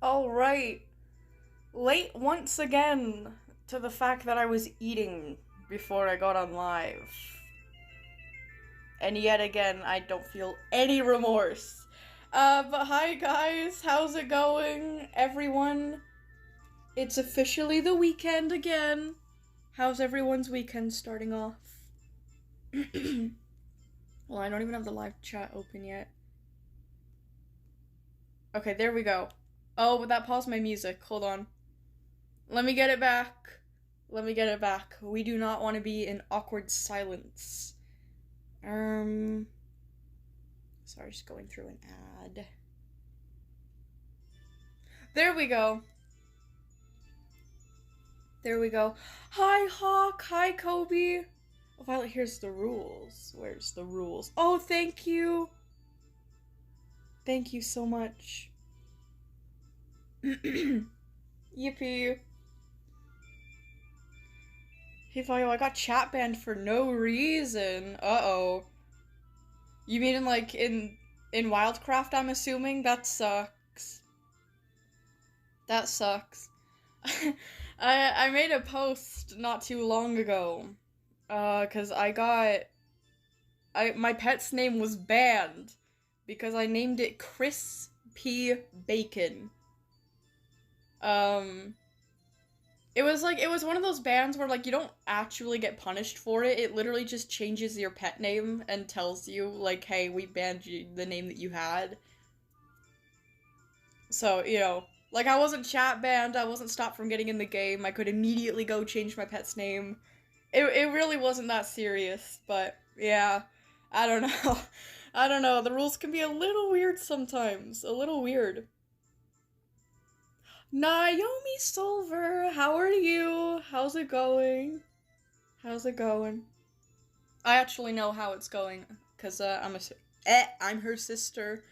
Alright. Late once again to the fact that I was eating before I got on live. And yet again, I don't feel any remorse. But hi guys, how's it going? Everyone, it's officially the weekend again. How's everyone's weekend starting off? Well, I don't even have the live chat open yet. Okay, there we go. Oh, but that paused my music. Hold on. Let me get it back. Let me get it back. We do not want to be in awkward silence. Sorry, just going through an ad. There we go. There we go. Hi, Hawk. Hi, Kobe. Oh, Violet, here's the rules. Where's the rules? Oh, thank you. Thank you so much. Yippee. Hey, Vio, I got chat banned for no reason. Uh-oh. You mean in Wildcraft, I'm assuming? That sucks. That sucks. I made a post not too long ago. Cause my pet's name was banned because I named it Chris P. Bacon. It was one of those bans where you don't actually get punished for it. It literally just changes your pet name and tells you hey, we banned you the name that you had. So, I wasn't chat banned, I wasn't stopped from getting in the game. I could immediately go change my pet's name. It really wasn't that serious, but yeah, I don't know. I don't know, the rules can be a little weird sometimes. A little weird. Naomi Silver, how are you? How's it going? How's it going? I actually know how it's going, because I'm her sister.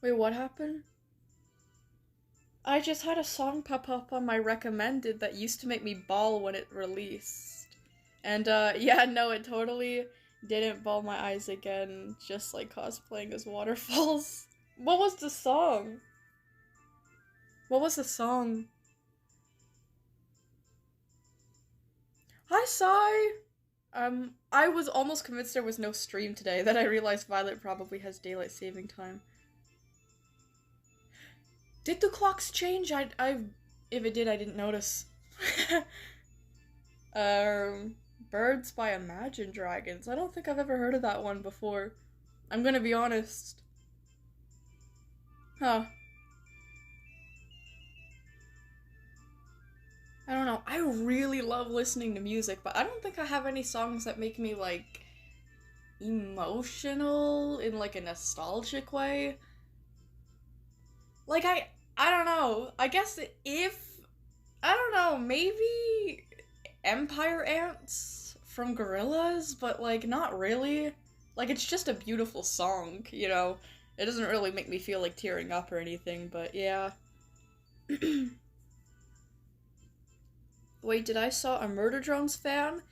Wait, what happened? I just had a song pop up on my recommended that used to make me bawl when it released. And, yeah, no, it totally didn't bawl my eyes again, just cosplaying as waterfalls. What was the song? What was the song? Hi, Sai! I was almost convinced there was no stream today, then I realized Violet probably has daylight saving time. Did the clocks change? If it did, I didn't notice. Birds by Imagine Dragons. I don't think I've ever heard of that one before. I'm gonna be honest. Huh. I don't know. I really love listening to music, but I don't think I have any songs that make me, emotional in, a nostalgic way. I don't know. I guess I don't know, maybe Empire Ants from Gorillaz, but, not really. It's just a beautiful song, It doesn't really make me feel like tearing up or anything, but yeah. Wait, did I saw a Murder Drones fan?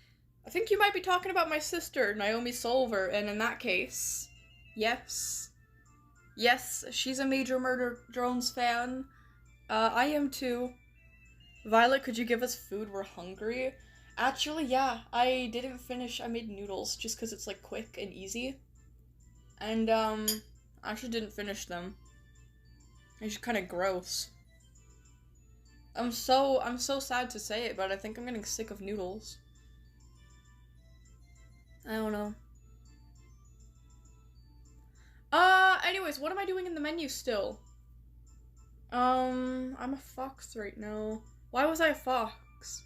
I think you might be talking about my sister, Naomi Solver, and in that case, yes. Yes, she's a major Murder Drones fan. I am too. Violet, could you give us food? We're hungry. Actually, yeah, I didn't finish. I made noodles just because it's quick and easy. And I actually didn't finish them. It's just kind of gross. I'm so sad to say it, but I think I'm getting sick of noodles. I don't know. Anyways, what am I doing in the menu still? I'm a fox right now. Why was I a fox?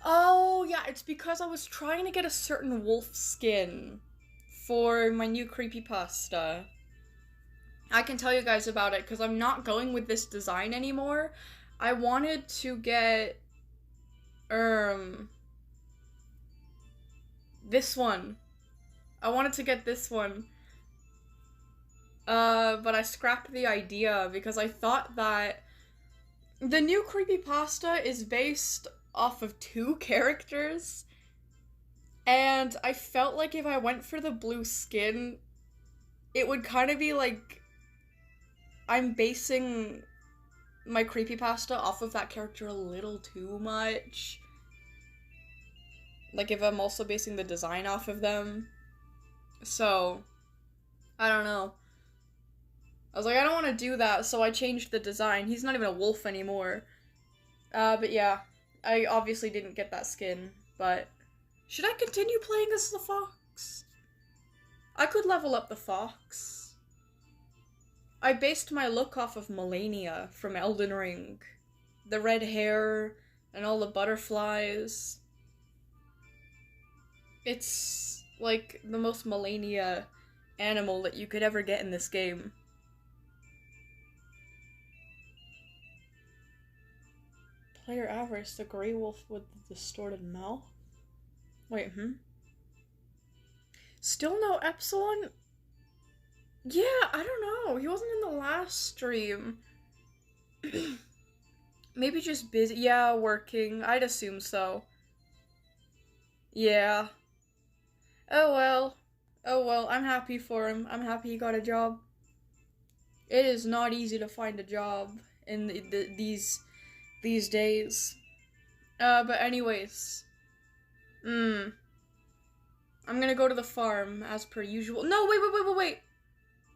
Oh, yeah, it's because I was trying to get a certain wolf skin for my new creepypasta. I can tell you guys about it, because I'm not going with this design anymore. I wanted to get, this one. I wanted to get this one. But I scrapped the idea because I thought that the new creepypasta is based off of 2 characters, and I felt like if I went for the blue skin, it would kind of be like I'm basing my creepypasta off of that character a little too much. Like, if I'm also basing the design off of them. So, I don't know. I was like, I don't want to do that, so I changed the design. He's not even a wolf anymore. But yeah, I obviously didn't get that skin, but should I continue playing as the fox? I could level up the fox. I based my look off of Melania from Elden Ring. The red hair and all the butterflies. It's like the most Melania animal that you could ever get in this game. Player average, the gray wolf with the distorted mouth? Wait, Still no Epsilon? Yeah, I don't know. He wasn't in the last stream. Maybe just busy. Yeah, working. I'd assume so. Yeah. Oh well. Oh well, I'm happy for him. I'm happy he got a job. It is not easy to find a job in these days. But anyways. I'm gonna go to the farm as per usual. No, wait.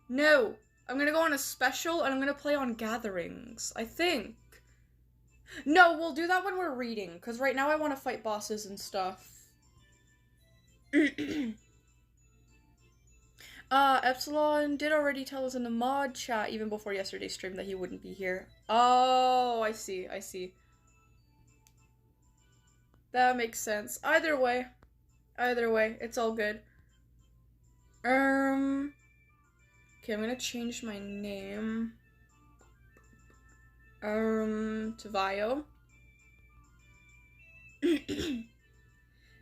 No. I'm gonna go on a special and I'm gonna play on gatherings, I think. No, we'll do that when we're reading, because right now I want to fight bosses and stuff. Epsilon did already tell us in the mod chat, even before yesterday's stream, that he wouldn't be here. Oh, I see. That makes sense. Either way, it's all good. Okay, I'm gonna change my name. To Vio.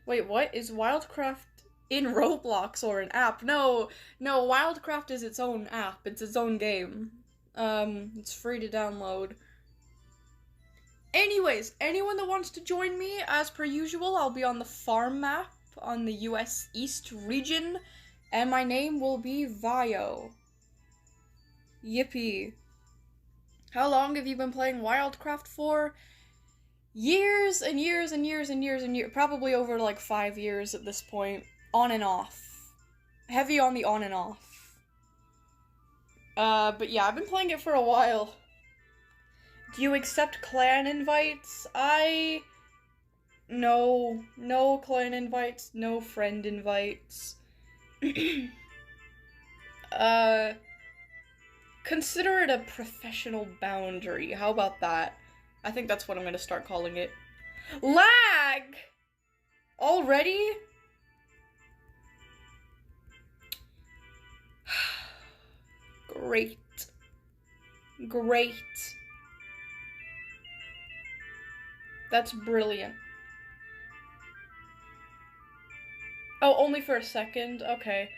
Wait, what? Is Wildcraft in Roblox or an app? No, Wildcraft is its own app. It's its own game. It's free to download. Anyways, anyone that wants to join me, as per usual, I'll be on the farm map on the US East region, and my name will be Vio. Yippee. How long have you been playing Wildcraft for? Years and years. Probably over like 5 years at this point. On and off. Heavy on the on and off. But yeah, I've been playing it for a while. Do you accept clan invites? No clan invites, no friend invites. Consider it a professional boundary. How about that? I think that's what I'm gonna start calling it. Lag! Already? Great. That's brilliant. Oh, only for a second? Okay.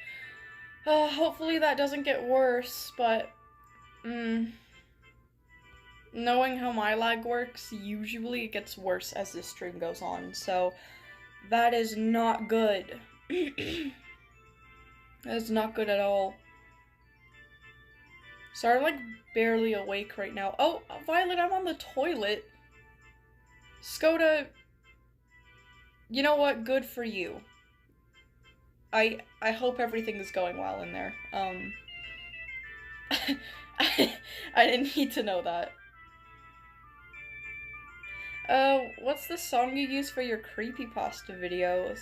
Hopefully that doesn't get worse, but... knowing how my lag works, usually it gets worse as the stream goes on, so that is not good. That is not good at all. Sorry, I'm like barely awake right now. Oh, Violet, I'm on the toilet. Skoda, you know what? Good for you. I hope everything is going well in there. I didn't need to know that. What's the song you use for your creepypasta videos?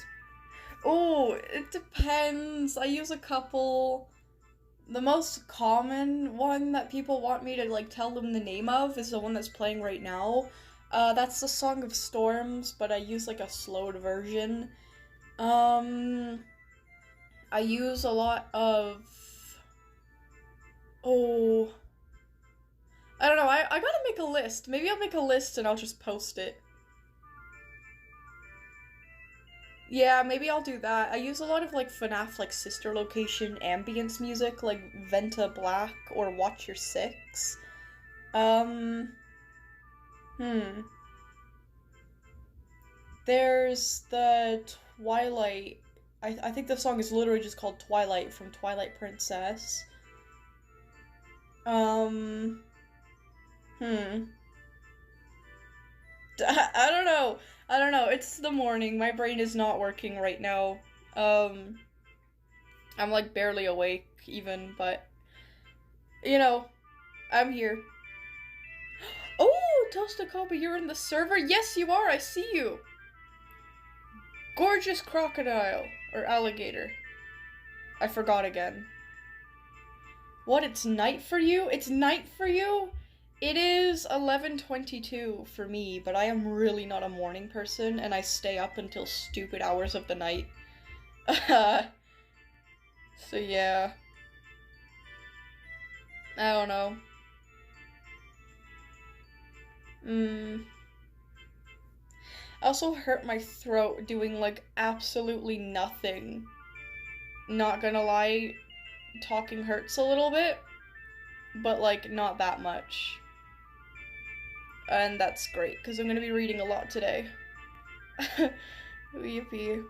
Oh, it depends. I use a couple. The most common one that people want me to, like, tell them the name of is the one that's playing right now. That's the Song of Storms, but I use, like, a slowed version. I use a lot of... Oh... I don't know, I gotta make a list. Maybe I'll make a list and I'll just post it. Yeah, maybe I'll do that. I use a lot of, like, FNAF, like, sister location ambience music, like Venta Black or Watch Your Six. There's the Twilight I think the song is literally just called Twilight from Twilight Princess. Hmm. I don't know. I don't know. It's the morning. My brain is not working right now. I'm like barely awake even, but you know, I'm here. Oh, Toasta Kobe, you're in the server? Yes, you are. I see you. Gorgeous crocodile or alligator. I forgot again. What? It's night for you? It's night for you? It is 11:22 for me, but I am really not a morning person, and I stay up until stupid hours of the night. So yeah. I don't know. I also hurt my throat doing, like, absolutely nothing. Not gonna lie, talking hurts a little bit, but, like, not that much. And that's great, because I'm gonna be reading a lot today. Yippee.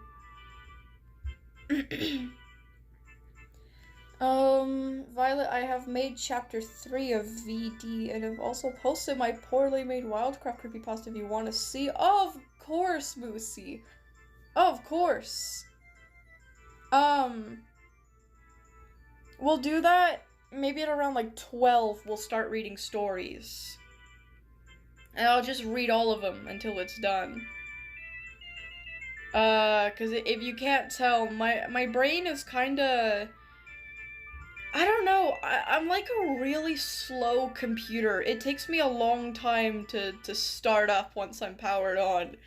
Violet, I have made chapter 3 of VD, and have also posted my poorly made Wildcraft creepypasta if you want to see. Of course, Moosey. Of course. We'll do that, maybe at around, like, 12, we'll start reading stories. And I'll just read all of them until it's done. Cause if you can't tell, my brain is kinda... I don't know, I'm like a really slow computer. It takes me a long time to start up once I'm powered on.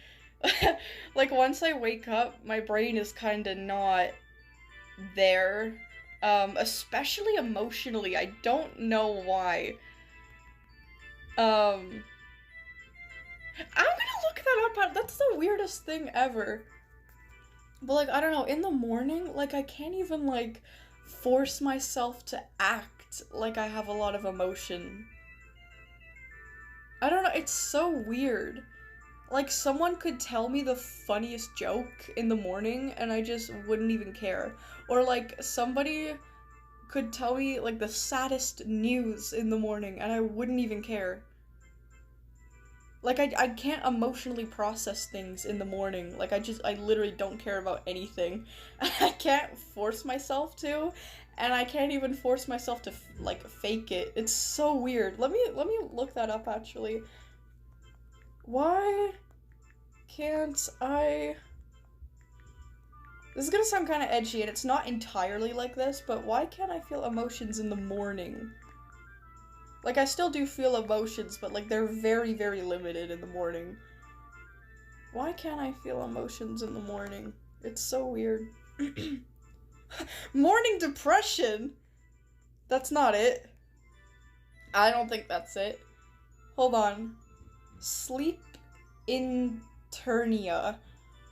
Like, once I wake up, my brain is kinda not there. Especially emotionally, I don't know why. I'm gonna look that up, that's the weirdest thing ever. But, like, I don't know, in the morning, like, I can't even, like, force myself to act like I have a lot of emotion. I don't know, it's so weird. Like, someone could tell me the funniest joke in the morning, and I just wouldn't even care. Or, like, somebody could tell me, like, the saddest news in the morning, and I wouldn't even care. Like, I can't emotionally process things in the morning. Like, I literally don't care about anything. I can't force myself to, and I can't even force myself to, like, fake it. It's so weird. Let me look that up, actually. Why can't I... This is gonna sound kind of edgy, and it's not entirely like this, but why can't I feel emotions in the morning? Like, I still do feel emotions, but, like, they're very, very limited in the morning. Why can't I feel emotions in the morning? It's so weird. Morning depression? That's not it. I don't think that's it. Hold on. Sleep internia.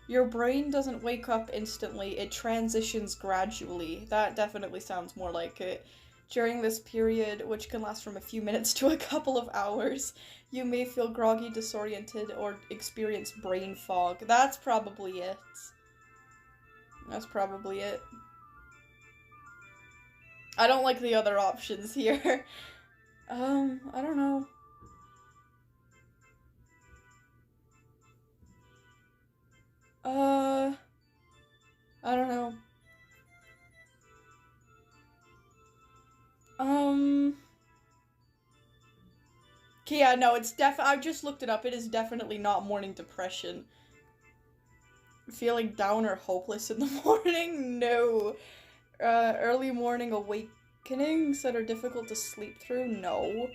Your brain doesn't wake up instantly, it transitions gradually. That definitely sounds more like it. During this period, which can last from a few minutes to a couple of hours, you may feel groggy, disoriented, or experience brain fog. That's probably it. That's probably it. I don't like the other options here. I don't know. I don't know. Okay, yeah, no, it's I've just looked it up. It is definitely not morning depression. Feeling down or hopeless in the morning? No. Early morning awakenings that are difficult to sleep through? No.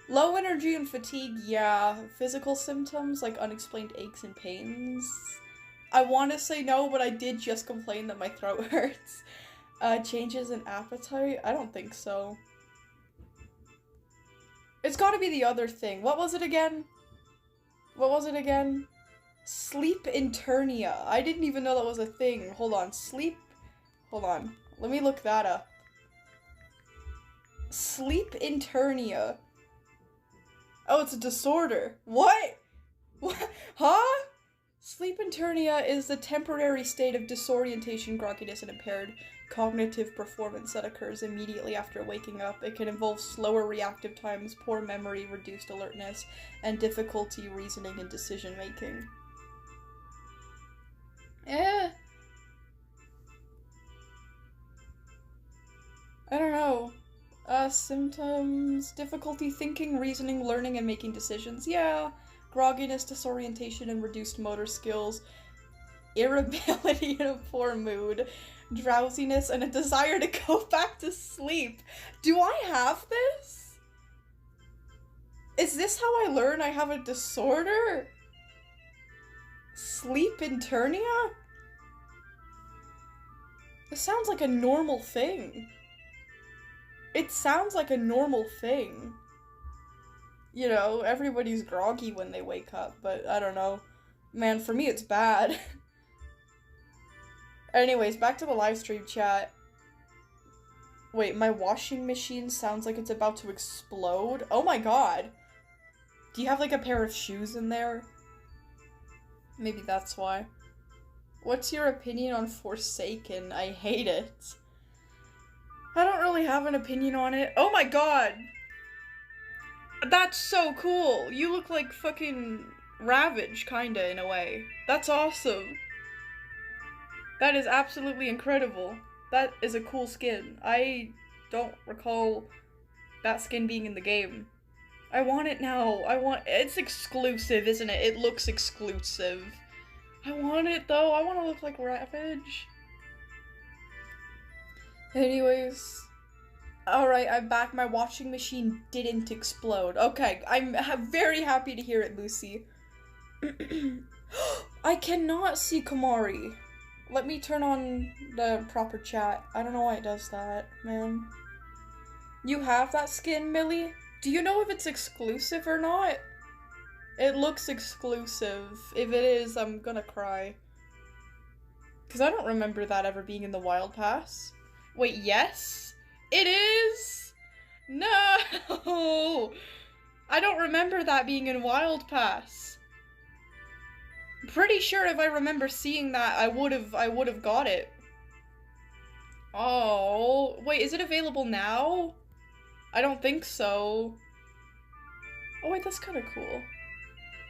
Low energy and fatigue? Yeah. Physical symptoms like unexplained aches and pains? I want to say no, but I did just complain that my throat hurts. Changes in appetite? I don't think so. It's gotta be the other thing. What was it again? What was it again? Sleep internia. I didn't even know that was a thing. Hold on. Hold on. Let me look that up. Sleep internia. Oh, it's a disorder. What? What? Huh? Sleep internia is the temporary state of disorientation, grogginess, and impaired cognitive performance that occurs immediately after waking up. It can involve slower reactive times, poor memory, reduced alertness, and difficulty reasoning and decision making. I don't know. Symptoms: difficulty thinking, reasoning, learning, and making decisions. Yeah. Grogginess, disorientation, and reduced motor skills. Irritability and a poor mood. Drowsiness and a desire to go back to sleep. Do I have this? Is this how I learn I have a disorder? Sleep internia? This sounds like a normal thing. It sounds like a normal thing. You know, everybody's groggy when they wake up, but I don't know. Man, for me it's bad. Anyways, back to the live stream chat. Wait, my washing machine sounds like it's about to explode? Oh my god. Do you have like a pair of shoes in there? Maybe that's why. What's your opinion on Forsaken? I hate it. I don't really have an opinion on it. Oh my god! That's so cool! You look like fucking Ravage, kinda, in a way. That's awesome. That is absolutely incredible. That is a cool skin. I don't recall that skin being in the game. I want it now. It's exclusive, isn't it? It looks exclusive. I want it though. I want to look like Ravage. Anyways. Alright, I'm back. My washing machine didn't explode. Okay, I'm very happy to hear it, Lucy. I cannot see Kamari. Let me turn on the proper chat. I don't know why it does that, man. You have that skin, Millie? Do you know if it's exclusive or not? It looks exclusive. If it is, I'm gonna cry. Because I don't remember that ever being in the Wild Pass. Wait, yes? It is? No! I don't remember that being in Wild Pass. I'm pretty sure if I remember seeing that, I would've got it. Oh, wait, is it available now? I don't think so. Oh wait, that's kind of cool.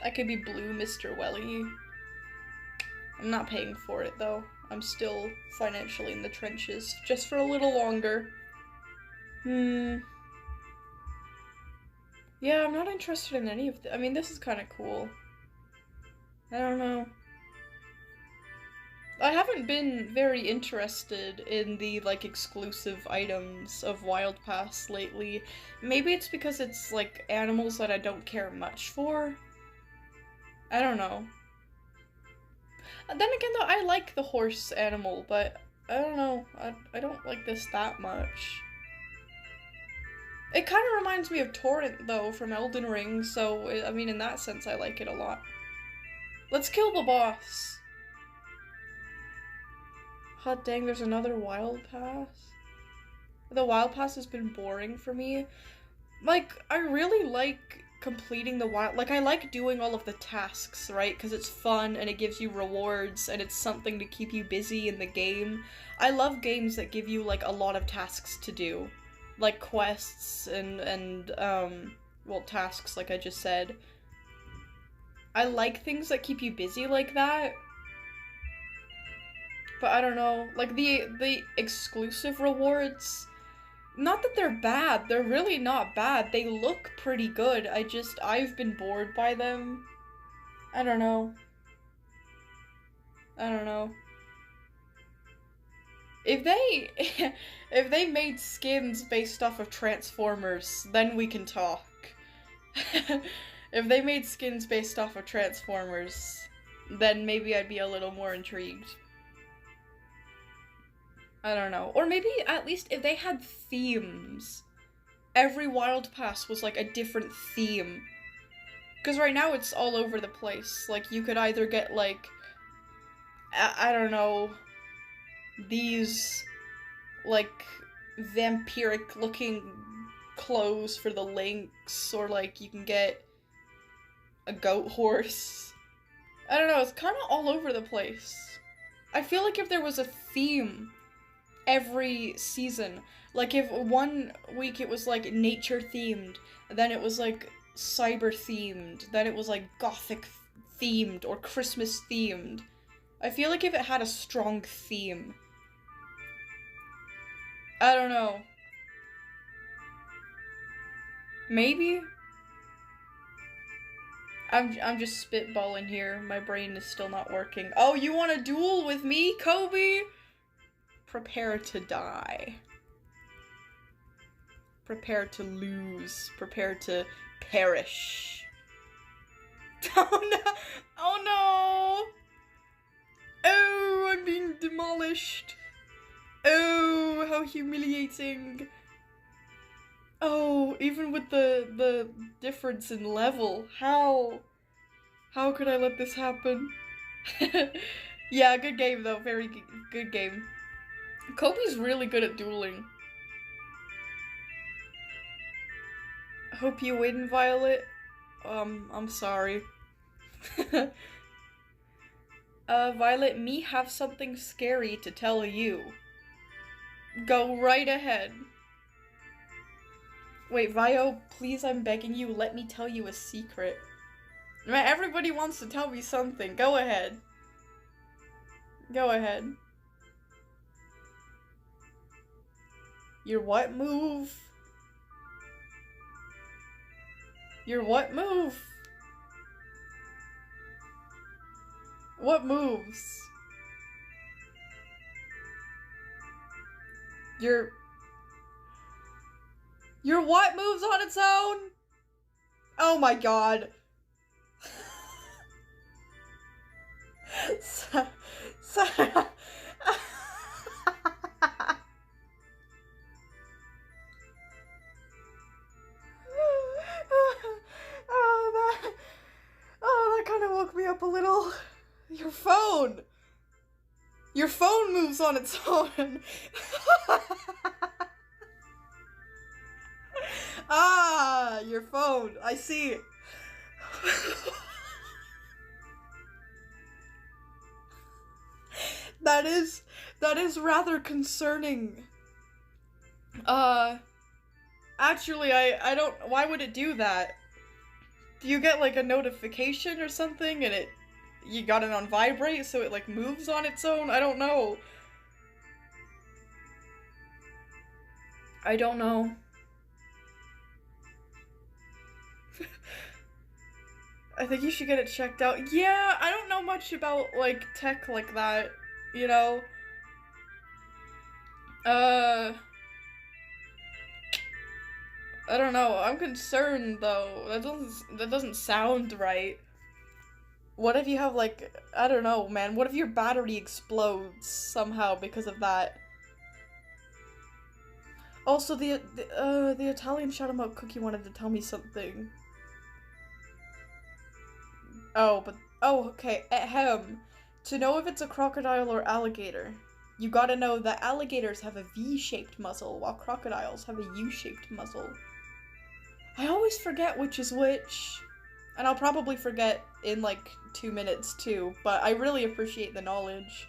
I could be blue Mr. Welly. I'm not paying for it though. I'm still financially in the trenches, just for a little longer. Yeah, I'm not interested in any of I mean, this is kind of cool. I don't know. I haven't been very interested in the, like, exclusive items of Wild Pass lately. Maybe it's because it's, like, animals that I don't care much for? I don't know. Then again, though, I like the horse animal, but I don't know. I don't like this that much. It kind of reminds me of Torrent, though, from Elden Ring, so, I mean, in that sense, I like it a lot. Let's kill the boss. Hot dang, there's another Wild Pass? The Wild Pass has been boring for me. Like, I really like completing the wild- like, I like doing all of the tasks, right? Because it's fun, and it gives you rewards, and it's something to keep you busy in the game. I love games that give you, like, a lot of tasks to do. Like, quests and well, tasks, like I just said. I like things that keep you busy like that. But I don't know, like, the exclusive rewards, not that they're bad, they're really not bad, they look pretty good, I've been bored by them. I don't know. If they made skins based off of Transformers, then we can talk. If they made skins based off of Transformers, then maybe I'd be a little more intrigued. I don't know. Or maybe at least if they had themes. Every Wild Pass was like a different theme. Because right now it's all over the place. Like, you could either get, like, I don't know, these, like, vampiric looking clothes for the Lynx, or, like, you can get a goat horse. I don't know, it's kind of all over the place. I feel like if there was a theme every season, like if one week it was like nature themed, then it was like cyber themed, then it was like gothic themed or Christmas themed. I feel like if it had a strong theme. I don't know. Maybe? I'm just spitballing here. My brain is still not working. Oh, you want to duel with me, Kobe? Prepare to die. Prepare to lose. Prepare to perish. Oh no! Oh no! Oh, I'm being demolished. Oh, how humiliating. Oh, even with the difference in level, how could I let this happen? Yeah, good game though, very good game. Kobe's really good at dueling. Hope you win, Violet. I'm sorry. Violet, me have something scary to tell you. Go right ahead. Wait, Vio, please, I'm begging you, let me tell you a secret. Man, everybody wants to tell me something. Go ahead. Go ahead. Your what move? Your what move? What moves? Your what moves on its own? Oh my god. That kind of woke me up a little. Your phone. Your phone moves on its own. Ah, your phone. I see. That is rather concerning. Actually, I don't, why would it do that? Do you get like a notification or something and you got it on vibrate so it like moves on its own? I don't know. I don't know. I think you should get it checked out. Yeah, I don't know much about, like, tech like that, you know? I don't know. I'm concerned, though. That doesn't sound right. What if you have, like, I don't know, man. What if your battery explodes somehow because of that? Also, the Italian shout-out cookie wanted to tell me something. Oh, but, oh, okay, ahem. To know if it's a crocodile or alligator, you gotta know that alligators have a V-shaped muzzle, while crocodiles have a U-shaped muzzle. I always forget which is which, and I'll probably forget in, like, 2 minutes, too, but I really appreciate the knowledge.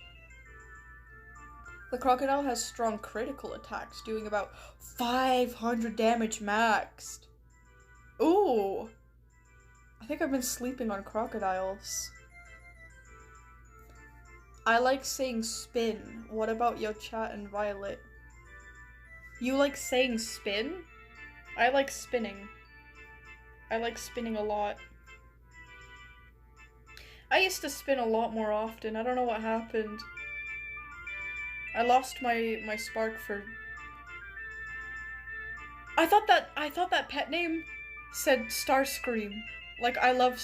The crocodile has strong critical attacks, doing about 500 damage maxed. Ooh! I think I've been sleeping on crocodiles. I like saying spin. What about your chat and Violet? You like saying spin? I like spinning. I like spinning a lot. I used to spin a lot more often. I don't know what happened. I lost my spark for... I thought that pet name said Starscream. Like, I love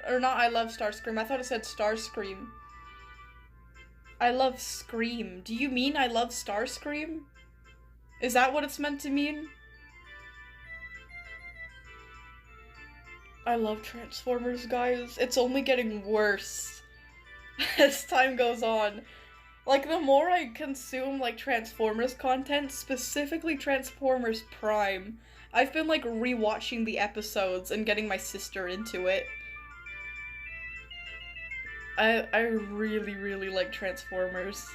Starscream. I thought it said Starscream. I love Scream. Do you mean I love Starscream? Is that what it's meant to mean? I love Transformers, guys. It's only getting worse as time goes on. Like, the more I consume, like, Transformers content, specifically Transformers Prime, I've been, like, rewatching the episodes and getting my sister into it. I really, really like Transformers.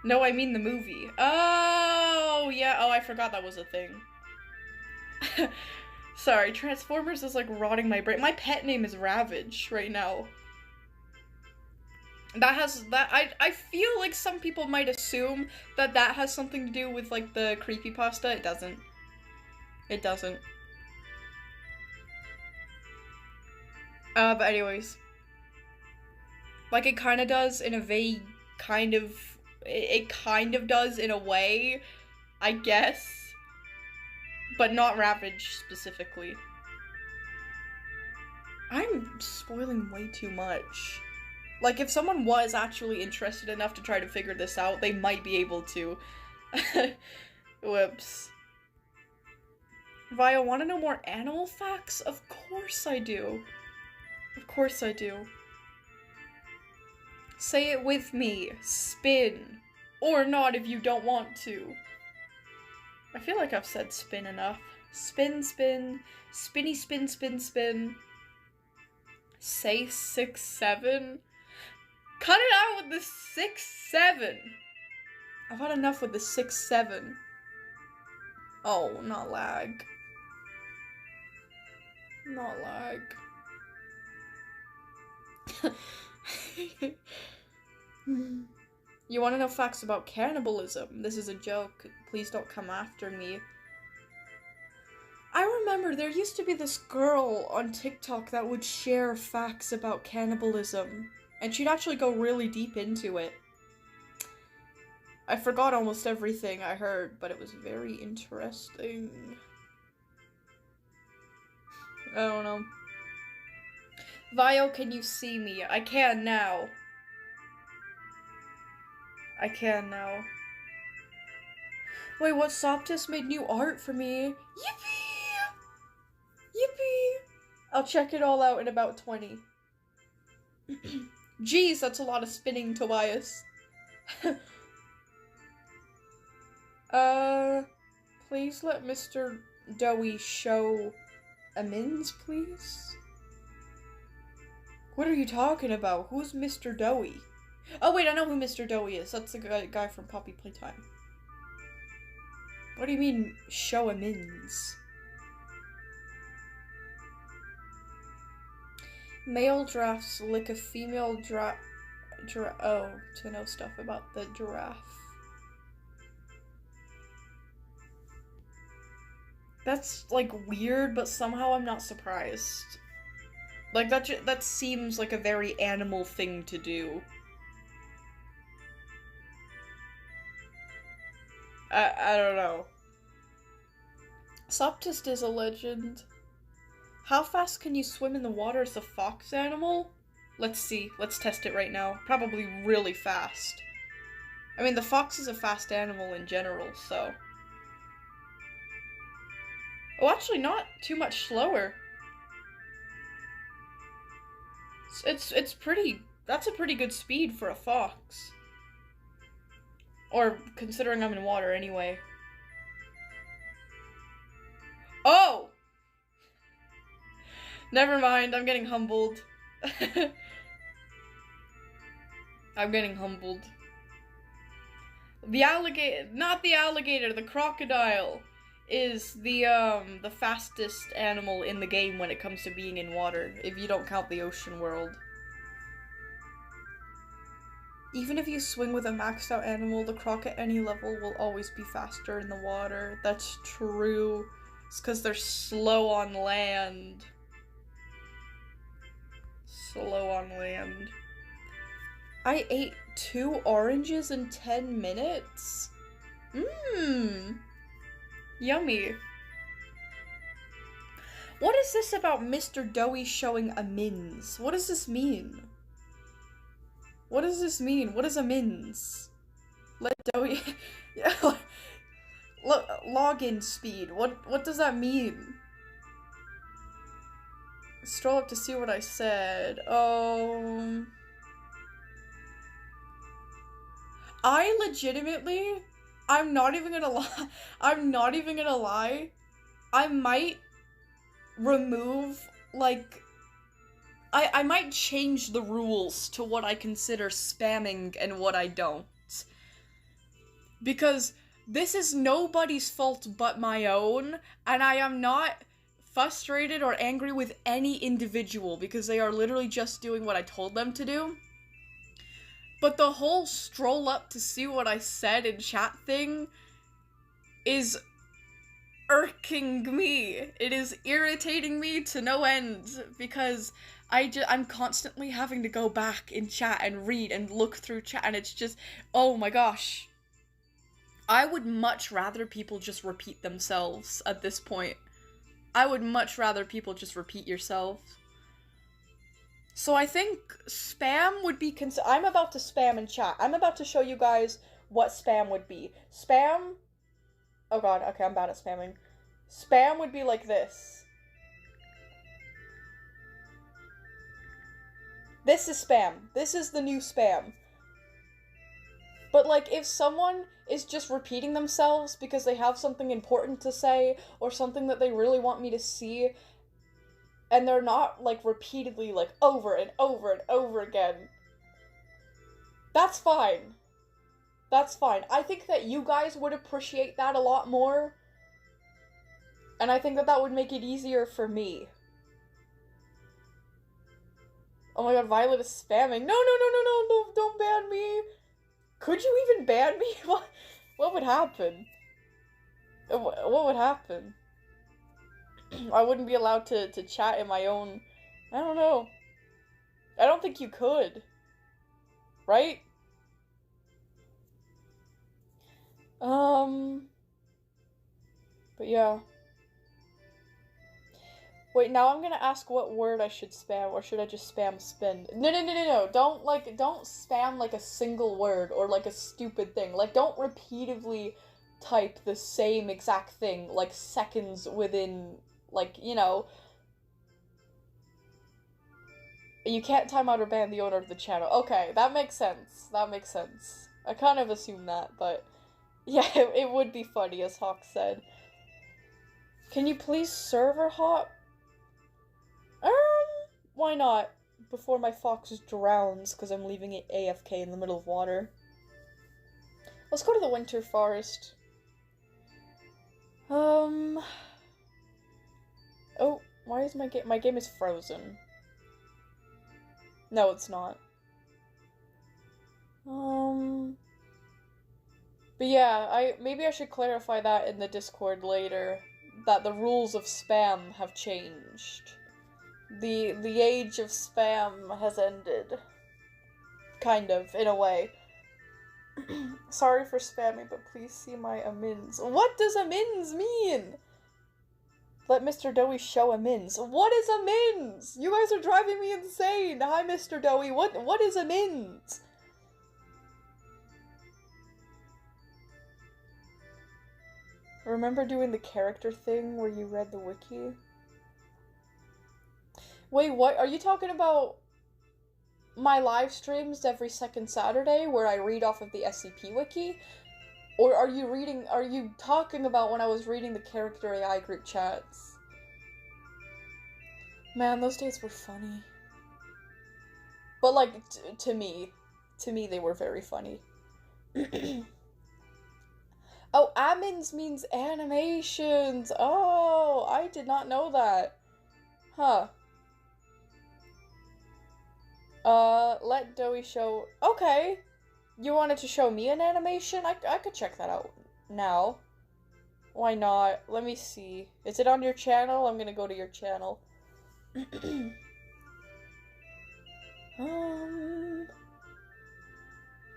No, I mean the movie. Oh, yeah. Oh, I forgot that was a thing. Sorry, Transformers is like rotting my brain. My pet name is Ravage right now. I feel like some people might assume that that has something to do with like the creepypasta. It doesn't. It doesn't. But anyways. Like it kind of does in a vague kind of, it kind of does in a way, I guess. But not Ravage specifically. I'm spoiling way too much. Like, if someone was actually interested enough to try to figure this out, they might be able to. Whoops. Via, want to know more animal facts? Of course I do. Of course I do. Say it with me. Spin. Or not if you don't want to. I feel like I've said spin enough. Spin, spin. Spinny, spin, spin, spin. Say 6, 7. Cut it out with the 6, 7. I've had enough with the 6, 7. Oh, not lag. Not lag. You want to know facts about cannibalism? This is a joke. Please don't come after me. I remember there used to be this girl on TikTok that would share facts about cannibalism, and she'd actually go really deep into it. I forgot almost everything I heard, but it was very interesting. I don't know. Vio, can you see me? I can now. I can now. Wait, what? Soptis made new art for me? Yippee! Yippee! I'll check it all out in about 20. Jeez, that's a lot of spinning, Tobias. Please let Mr. Dowie show amends, please? What are you talking about? Who's Mr. Dowie? Oh wait, I know who Mr. Dowie is. That's the guy from Poppy Playtime. What do you mean, show amends? Male giraffes lick a female oh, to know stuff about the giraffe. That's, like, weird, but somehow I'm not surprised. Like, that seems like a very animal thing to do. I don't know. Soptist is a legend. How fast can you swim in the water as a fox animal? Let's see. Let's test it right now. Probably really fast. I mean, the fox is a fast animal in general, so... Oh, actually not too much slower. It's pretty... That's a pretty good speed for a fox. Or, considering I'm in water anyway. Oh! Never mind, I'm getting humbled. I'm getting humbled. The alligator... Not the alligator, the crocodile is the fastest animal in the game when it comes to being in water, if you don't count the ocean world. Even if you swing with a maxed out animal, the croc at any level will always be faster in the water. That's true. It's because they're slow on land. Slow on land. I ate 2 oranges in 10 minutes? Mmm. Yummy. What is this about Mr. Dowie showing amends? What does this mean? What does this mean? What is amends? Let Dowie... Login speed. What does that mean? Stroll up to see what I said. Oh... I legitimately... I'm not even gonna lie. I'm not even gonna lie. I might remove, like, I might change the rules to what I consider spamming and what I don't. Because this is nobody's fault but my own, and I am not frustrated or angry with any individual because they are literally just doing what I told them to do. But the whole stroll up to see what I said in chat thing is irking me. It is irritating me to no end because I'm constantly having to go back in chat and read and look through chat, and it's just, oh my gosh. I would much rather people just repeat themselves at this point. I would much rather people just repeat yourselves. So I think spam would be I'm about to spam in chat. I'm about to show you guys what spam would be. Spam... Oh god, okay, I'm bad at spamming. Spam would be like this. This is spam. This is the new spam. But, like, if someone is just repeating themselves because they have something important to say, or something that they really want me to see, and they're not, like, repeatedly, like, over and over and over again, that's fine. That's fine. I think that you guys would appreciate that a lot more, and I think that that would make it easier for me. Oh my god, Violet is spamming. No, don't ban me! Could you even ban me? What would happen? What would happen? I wouldn't be allowed to chat in my own... I don't know. I don't think you could. Right? But yeah. Wait, now I'm gonna ask what word I should spam, or should I just spam spin? No. Don't spam, like, a single word, or, like, a stupid thing. Like, don't repeatedly type the same exact thing, like, seconds within, like, you know. You can't time out or ban the owner of the channel. Okay, that makes sense. That makes sense. I kind of assumed that, but... Yeah, it would be funny, as Hawk said. Can you please server hop? Why not? Before my fox drowns, because I'm leaving it AFK in the middle of water. Let's go to the winter forest. Oh, why is my game is frozen. No, it's not. But yeah, maybe I should clarify that in the Discord later, that the rules of spam have changed. The age of spam has ended. Kind of, in a way. Sorry for spamming, but please see my amins. What does amins mean? Let Mr. Doughy show amins. What is amins? You guys are driving me insane. Hi, Mr. Doughy. What is amins? Remember doing the character thing where you read the wiki? Wait, what? Are you talking about my live streams every second Saturday where I read off of the SCP wiki? Or are you talking about when I was reading the character AI group chats? Man, those days were funny. But, like, to me they were very funny. Oh, amins means animations! Oh, I did not know that. Huh. Let Doughy show... Okay! You wanted to show me an animation? I could check that out now. Why not? Let me see. Is it on your channel? I'm gonna go to your channel.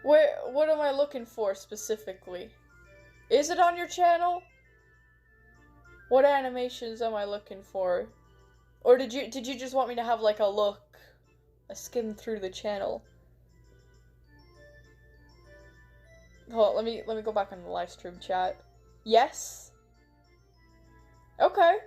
What am I looking for specifically? Is it on your channel? What animations am I looking for? Or did you just want me to have, like, a look? A skim through the channel? Hold on, let me go back on the live stream chat. Yes? Okay.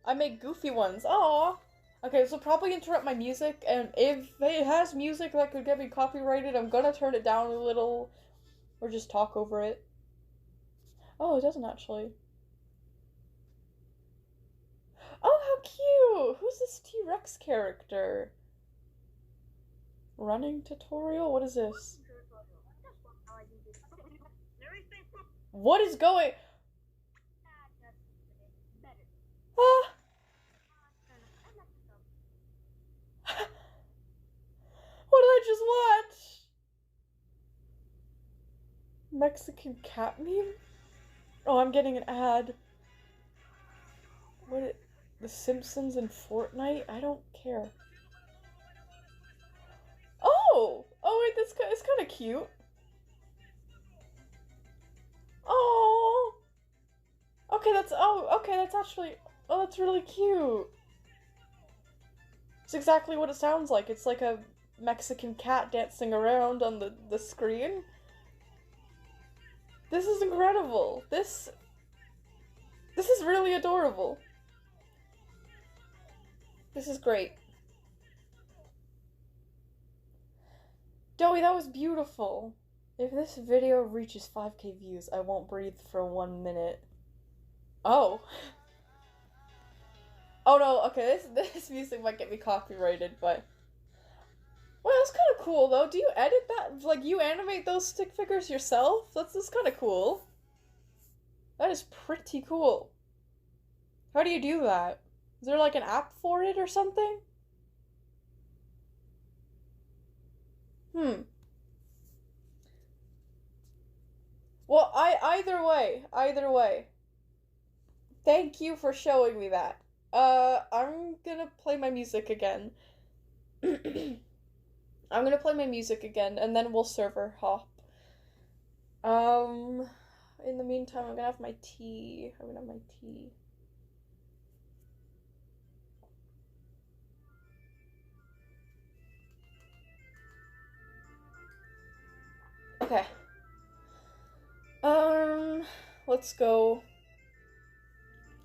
I make goofy ones. Aww. Okay, this will probably interrupt my music, and if it has music that could get me copyrighted, I'm gonna turn it down a little, or just talk over it. Oh, it doesn't actually. Oh, how cute! Who's this T-Rex character? Running tutorial? What is this? What is going... Ah! What did I just watch? Mexican cat meme? Oh, I'm getting an ad. What? The Simpsons and Fortnite? I don't care. Oh! Oh wait, this is kind of cute. Oh! Okay, that's actually... Oh, that's really cute. It's exactly what it sounds like. It's like a Mexican cat dancing around on the screen. This is incredible. This is really adorable. This is great. Joey, that was beautiful. If this video reaches 5K views, I won't breathe for 1 minute. Oh. Oh no, okay, this music might get me copyrighted, but... Well, that's kind of cool, though. Do you edit that? Like, you animate those stick figures yourself? That's kind of cool. That is pretty cool. How do you do that? Is there, like, an app for it or something? Well, either way. Thank you for showing me that. I'm gonna play my music again. I'm gonna play my music again, and then we'll server hop. In the meantime, I'm gonna have my tea. Okay. Let's go.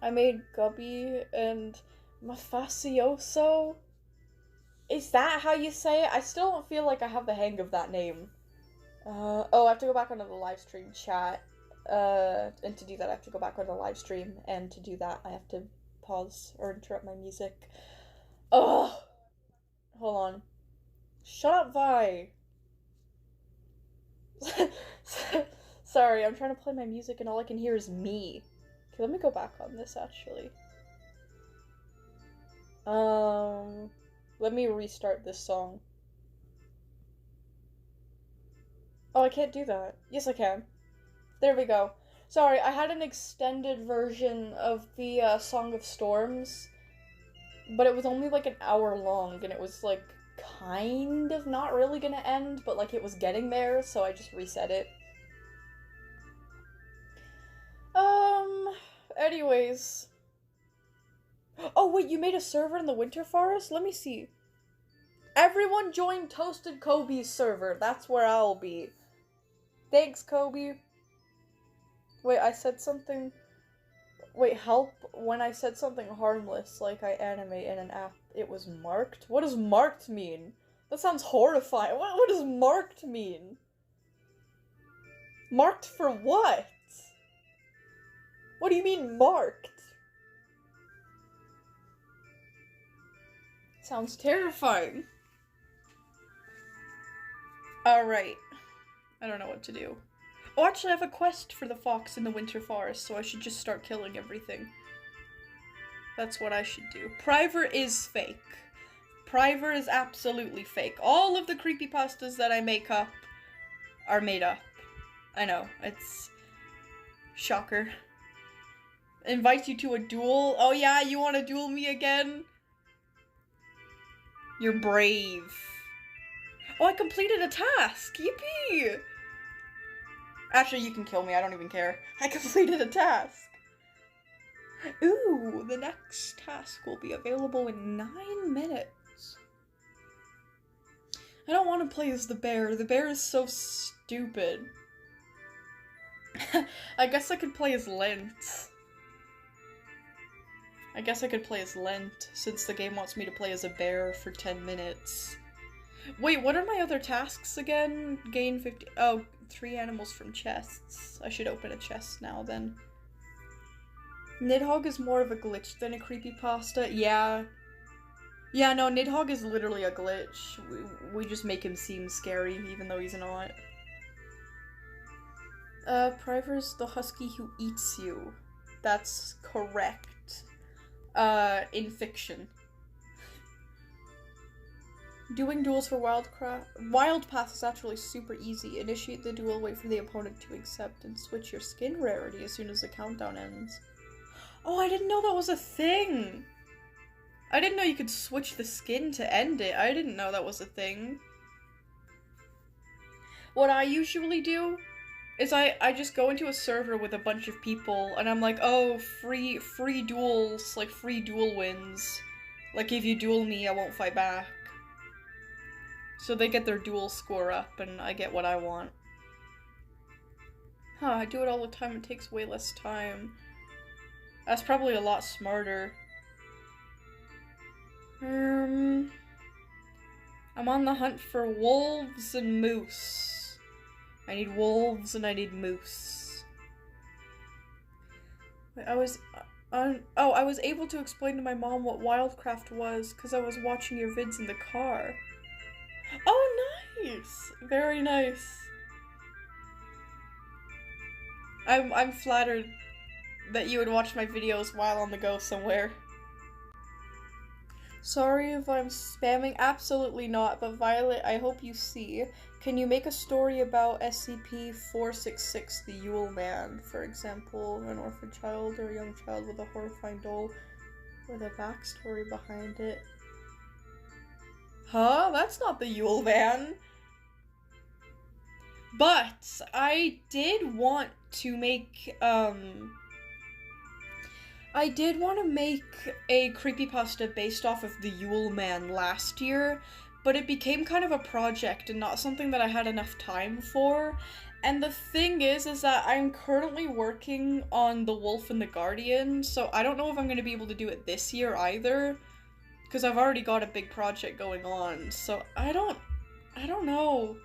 I made Gubby and Mafacioso. Is that how you say it? I still don't feel like I have the hang of that name. Oh, I have to go back onto the live stream chat. And to do that, I have to go back on the live stream, and to do that, I have to pause or interrupt my music. Ugh! Hold on. Shut up, Vi! Sorry, I'm trying to play my music and all I can hear is me. Okay, let me go back on this, actually. Let me restart this song. Oh, I can't do that. Yes, I can. There we go. Sorry, I had an extended version of the Song of Storms, but it was only like an hour long, and it was like kind of not really gonna end, but like it was getting there, so I just reset it. Anyways. Oh wait, you made a server in the Winter Forest? Let me see. Everyone join Toasted Kobe's server. That's where I'll be. Thanks, Kobe. Wait, I said something... Wait, help? When I said something harmless, like I animate in an app, it was marked? What does marked mean? That sounds horrifying. What does marked mean? Marked for what? What do you mean marked? Sounds terrifying. Alright. I don't know what to do. Oh, actually I have a quest for the fox in the Winter Forest, so I should just start killing everything. That's what I should do. Priver is fake. Priver is absolutely fake. All of the creepypastas that I make up are made up. I know, it's... shocker. Invite you to a duel? Oh yeah, you want to duel me again? You're brave. Oh, I completed a task! Yippee! Actually, you can kill me, I don't even care. I completed a task! Ooh, the next task will be available in 9 minutes. I don't want to play as the bear. The bear is so stupid. I guess I could play as Lent. Since the game wants me to play as a bear for 10 minutes. Wait, what are my other tasks again? Gain 50... Oh, 3 animals from chests. I should open a chest now, then. Nidhogg is more of a glitch than a creepypasta. Yeah. Yeah, no, Nidhogg is literally a glitch. We just make him seem scary, even though he's not. Priver's the husky who eats you. That's correct. In fiction. Doing duels for Wildcraft is actually super easy. Initiate the duel, wait for the opponent to accept, and switch your skin rarity as soon as the countdown ends. Oh, I didn't know that was a thing! I didn't know you could switch the skin to end it. I didn't know that was a thing. What I usually do is I just go into a server with a bunch of people, and I'm like, oh, free duels, like free duel wins. Like, if you duel me, I won't fight back. So they get their duel score up, and I get what I want. Huh, I do it all the time, it takes way less time. That's probably a lot smarter. I'm on the hunt for wolves and moose. I need wolves and I need moose. Wait, I was able to explain to my mom what Wildcraft was because I was watching your vids in the car. Oh, nice! Very nice. I'm flattered that you would watch my videos while on the go somewhere. Sorry if I'm spamming, absolutely not, but Violet, I hope you see. Can you make a story about SCP-466, the Yule Man, for example, an orphan child or a young child with a horrifying doll with a backstory behind it? Huh? That's not the Yule Man. But I did want to make, a creepypasta based off of the Yule Man last year, but it became kind of a project and not something that I had enough time for. And the thing is that I'm currently working on The Wolf and the Guardian, so I don't know if I'm going to be able to do it this year either, because I've already got a big project going on, so I don't know.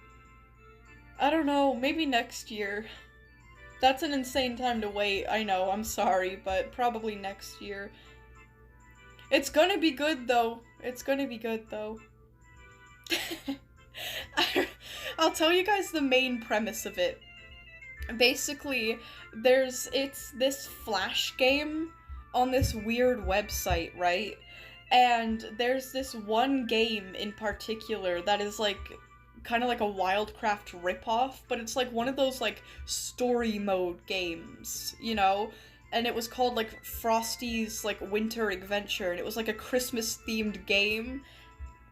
I don't know, maybe next year. That's an insane time to wait, I know, I'm sorry, but probably next year. It's gonna be good, though. It's gonna be good, though. I'll tell you guys the main premise of it. Basically, it's this Flash game on this weird website, right? And there's this one game in particular that is like kind of like a Wildcraft ripoff, but it's like one of those like story mode games, you know? And it was called like Frosty's like Winter Adventure, and it was like a Christmas themed game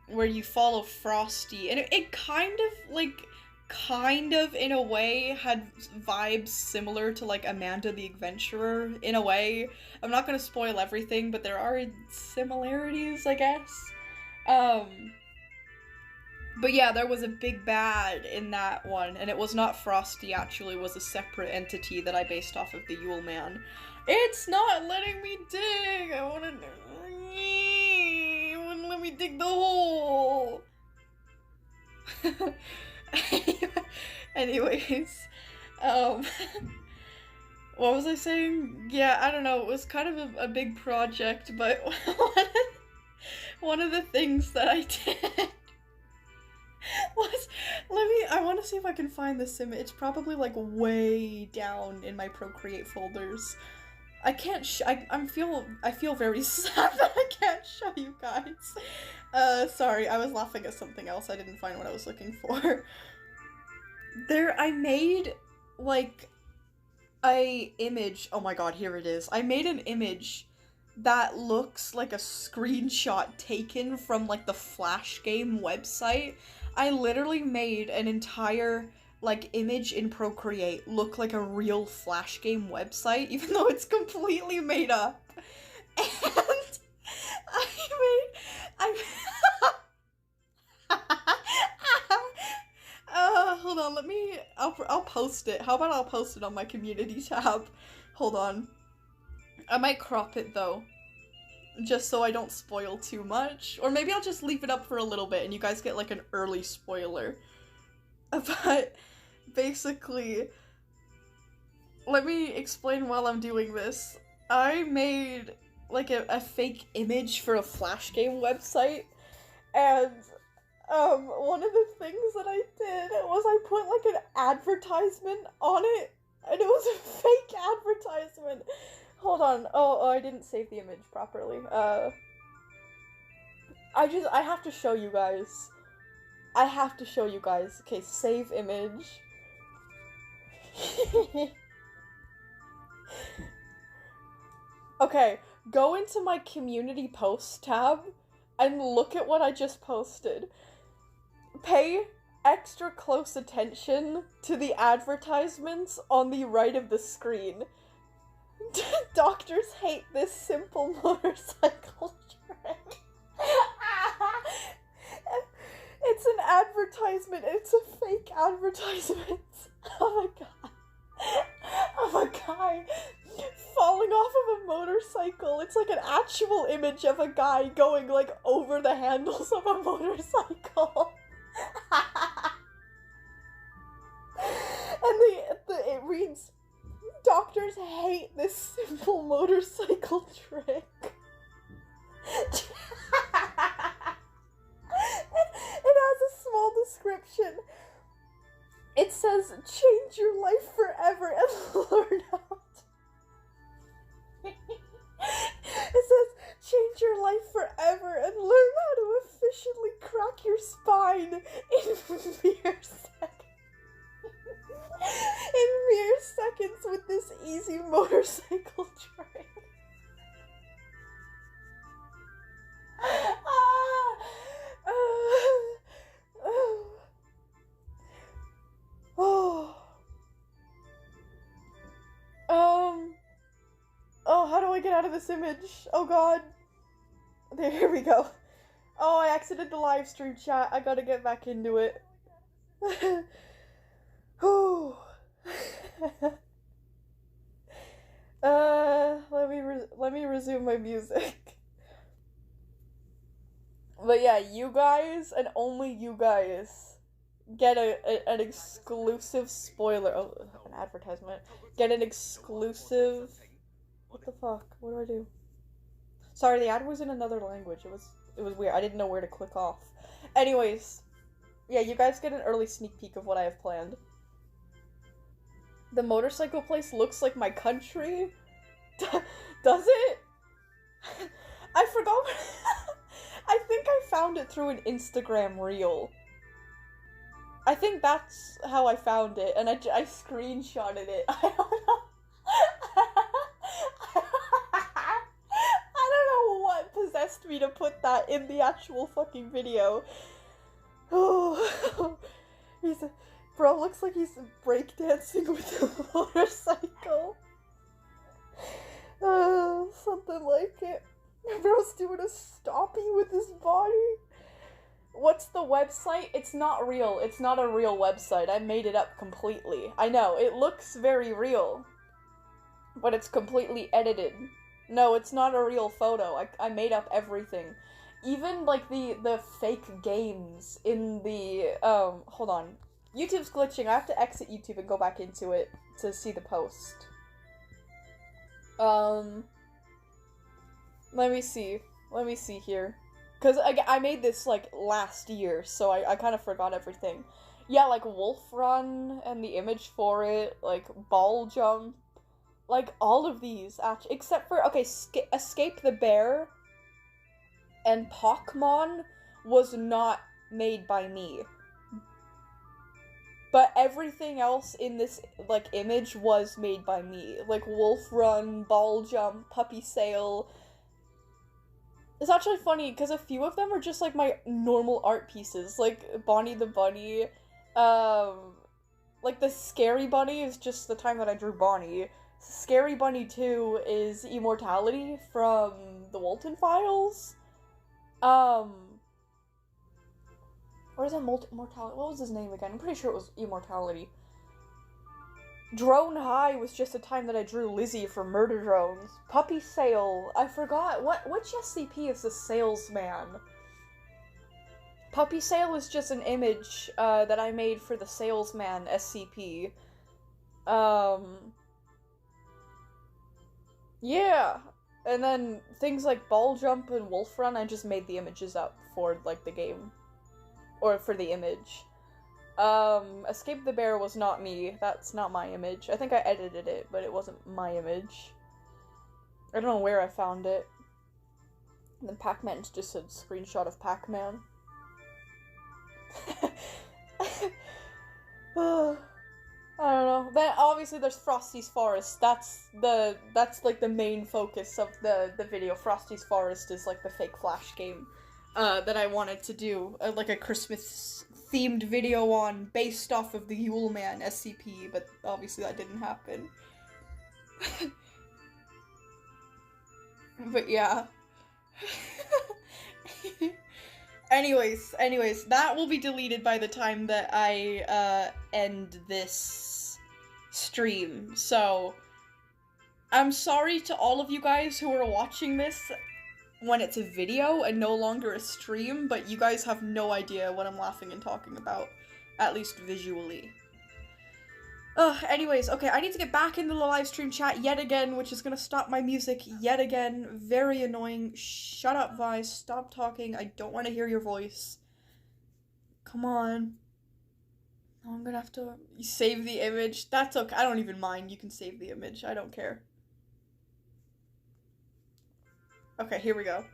where you follow Frosty, and it kind of in a way had vibes similar to like Amanda the Adventurer in a way. I'm not gonna spoil everything, but there are similarities, I guess. But yeah, there was a big bad in that one, and it was not Frosty, actually, it was a separate entity that I based off of the Yule Man. It's not letting me dig! It wouldn't let me dig the hole! Anyways, what was I saying? Yeah, I don't know, it was kind of a big project, but one of the things that I did was, I want to see if I can find this image. It's probably like way down in my Procreate folders. I can't I feel very sad that I can't show you guys. Sorry, I was laughing at something else. I didn't find what I was looking for. I made like a image. Oh my god, here it is. I made an image that looks like a screenshot taken from like the Flash game website. I literally made an entire like image in Procreate look like a real Flash game website, even though it's completely made up. And hold on, I'll post it. How about I'll post it on my community tab? Hold on. I might crop it though, just so I don't spoil too much. Or maybe I'll just leave it up for a little bit and you guys get like an early spoiler. But basically, let me explain while I'm doing this. I made like a fake image for a Flash game website, and one of the things that I did was I put like an advertisement on it, and it was a fake advertisement. Hold on. Oh, I didn't save the image properly. I have to show you guys. Okay, save image. Okay, go into my community posts tab and look at what I just posted. Pay extra close attention to the advertisements on the right of the screen. Doctors hate this simple motorcycle trick. It's an advertisement. It's a fake advertisement of a guy falling off of a motorcycle. It's like an actual image of a guy going like over the handles of a motorcycle. And it reads, "Doctors hate this simple motorcycle trick." It has a small description. It says, "Change your life forever and learn how to..." It says, "Change your life forever and learn how to efficiently crack your spine in mere seconds." In mere seconds with this easy motorcycle trick. Oh, how do I get out of this image? Oh god. Here we go. Oh, I exited the live stream chat. I gotta get back into it. Let me resume my music. But yeah, you guys, and only you guys, get an exclusive spoiler. Oh, an advertisement. Get an exclusive... What the fuck? What do I do? Sorry, the ad was in another language. It was weird. I didn't know where to click off. Anyways, yeah, you guys get an early sneak peek of what I have planned. The motorcycle place looks like my country. Does it? I forgot. I think I found it through an Instagram reel. I think that's how I found it, and I screenshotted it. I don't know. I don't know what possessed me to put that in the actual fucking video. Oh, bro looks like he's breakdancing with a motorcycle. Something like it. Bro's doing a stompy with his body. What's the website? It's not real. It's not a real website. I made it up completely. I know, it looks very real. But it's completely edited. No, it's not a real photo. I made up everything. Even, like, the fake games in the, hold on. YouTube's glitching. I have to exit YouTube and go back into it to see the post. Let me see here. Because I made this, like, last year, so I kind of forgot everything. Yeah, like, Wolf Run, and the image for it, like, Ball Jump, like, all of these, actually, except for, okay, Escape the Bear and Pokémon was not made by me. But everything else in this, like, image was made by me. Like, Wolf Run, Ball Jump, Puppy Sail. It's actually funny, because a few of them are just, like, my normal art pieces. Like, Bonnie the Bunny. Like, the Scary Bunny is just the time that I drew Bonnie. Scary Bunny 2 is Immortality from the Walton Files. Or is it Immortality? What was his name again? I'm pretty sure it was Immortality. Drone High was just a time that I drew Lizzie for Murder Drones. Puppy Sale. I forgot. Which SCP is the salesman? Puppy Sale is just an image that I made for the salesman SCP. Yeah. And then things like Ball Jump and Wolf Run, I just made the images up for, like, the game. Or for the image. Escape the Bear was not me. That's not my image. I think I edited it, but it wasn't my image. I don't know where I found it. And then Pac-Man's just a screenshot of Pac-Man. I don't know. Then obviously there's Frosty's Forest. That's like the main focus of the video. Frosty's Forest is like the fake Flash game that I wanted to do like a Christmas themed video on based off of the Yule Man SCP, but obviously that didn't happen. But yeah. Anyways, that will be deleted by the time that I end this stream. So I'm sorry to all of you guys who are watching this when it's a video and no longer a stream, but you guys have no idea what I'm laughing and talking about, at least visually. Anyways, okay, I need to get back into the live stream chat yet again, which is gonna stop my music yet again. Very annoying. Shut up, Vice. Stop talking. I don't want to hear your voice. Come on. Oh, I'm gonna have to save the image. That's okay. I don't even mind. You can save the image. I don't care. Okay, here we go.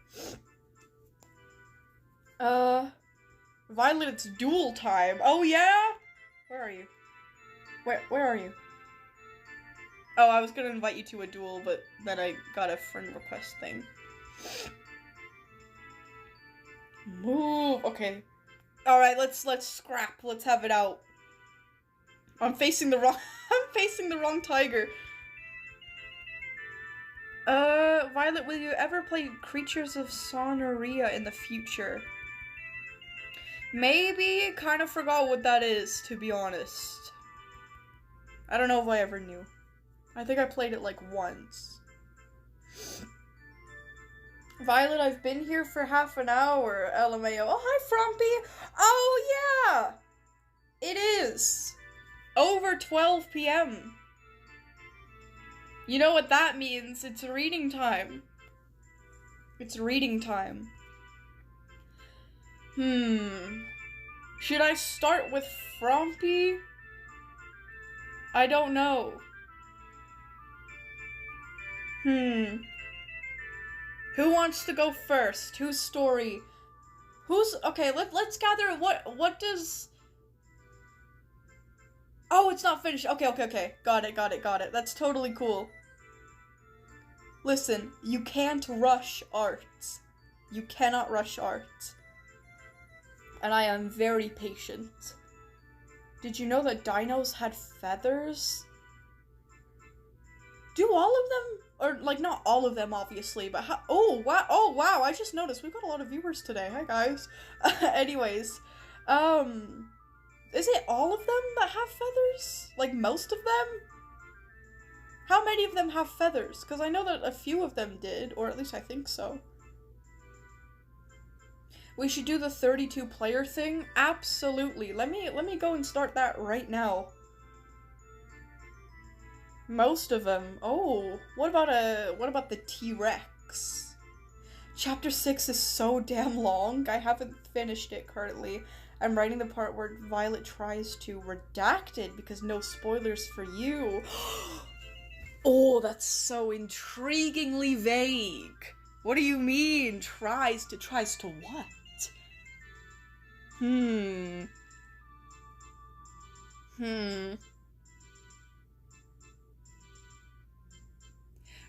Violet, it's duel time. Oh, yeah? Where are you? Where are you? Oh, I was gonna invite you to a duel, but then I got a friend request thing. Move. Okay. Alright, let's scrap. Let's have it out. I'm facing the wrong tiger. Violet, will you ever play Creatures of Sonoria in the future? Maybe. Kind of forgot what that is, to be honest. I don't know if I ever knew. I think I played it like once. Violet, I've been here for half an hour, LMAO. Oh, hi, Frumpy! Oh, yeah! It is! Over 12 p.m. You know what that means? It's reading time. It's reading time. Should I start with Frumpy? I don't know. Who wants to go first? Whose story? Okay, let's gather what does... Oh, it's not finished. Okay. Got it. That's totally cool. Listen, you can't rush art. You cannot rush art. And I am very patient. Did you know that dinos had feathers? Do all of them? Or, like, not all of them, obviously, but how- Oh, wow, I just noticed we've got a lot of viewers today. Hi, guys. Anyways, is it all of them that have feathers? Like, most of them? How many of them have feathers? Because I know that a few of them did, or at least I think so. We should do the 32 player thing? Absolutely. Let me go and start that right now. Most of them. Oh, what about the T-Rex? Chapter 6 is so damn long. I haven't finished it currently. I'm writing the part where Violet tries to redact it because no spoilers for you. Oh, that's so intriguingly vague. What do you mean? Tries to what?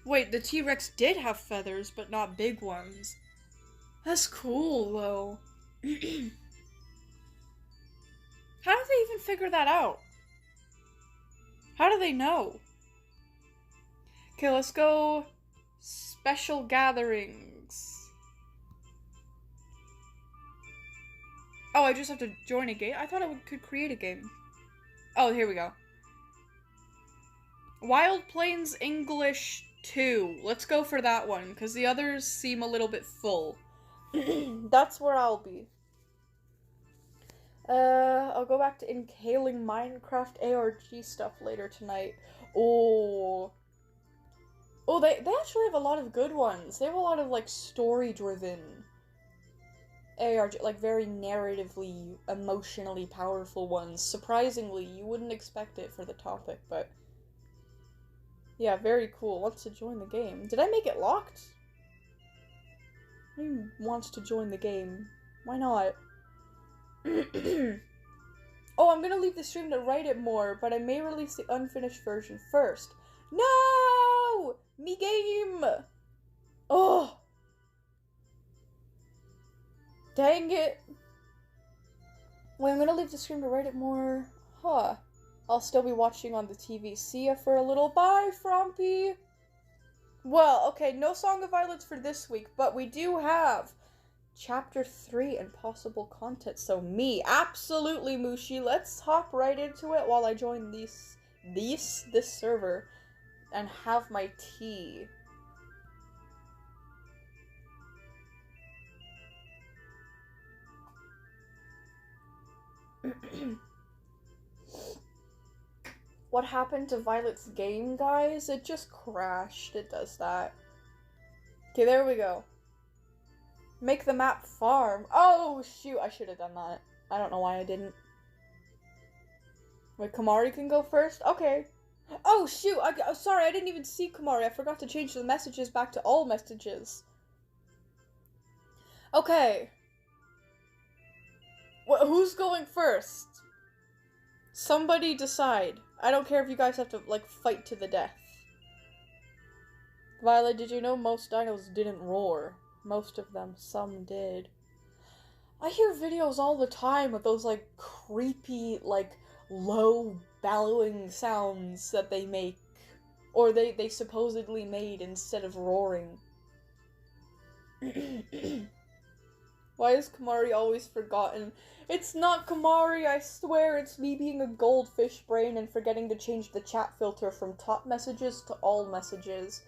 Wait, the T-Rex did have feathers, but not big ones. That's cool, though. How do they even figure that out? How do they know? Okay, let's go special gatherings. Oh, I just have to join a game? I thought I could create a game. Oh, here we go. Wild Plains English 2. Let's go for that one, because the others seem a little bit full. That's where I'll be. I'll go back to inhaling Minecraft ARG stuff later tonight. Oh, Oh, they actually have a lot of good ones. They have a lot of, like, story-driven ARG, like, very narratively, emotionally powerful ones. Surprisingly, you wouldn't expect it for the topic, but... yeah, very cool. Wants to join the game. Did I make it locked? Who wants to join the game? Why not? Oh, I'm gonna leave the stream to write it more, but I may release the unfinished version first. No! Me game! Oh! Dang it! Wait, I'm gonna leave the stream to write it more. Huh. I'll still be watching on the TV. See ya for a little. Bye, Frumpy! Well, okay, no Song of Violets for this week, but we do have Chapter 3 and possible content. So me, absolutely Mushi. Let's hop right into it while I join this server and have my tea. What happened to Violet's game, guys? It just crashed. It does that. Okay, there we go. Make the map farm. Oh, shoot. I should have done that. I don't know why I didn't. Wait, Kamari can go first? Okay. Oh, shoot. Sorry, I didn't even see Kamari. I forgot to change the messages back to all messages. Okay. Who's going first? Somebody decide. I don't care if you guys have to, like, fight to the death. Violet, did you know most dinos didn't roar? Most of them. Some did. I hear videos all the time with those, like, creepy, like, low bellowing sounds that they make. Or they supposedly made instead of roaring. Why is Kamari always forgotten? It's not Kamari, I swear, it's me being a goldfish brain and forgetting to change the chat filter from top messages to all messages.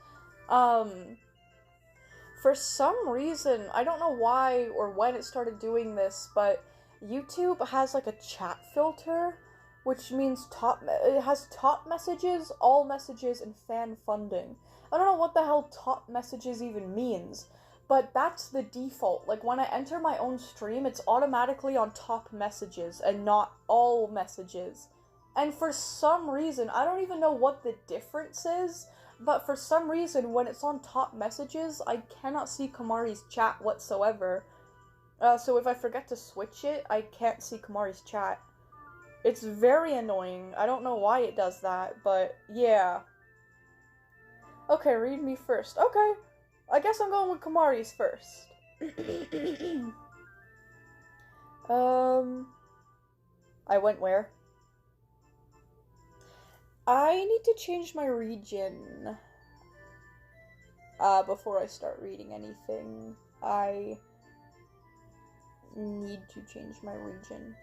For some reason, I don't know why or when it started doing this, but YouTube has like a chat filter, which means it has top messages, all messages, and fan funding. I don't know what the hell top messages even means. But that's the default. Like, when I enter my own stream, it's automatically on top messages and not all messages. And for some reason, I don't even know what the difference is, but for some reason, when it's on top messages, I cannot see Kamari's chat whatsoever. So if I forget to switch it, I can't see Kamari's chat. It's very annoying. I don't know why it does that, but yeah. Okay, read me first. Okay. I guess I'm going with Kamari's first. I went where? I need to change my region. Before I start reading anything. I need to change my region.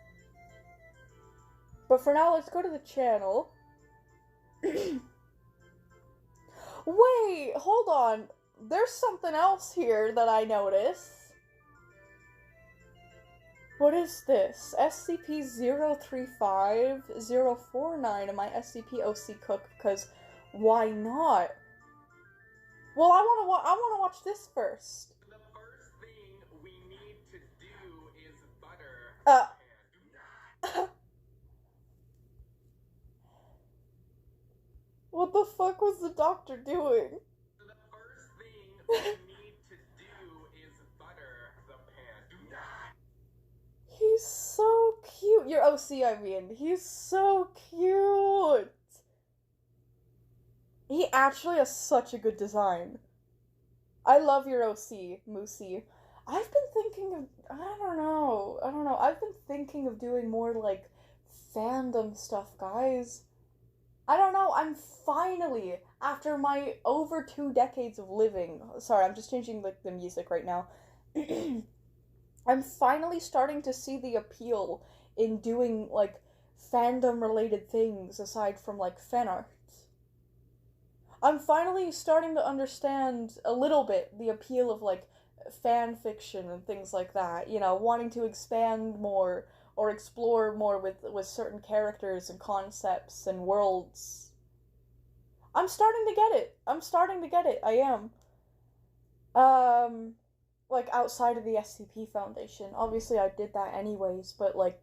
But for now, let's go to the channel. Wait, hold on. There's something else here that I noticed. What is this? SCP-035-049 in my SCP-OC cook, because why not? Well, I wanna watch this first. The first thing we need to do is butter. What the fuck was the doctor doing? The first thing we need to do is butter the pan. Do not. He's so cute. Your OC, I mean. He's so cute. He actually has such a good design. I love your OC, Moosey. I've been thinking of, I don't know. I've been thinking of doing more, like, fandom stuff, guys. I don't know, I'm finally, after my over 2 decades of living, sorry, I'm just changing, like, the music right now. I'm finally starting to see the appeal in doing, like, fandom-related things aside from, like, fan art. I'm finally starting to understand a little bit the appeal of, like, fan fiction and things like that. You know, wanting to expand more or explore more with certain characters and concepts and worlds. I'm starting to get it. I am. Like, outside of the SCP Foundation. Obviously, I did that anyways, but, like,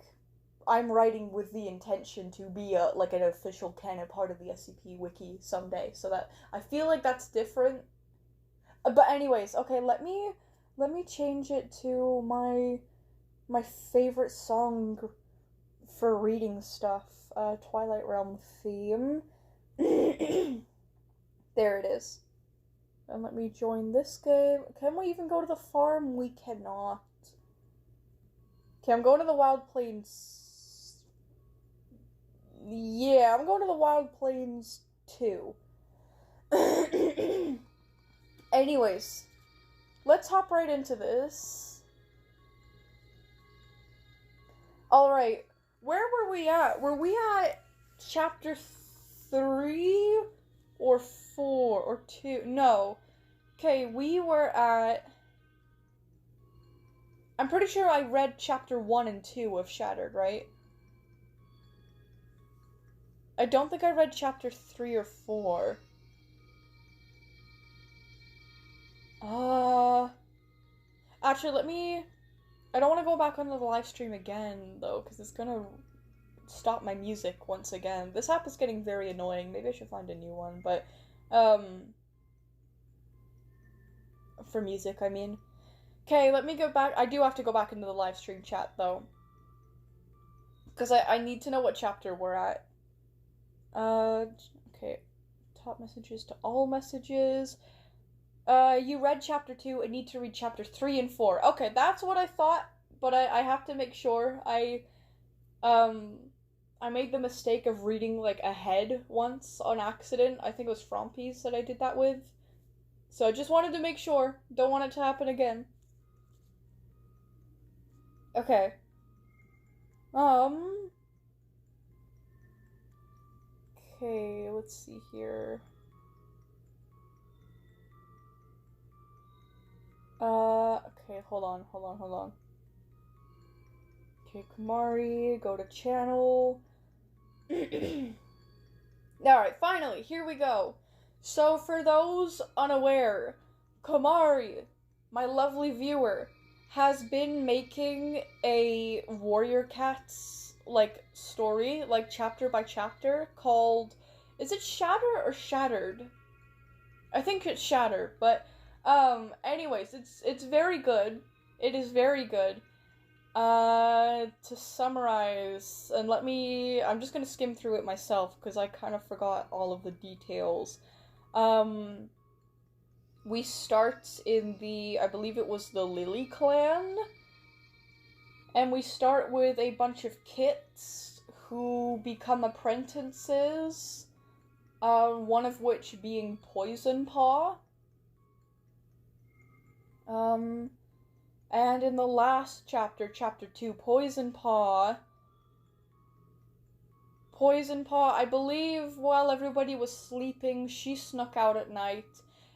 I'm writing with the intention to be, like, an official canon part of the SCP Wiki someday, so that, I feel like that's different. But anyways, okay, let me change it to my favorite song for reading stuff, Twilight Realm theme. There it is. And let me join this game. Can we even go to the farm? We cannot. Okay, I'm going to the Wild Plains. Yeah, I'm going to the Wild Plains too. Anyways, let's hop right into this. Alright, where were we at? Were we at chapter 3 or 4 or 2? No. Okay, we were at... I'm pretty sure I read chapter 1 and 2 of Shattered, right? I don't think I read chapter 3 or 4. Actually, let me... I don't want to go back onto the live stream again, though, because it's gonna stop my music once again. This app is getting very annoying. Maybe I should find a new one, but, for music, I mean. Okay, let me go back. I do have to go back into the live stream chat, though. Because I need to know what chapter we're at. Okay. Top messages to all messages. You read chapter 2 and need to read chapter 3 and 4. Okay, that's what I thought, but I have to make sure. I made the mistake of reading, like, ahead once on accident. I think it was Frompies that I did that with. So I just wanted to make sure. Don't want it to happen again. Okay. Okay, let's see here. Okay, hold on. Okay, Kumari, go to channel. Alright, finally, here we go. So, for those unaware, Kumari, my lovely viewer, has been making a Warrior Cats, like, story, like, chapter by chapter, called... Is it Shatter or Shattered? I think it's Shattered, but... anyways, it's very good. It is very good. To summarize, and I'm just gonna skim through it myself, because I kind of forgot all of the details. We start in I believe it was the Lily clan, and we start with a bunch of kits who become apprentices, one of which being Poison Paw. And in the last chapter, chapter 2, Poison Paw, I believe while everybody was sleeping, she snuck out at night,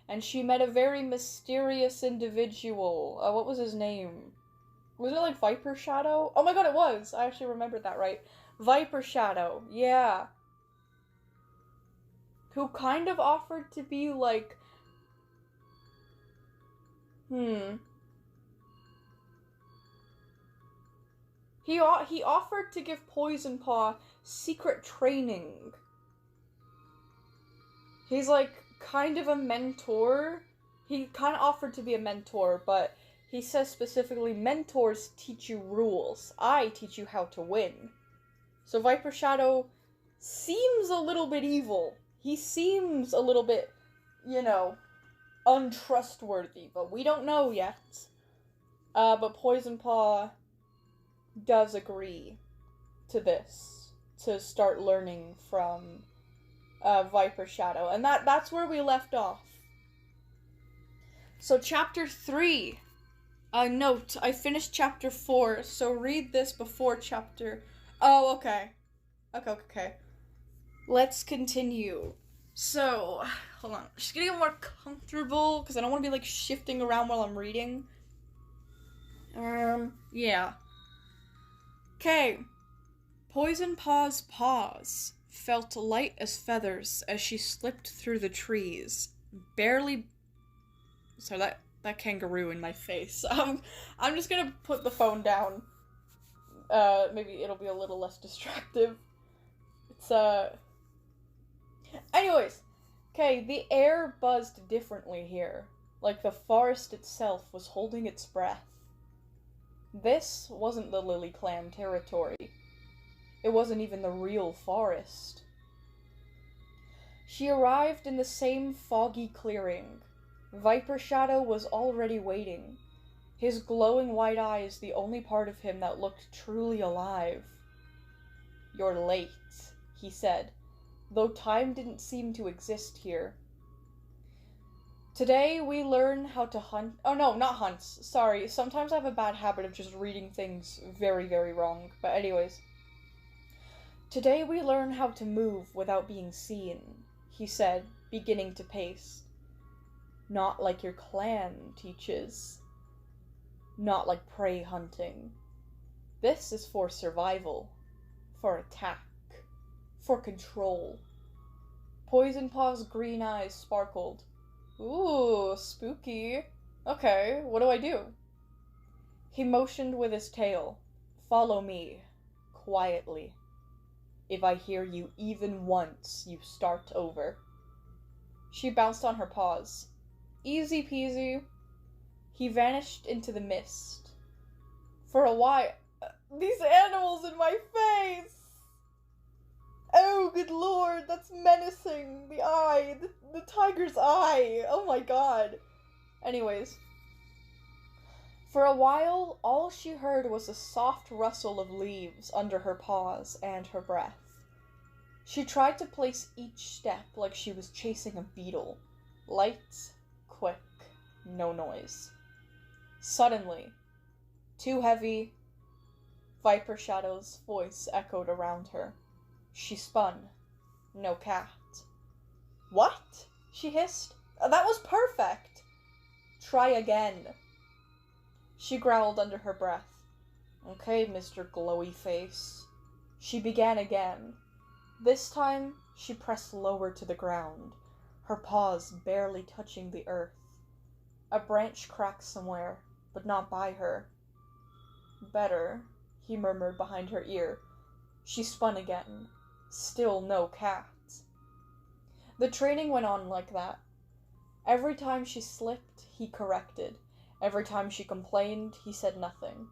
and she met a very mysterious individual. What was his name? Was it like Viper Shadow? Oh my god, it was! I actually remembered that right. Viper Shadow, yeah. Who kind of offered to be like... He offered to give Poison Paw secret training. He's like kind of a mentor. He kind of offered to be a mentor, but he says specifically, mentors teach you rules. I teach you how to win. So Viper Shadow seems a little bit evil. He seems a little bit, you know, untrustworthy, but we don't know yet. But Poison Paw does agree to this, to start learning from Viper Shadow, and that's where we left off. So chapter 3, note, I finished chapter 4, so read this before chapter... Oh, okay. Okay. Let's continue. So, hold on, just getting more comfortable, because I don't want to be, like, shifting around while I'm reading. Yeah. Okay. Poison Paw's paws felt light as feathers as she slipped through the trees, barely... Sorry, that kangaroo in my face. I'm just gonna put the phone down. Maybe it'll be a little less distractive. It's, Anyways, okay, the air buzzed differently here, like the forest itself was holding its breath. This wasn't the Lily Clan territory. It wasn't even the real forest. She arrived in the same foggy clearing. Viper Shadow was already waiting, his glowing white eyes the only part of him that looked truly alive. "You're late," he said, though time didn't seem to exist here. "Today we learn how to hunt—" Oh no, not hunt, sorry, sometimes I have a bad habit of just reading things very, very wrong, but anyways. "Today we learn how to move without being seen," he said, beginning to pace. "Not like your clan teaches. Not like prey hunting. This is for survival, for attack, for control." Poison Paw's green eyes sparkled. "Ooh, spooky. Okay, what do I do?" He motioned with his tail. "Follow me, quietly. If I hear you even once, you start over." She bounced on her paws. Easy peasy. He vanished into the mist. For a while... These animals in my face! Oh, good lord, that's menacing. The eye, the tiger's eye. Oh my god. Anyways. For a while, all she heard was a soft rustle of leaves under her paws and her breath. She tried to place each step like she was chasing a beetle. Light, quick, no noise. Suddenly, too heavy, Viper Shadow's voice echoed around her. She spun. No cat. "What?" she hissed. "That was perfect!" "Try again." She growled under her breath. "Okay, Mr. Glowy Face." She began again. This time, she pressed lower to the ground, her paws barely touching the earth. A branch cracked somewhere, but not by her. "Better," he murmured behind her ear. She spun again. Still no cat. The training went on like that. Every time she slipped, he corrected. Every time she complained, he said nothing.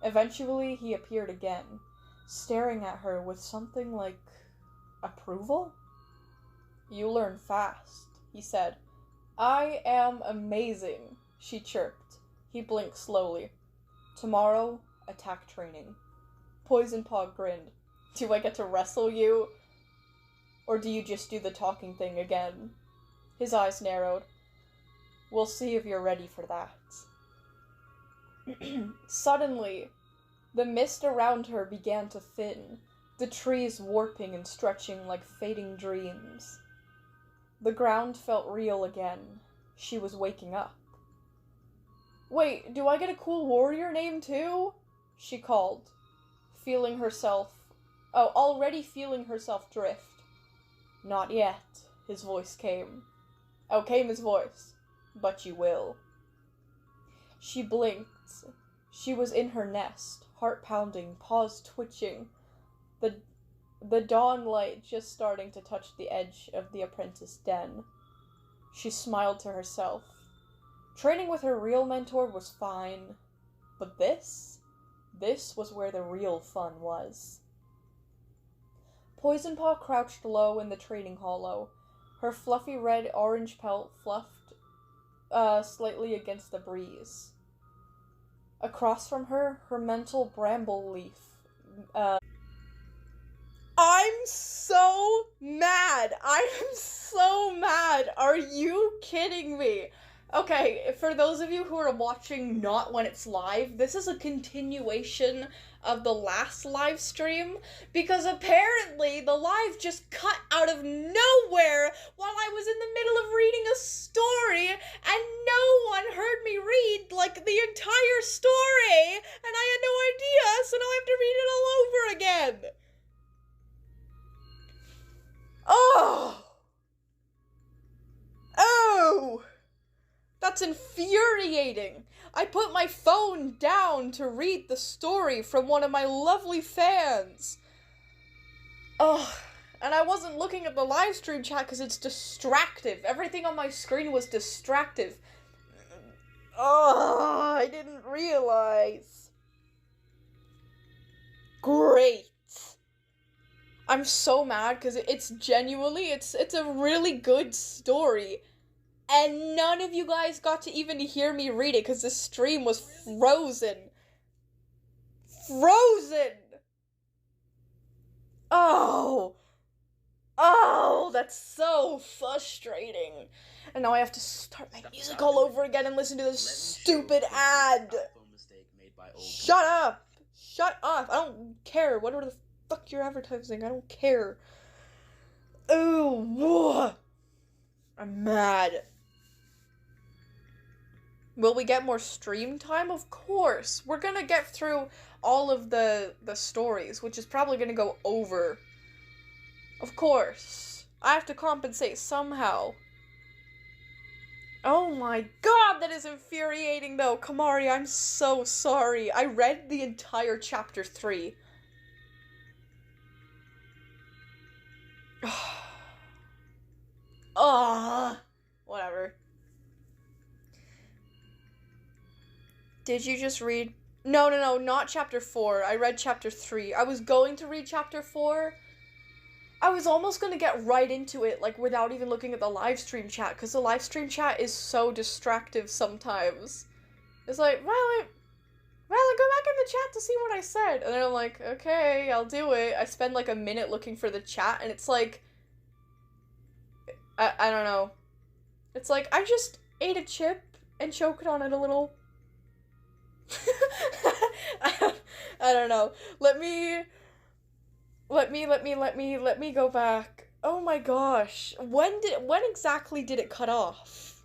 Eventually, he appeared again, staring at her with something like approval? "You learn fast," he said. "I am amazing," she chirped. He blinked slowly. "Tomorrow, attack training." Poison Paw grinned. "Do I get to wrestle you? Or do you just do the talking thing again?" His eyes narrowed. "We'll see if you're ready for that." Suddenly, the mist around her began to thin, the trees warping and stretching like fading dreams. The ground felt real again. She was waking up. "Wait, do I get a cool warrior name too?" she called, already feeling herself drift. "Not yet," his voice came. Came his voice. "But you will." She blinked. She was in her nest, heart pounding, paws twitching, the dawn light just starting to touch the edge of the apprentice den. She smiled to herself. Training with her real mentor was fine, but this was where the real fun was. Poison Paw crouched low in the training hollow, her fluffy red-orange pelt fluffed slightly against the breeze. Across from her, her mental bramble leaf. I'm so mad! I'm so mad! Are you kidding me? Okay, for those of you who are watching not when it's live, this is a continuation of the last live stream, because apparently the live just cut out of nowhere while I was in the middle of reading a story, and no one heard me read, like, the entire story, and I had no idea, so now I have to read it all over again. infuriating. I put my phone down to read the story from one of my lovely fans. Ugh. And I wasn't looking at the live stream chat because it's distractive. Everything on my screen was distractive. Oh, I didn't realize. Great. I'm so mad because it's genuinely, it's a really good story. And none of you guys got to even hear me read it because the stream was frozen. Frozen! Oh, that's so frustrating. And now I have to start my music all over again and listen to this stupid ad. Shut up! Shut up! I don't care. Whatever the fuck you're advertising, I don't care. Ooh, I'm mad. Will we get more stream time? Of course. We're gonna get through all of the stories, which is probably gonna go over. Of course. I have to compensate somehow. Oh my god, that is infuriating though. Kamari, I'm so sorry. I read the entire chapter 3. Whatever. Did you just read? No, not chapter 4. I read chapter 3. I was going to read chapter 4. I was almost going to get right into it, like, without even looking at the live stream chat, because the live stream chat is so distractive sometimes. It's like, Riley, go back in the chat to see what I said. And then I'm like, okay, I'll do it. I spend, like, a minute looking for the chat, and it's like, I don't know. It's like, I just ate a chip and choked on it a little. I don't know. Let me go back. Oh my gosh. When exactly did it cut off?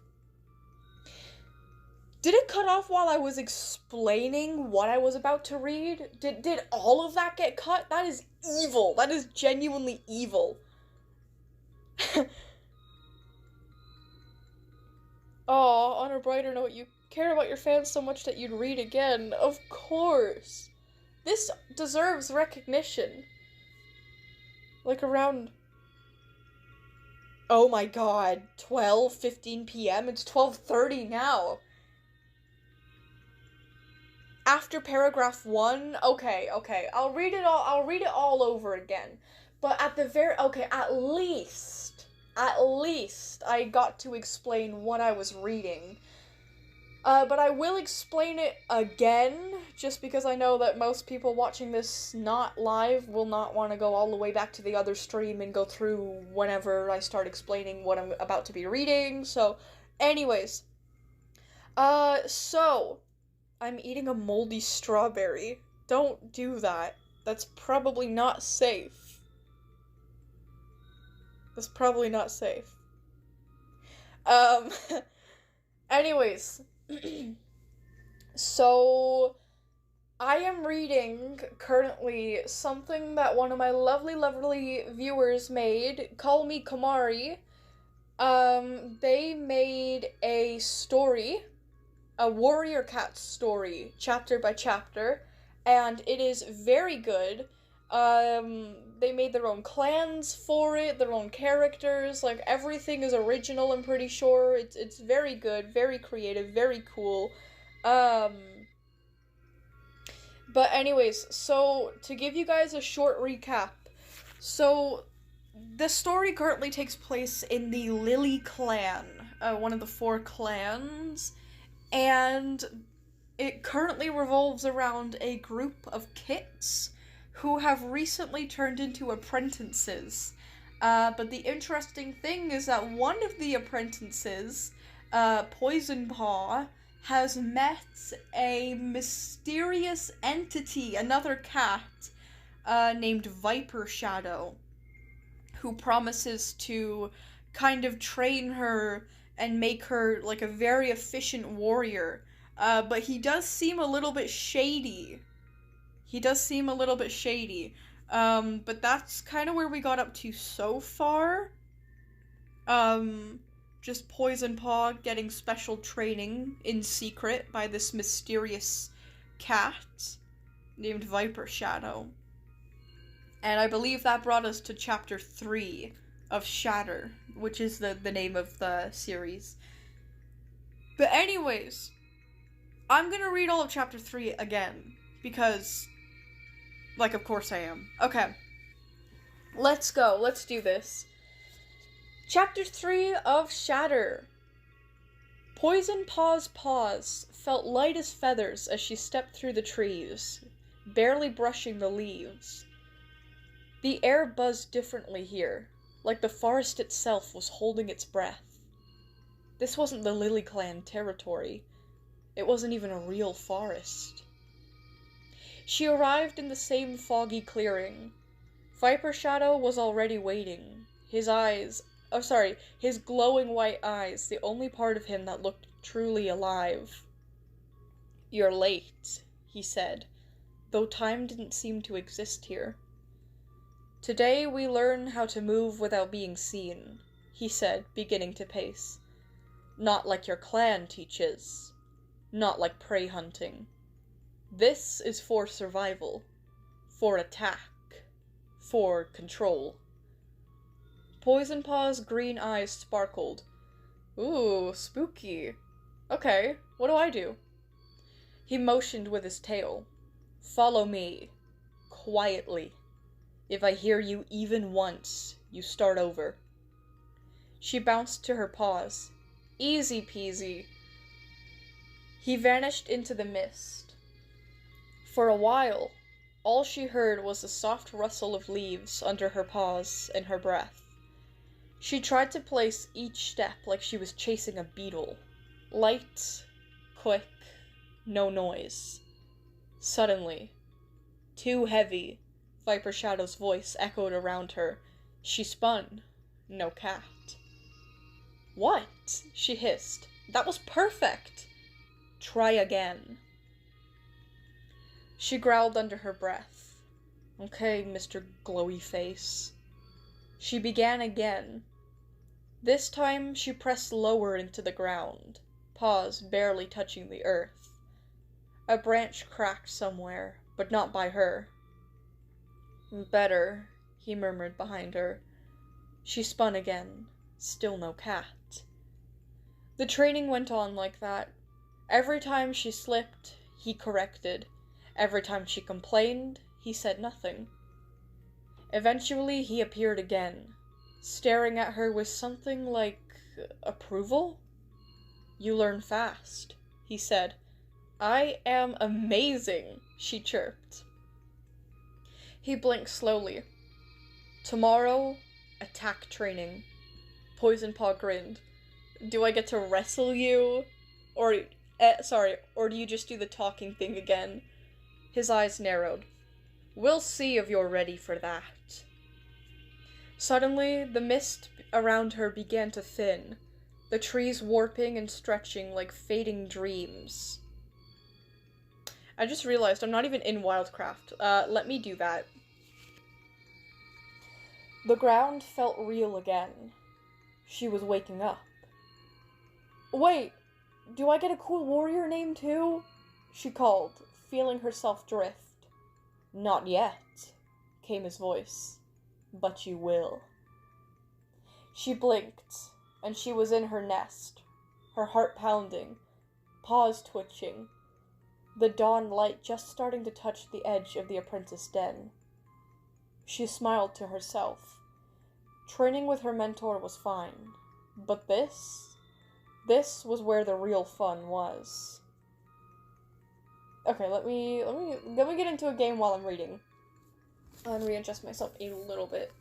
Did it cut off while I was explaining what I was about to read? Did all of that get cut? That is evil. That is genuinely evil. Oh, on a brighter note, you care about your fans so much that you'd read again. Of course. This deserves recognition. Like around... Oh my god, 12:15 p.m.? It's 12:30 now. After paragraph 1? Okay. I'll read it all over again. But at the very... Okay, at least I got to explain what I was reading. But I will explain it again, just because I know that most people watching this not live will not want to go all the way back to the other stream and go through whenever I start explaining what I'm about to be reading. So, anyways. So, I'm eating a moldy strawberry. Don't do that. That's probably not safe. That's probably not safe. Anyways. So, I am reading, currently, something that one of my lovely viewers made. Call me Kamari. They made a story, a warrior cat story, chapter by chapter, and it is very good. They made their own clans for it, their own characters, like, everything is original, I'm pretty sure. It's very good, very creative, very cool. But anyways, so, to give you guys a short recap, so, the story currently takes place in the Lily clan, one of the 4 clans, and it currently revolves around a group of kits who have recently turned into apprentices. But the interesting thing is that one of the apprentices, Poison Paw, has met a mysterious entity, another cat, named Viper Shadow, who promises to kind of train her and make her, like, a very efficient warrior. But he does seem a little bit shady. But that's kind of where we got up to so far. just Poison Paw getting special training in secret by this mysterious cat named Viper Shadow. And I believe that brought us to chapter 3 of Shatter, which is the name of the series. But anyways, I'm gonna read all of chapter 3 again, because, like, of course I am. Okay. Let's go. Let's do this. Chapter 3 of Shatter. Poison Paw's paws felt light as feathers as she stepped through the trees, barely brushing the leaves. The air buzzed differently here, like the forest itself was holding its breath. This wasn't the Lily Clan territory. It wasn't even a real forest. She arrived in the same foggy clearing. Viper Shadow was already waiting, his glowing white eyes, the only part of him that looked truly alive. "You're late," he said, though time didn't seem to exist here. "Today we learn how to move without being seen," he said, beginning to pace. "Not like your clan teaches. Not like prey hunting. This is for survival. For attack. For control." Poison Paw's green eyes sparkled. "Ooh, spooky. Okay, what do I do?" He motioned with his tail. "Follow me. Quietly. If I hear you even once, you start over." She bounced to her paws. Easy peasy. He vanished into the mist. For a while, all she heard was the soft rustle of leaves under her paws and her breath. She tried to place each step like she was chasing a beetle. Light, quick, no noise. Suddenly, "Too heavy," Viper Shadow's voice echoed around her. She spun. No cat. "What?" she hissed. "That was perfect!" "Try again." She growled under her breath. "Okay, Mr. Glowy Face." She began again. This time she pressed lower into the ground, paws barely touching the earth. A branch cracked somewhere, but not by her. "Better," he murmured behind her. She spun again. Still no cat. The training went on like that. Every time she slipped, he corrected. Every time she complained, he said nothing. Eventually he appeared again, staring at her with something like approval? "You learn fast," he said. "I am amazing," she chirped. He blinked slowly. "Tomorrow, attack training." Poison Paw grinned. "Do I get to wrestle you? Or do you just do the talking thing again?" His eyes narrowed. "We'll see if you're ready for that." Suddenly, the mist around her began to thin, the trees warping and stretching like fading dreams. I just realized I'm not even in Wildcraft. Let me do that. The ground felt real again. She was waking up. "Wait, do I get a cool warrior name too?" she called, feeling herself drift. "Not yet," came his voice. "But you will." She blinked, and she was in her nest, her heart pounding, paws twitching, the dawn light just starting to touch the edge of the apprentice den. She smiled to herself. Training with her mentor was fine, but this was where the real fun was. Okay, let me get into a game while I'm reading. And readjust myself a little bit.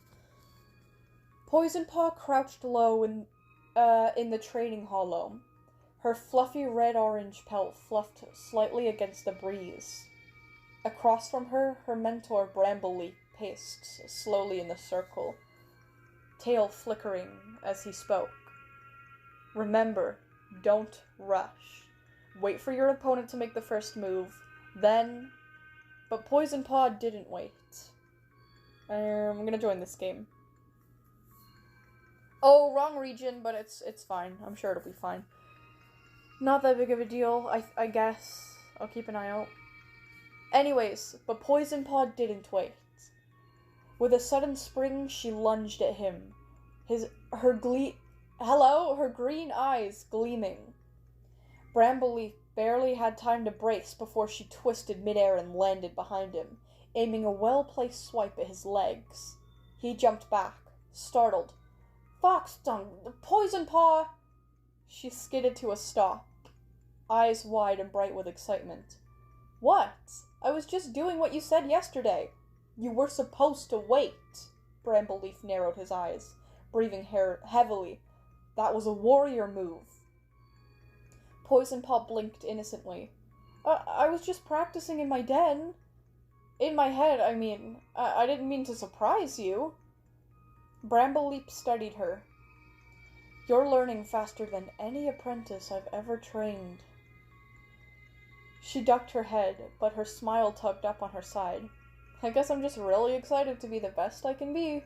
Poison Paw crouched low in the training hollow. Her fluffy red-orange pelt fluffed slightly against the breeze. Across from her, her mentor Brambleleaf paced slowly in the circle, tail flickering as he spoke. "Remember, don't rush. Wait for your opponent to make the first move, then..." But Poison Paw didn't wait. I'm gonna join this game. Oh, wrong region, but it's fine. I'm sure it'll be fine. Not that big of a deal, I guess. I'll keep an eye out. Anyways, but Poison Paw didn't wait. With a sudden spring, she lunged at him. Her green eyes gleaming. Brambleleaf barely had time to brace before she twisted midair and landed behind him, aiming a well-placed swipe at his legs. He jumped back, startled. Fox tongue, Poison Paw! She skidded to a stop, eyes wide and bright with excitement. What? I was just doing what you said yesterday. You were supposed to wait. Brambleleaf narrowed his eyes, breathing heavily. That was a warrior move. Poison Paw blinked innocently. I was just practicing in my den. In my head, I mean. I didn't mean to surprise you. Brambleleaf studied her. You're learning faster than any apprentice I've ever trained. She ducked her head, but her smile tugged up on her side. I guess I'm just really excited to be the best I can be.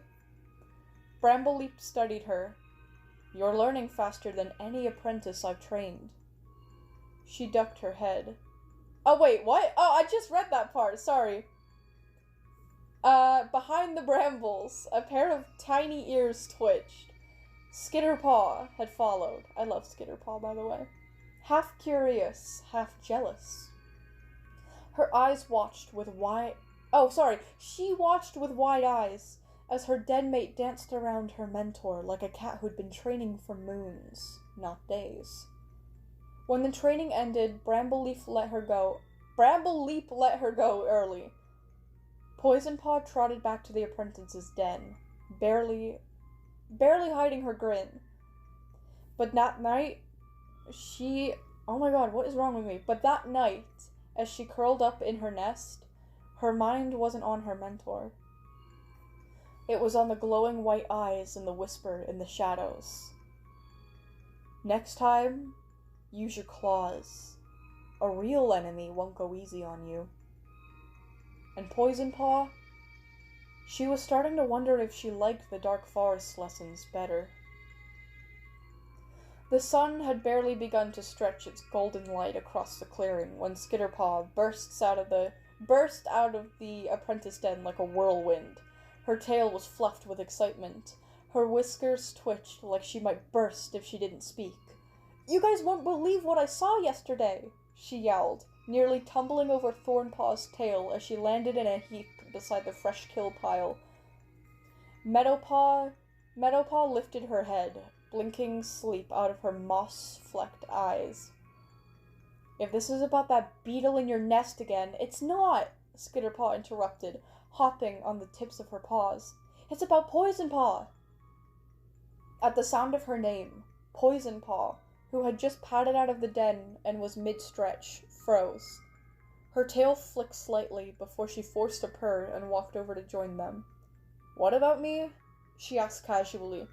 Brambleleaf studied her. You're learning faster than any apprentice I've trained. She ducked her head. Oh, wait, what? Oh, I just read that part, sorry. Behind the brambles, a pair of tiny ears twitched. Skitterpaw had followed. I love Skitterpaw, by the way. Half curious, half jealous. Her eyes watched with she watched with wide eyes as her denmate danced around her mentor like a cat who'd been training for moons, not days. When the training ended, Brambleleaf let her go early. Poison Paw trotted back to the apprentice's den, barely hiding her grin. But that night, oh my god, what is wrong with me? But that night, as she curled up in her nest, her mind wasn't on her mentor. It was on the glowing white eyes and the whisper in the shadows. Next time, use your claws. A real enemy won't go easy on you. And Poison Paw? She was starting to wonder if she liked the Dark Forest lessons better. The sun had barely begun to stretch its golden light across the clearing when Skitterpaw burst out of the apprentice den like a whirlwind. Her tail was fluffed with excitement. Her whiskers twitched like she might burst if she didn't speak. You guys won't believe what I saw yesterday, she yowled, nearly tumbling over Thornpaw's tail as she landed in a heap beside the fresh kill pile. Meadowpaw lifted her head, blinking sleep out of her moss-flecked eyes. If this is about that beetle in your nest again, it's not, Skitterpaw interrupted, hopping on the tips of her paws. It's about Poison Paw. At the sound of her name, Poison Paw, who had just padded out of the den and was mid-stretch, froze. Her tail flicked slightly before she forced a purr and walked over to join them. What about me? She asked casually,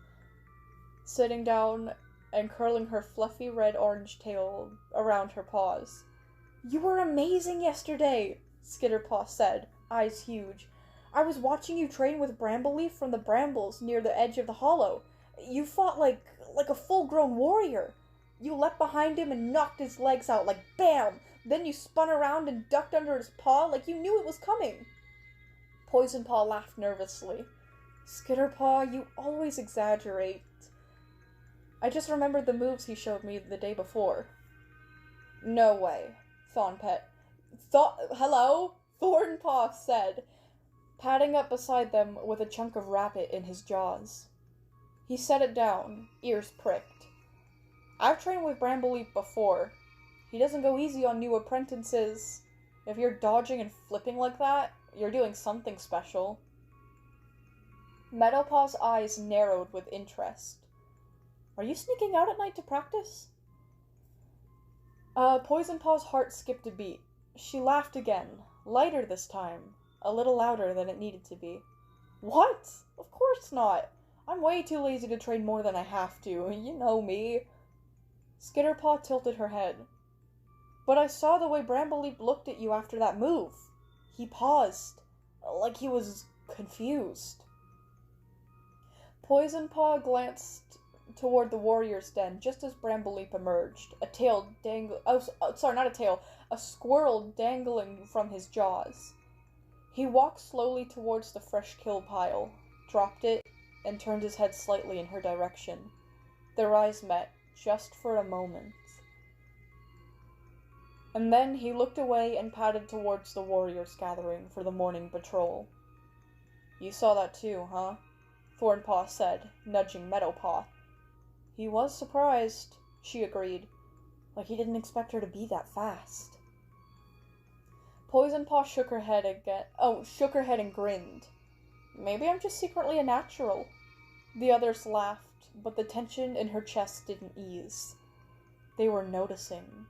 sitting down and curling her fluffy red-orange tail around her paws. You were amazing yesterday, Skitterpaw said, eyes huge. I was watching you train with Brambleleaf from the brambles near the edge of the hollow. You fought like a full-grown warrior. You leapt behind him and knocked his legs out like BAM! Then you spun around and ducked under his paw like you knew it was coming. Poison Paw laughed nervously. Skitterpaw, you always exaggerate. I just remembered the moves he showed me the day before. No way, Thornpet. Hello? Thornpaw said, padding up beside them with a chunk of rabbit in his jaws. He set it down, ears pricked. I've trained with Brambleleaf before. He doesn't go easy on new apprentices. If you're dodging and flipping like that, you're doing something special. Meadowpaw's eyes narrowed with interest. Are you sneaking out at night to practice? Poison Paw's heart skipped a beat. She laughed again, lighter this time, a little louder than it needed to be. What? Of course not. I'm way too lazy to train more than I have to. You know me. Skitterpaw tilted her head. But I saw the way Brambleleaf looked at you after that move. He paused, like he was confused. Poison Paw glanced toward the warrior's den just as Brambleleap emerged, a squirrel dangling from his jaws. He walked slowly towards the fresh kill pile, dropped it, and turned his head slightly in her direction. Their eyes met, just for a moment. And then he looked away and padded towards the warriors gathering for the morning patrol. "You saw that too, huh?" Thornpaw said, nudging Meadowpaw. "He was surprised," she agreed. "Like he didn't expect her to be that fast." Poisonpaw shook her head and grinned. "Maybe I'm just secretly a natural." The others laughed, but the tension in her chest didn't ease. They were noticing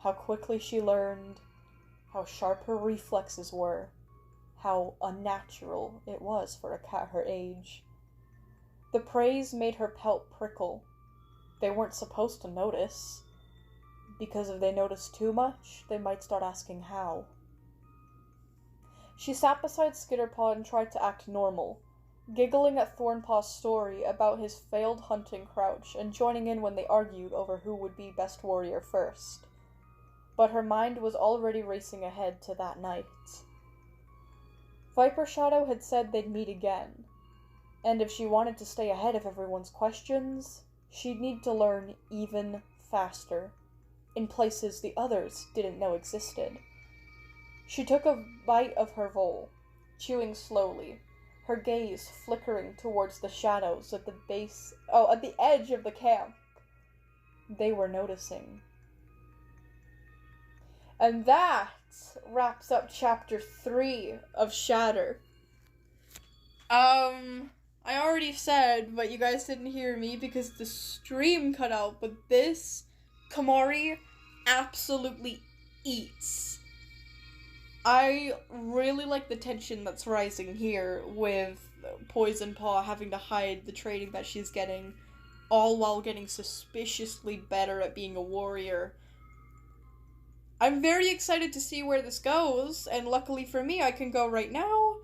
how quickly she learned, how sharp her reflexes were, how unnatural it was for a cat her age. The praise made her pelt prickle. They weren't supposed to notice, because if they noticed too much, they might start asking how. She sat beside Skitterpaw and tried to act normal, giggling at Thornpaw's story about his failed hunting crouch and joining in when they argued over who would be best warrior first. But her mind was already racing ahead to that night. Viper Shadow had said they'd meet again, and if she wanted to stay ahead of everyone's questions, she'd need to learn even faster, in places the others didn't know existed. She took a bite of her vole, chewing slowly, her gaze flickering towards the shadows at the edge of the camp. They were noticing. And that wraps up chapter 3 of Shatter. I already said, but you guys didn't hear me because the stream cut out, but this Kamari absolutely eats. I really like the tension that's rising here with Poison Paw having to hide the training that she's getting, all while getting suspiciously better at being a warrior. I'm very excited to see where this goes, and luckily for me, I can go right now,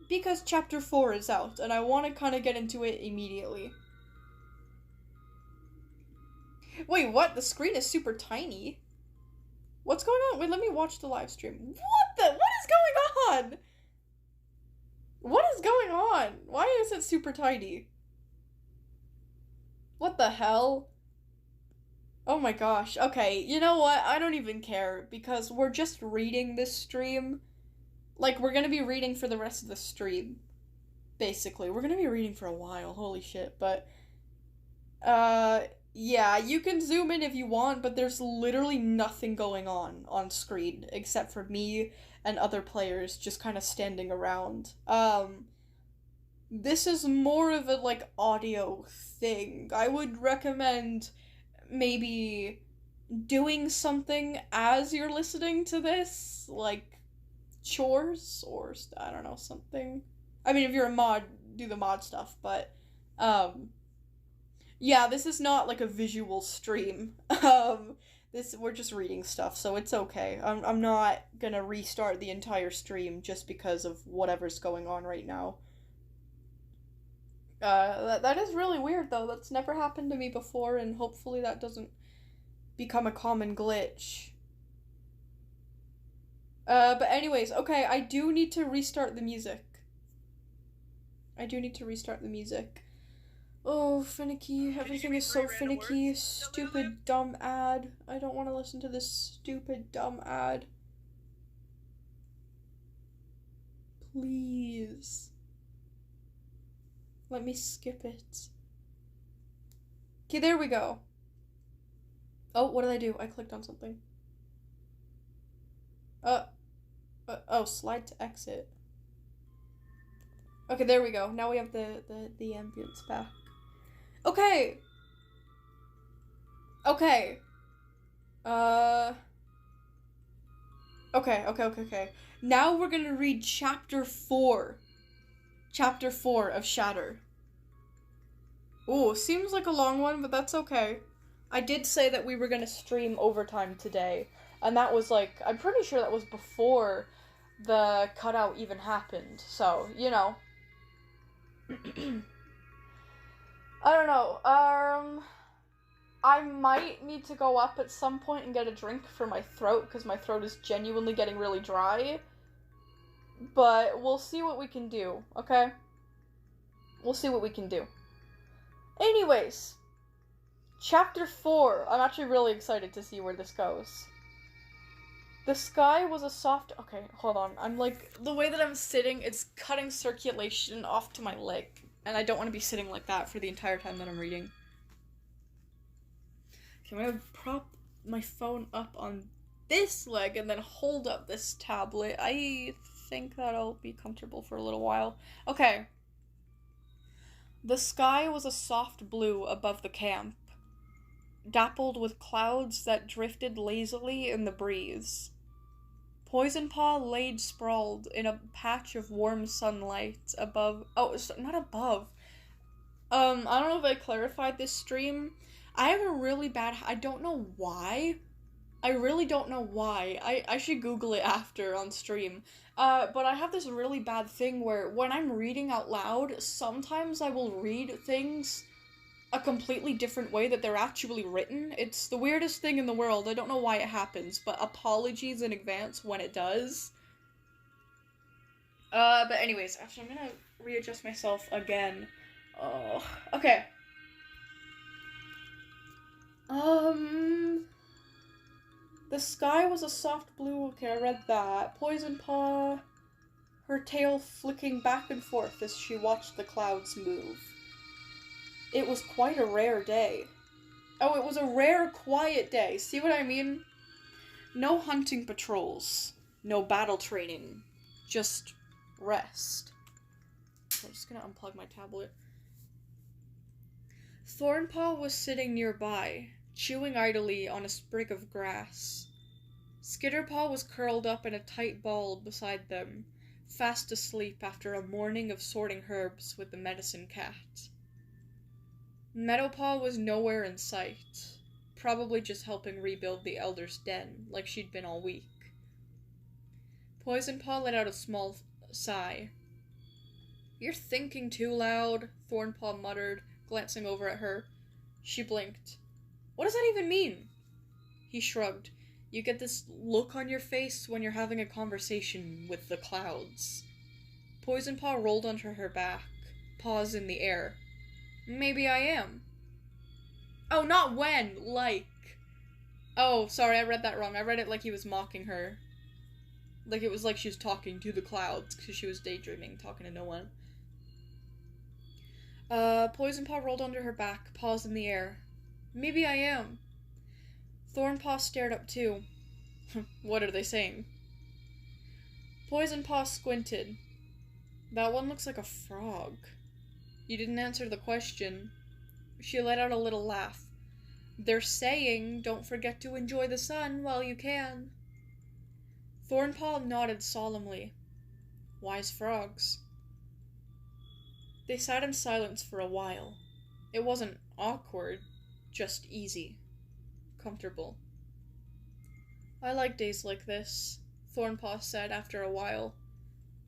because chapter 4 is out, and I want to kind of get into it immediately. Wait, what? The screen is super tiny? What's going on? Wait, let me watch the live stream. What is going on? What is going on? Why is it super tiny? What the hell? Oh my gosh. Okay, you know what? I don't even care, because we're just reading this stream. Like, we're gonna be reading for the rest of the stream. Basically. We're gonna be reading for a while, holy shit, but... yeah, you can zoom in if you want, but there's literally nothing going on screen, except for me and other players just kind of standing around. This is more of a, like, audio thing. I would recommend maybe doing something as you're listening to this, like chores or I don't know, something. I mean, if you're a mod, do the mod stuff, but yeah, this is not like a visual stream. We're just reading stuff, so it's okay. I'm not gonna restart the entire stream just because of whatever's going on right now. That is really weird, though. That's never happened to me before, and hopefully that doesn't become a common glitch. But anyways, okay, I do need to restart the music. Oh, finicky. Everything is so finicky. Stupid, dumb ad. I don't want to listen to this stupid, dumb ad. Please. Let me skip it. Okay, there we go. Oh, what did I do? I clicked on something. Oh, slide to exit. Okay, there we go. Now we have the ambience back. Okay. Okay. Okay. Now we're gonna read chapter 4. Chapter 4 of Shatter. Ooh, seems like a long one, but that's okay. I did say that we were gonna stream overtime today, and that was like, I'm pretty sure that was before the cutout even happened, so, you know. I don't know. I might need to go up at some point and get a drink for my throat, because my throat is genuinely getting really dry. But we'll see what we can do, okay? We'll see what we can do. Anyways, Chapter 4. I'm actually really excited to see where this goes. The sky was a soft... Okay, hold on. I'm like... The way that I'm sitting, it's cutting circulation off to my leg. And I don't want to be sitting like that for the entire time that I'm reading. Okay, I'm gonna prop my phone up on this leg and then hold up this tablet. I think that'll be comfortable for a little while. Okay. The sky was a soft blue above the camp, dappled with clouds that drifted lazily in the breeze. Poison Paw laid sprawled in a patch of warm sunlight above... Oh, not above. I don't know if I clarified this stream. I have a really bad... I don't know why. I really don't know why. I should Google it after on stream. But I have this really bad thing where when I'm reading out loud, sometimes I will read things a completely different way that they're actually written. It's the weirdest thing in the world. I don't know why it happens, but apologies in advance when it does. But anyways, actually I'm gonna readjust myself again. Oh, okay. The sky was a soft blue. Okay, I read that. Poison Paw, her tail flicking back and forth as she watched the clouds move. It was quite a rare day. Oh, it was a rare, quiet day. See what I mean? No hunting patrols. No battle training. Just rest. I'm just gonna unplug my tablet. Thornpaw was sitting nearby, chewing idly on a sprig of grass. Skitterpaw was curled up in a tight ball beside them, fast asleep after a morning of sorting herbs with the medicine cat. Meadowpaw was nowhere in sight, probably just helping rebuild the Elder's den, like she'd been all week. Poisonpaw let out a small sigh. "You're thinking too loud," Thornpaw muttered, glancing over at her. She blinked. "What does that even mean?" He shrugged. "You get this look on your face when you're having a conversation with the clouds." Poisonpaw rolled onto her back, paws in the air. "Maybe I am." Oh, not when, like. Oh, sorry, I read that wrong. I read it like he was mocking her. Like it was like she was talking to the clouds, because she was daydreaming, talking to no one. Poisonpaw rolled onto her back, paws in the air. "Maybe I am." Thornpaw stared up too. What are they saying? Poisonpaw squinted. "That one looks like a frog." You didn't answer the question. She let out a little laugh. "They're saying, don't forget to enjoy the sun while you can." Thornpaw nodded solemnly. Wise frogs. They sat in silence for a while. It wasn't awkward, just easy. Comfortable. "I like days like this," Thornpaw said after a while.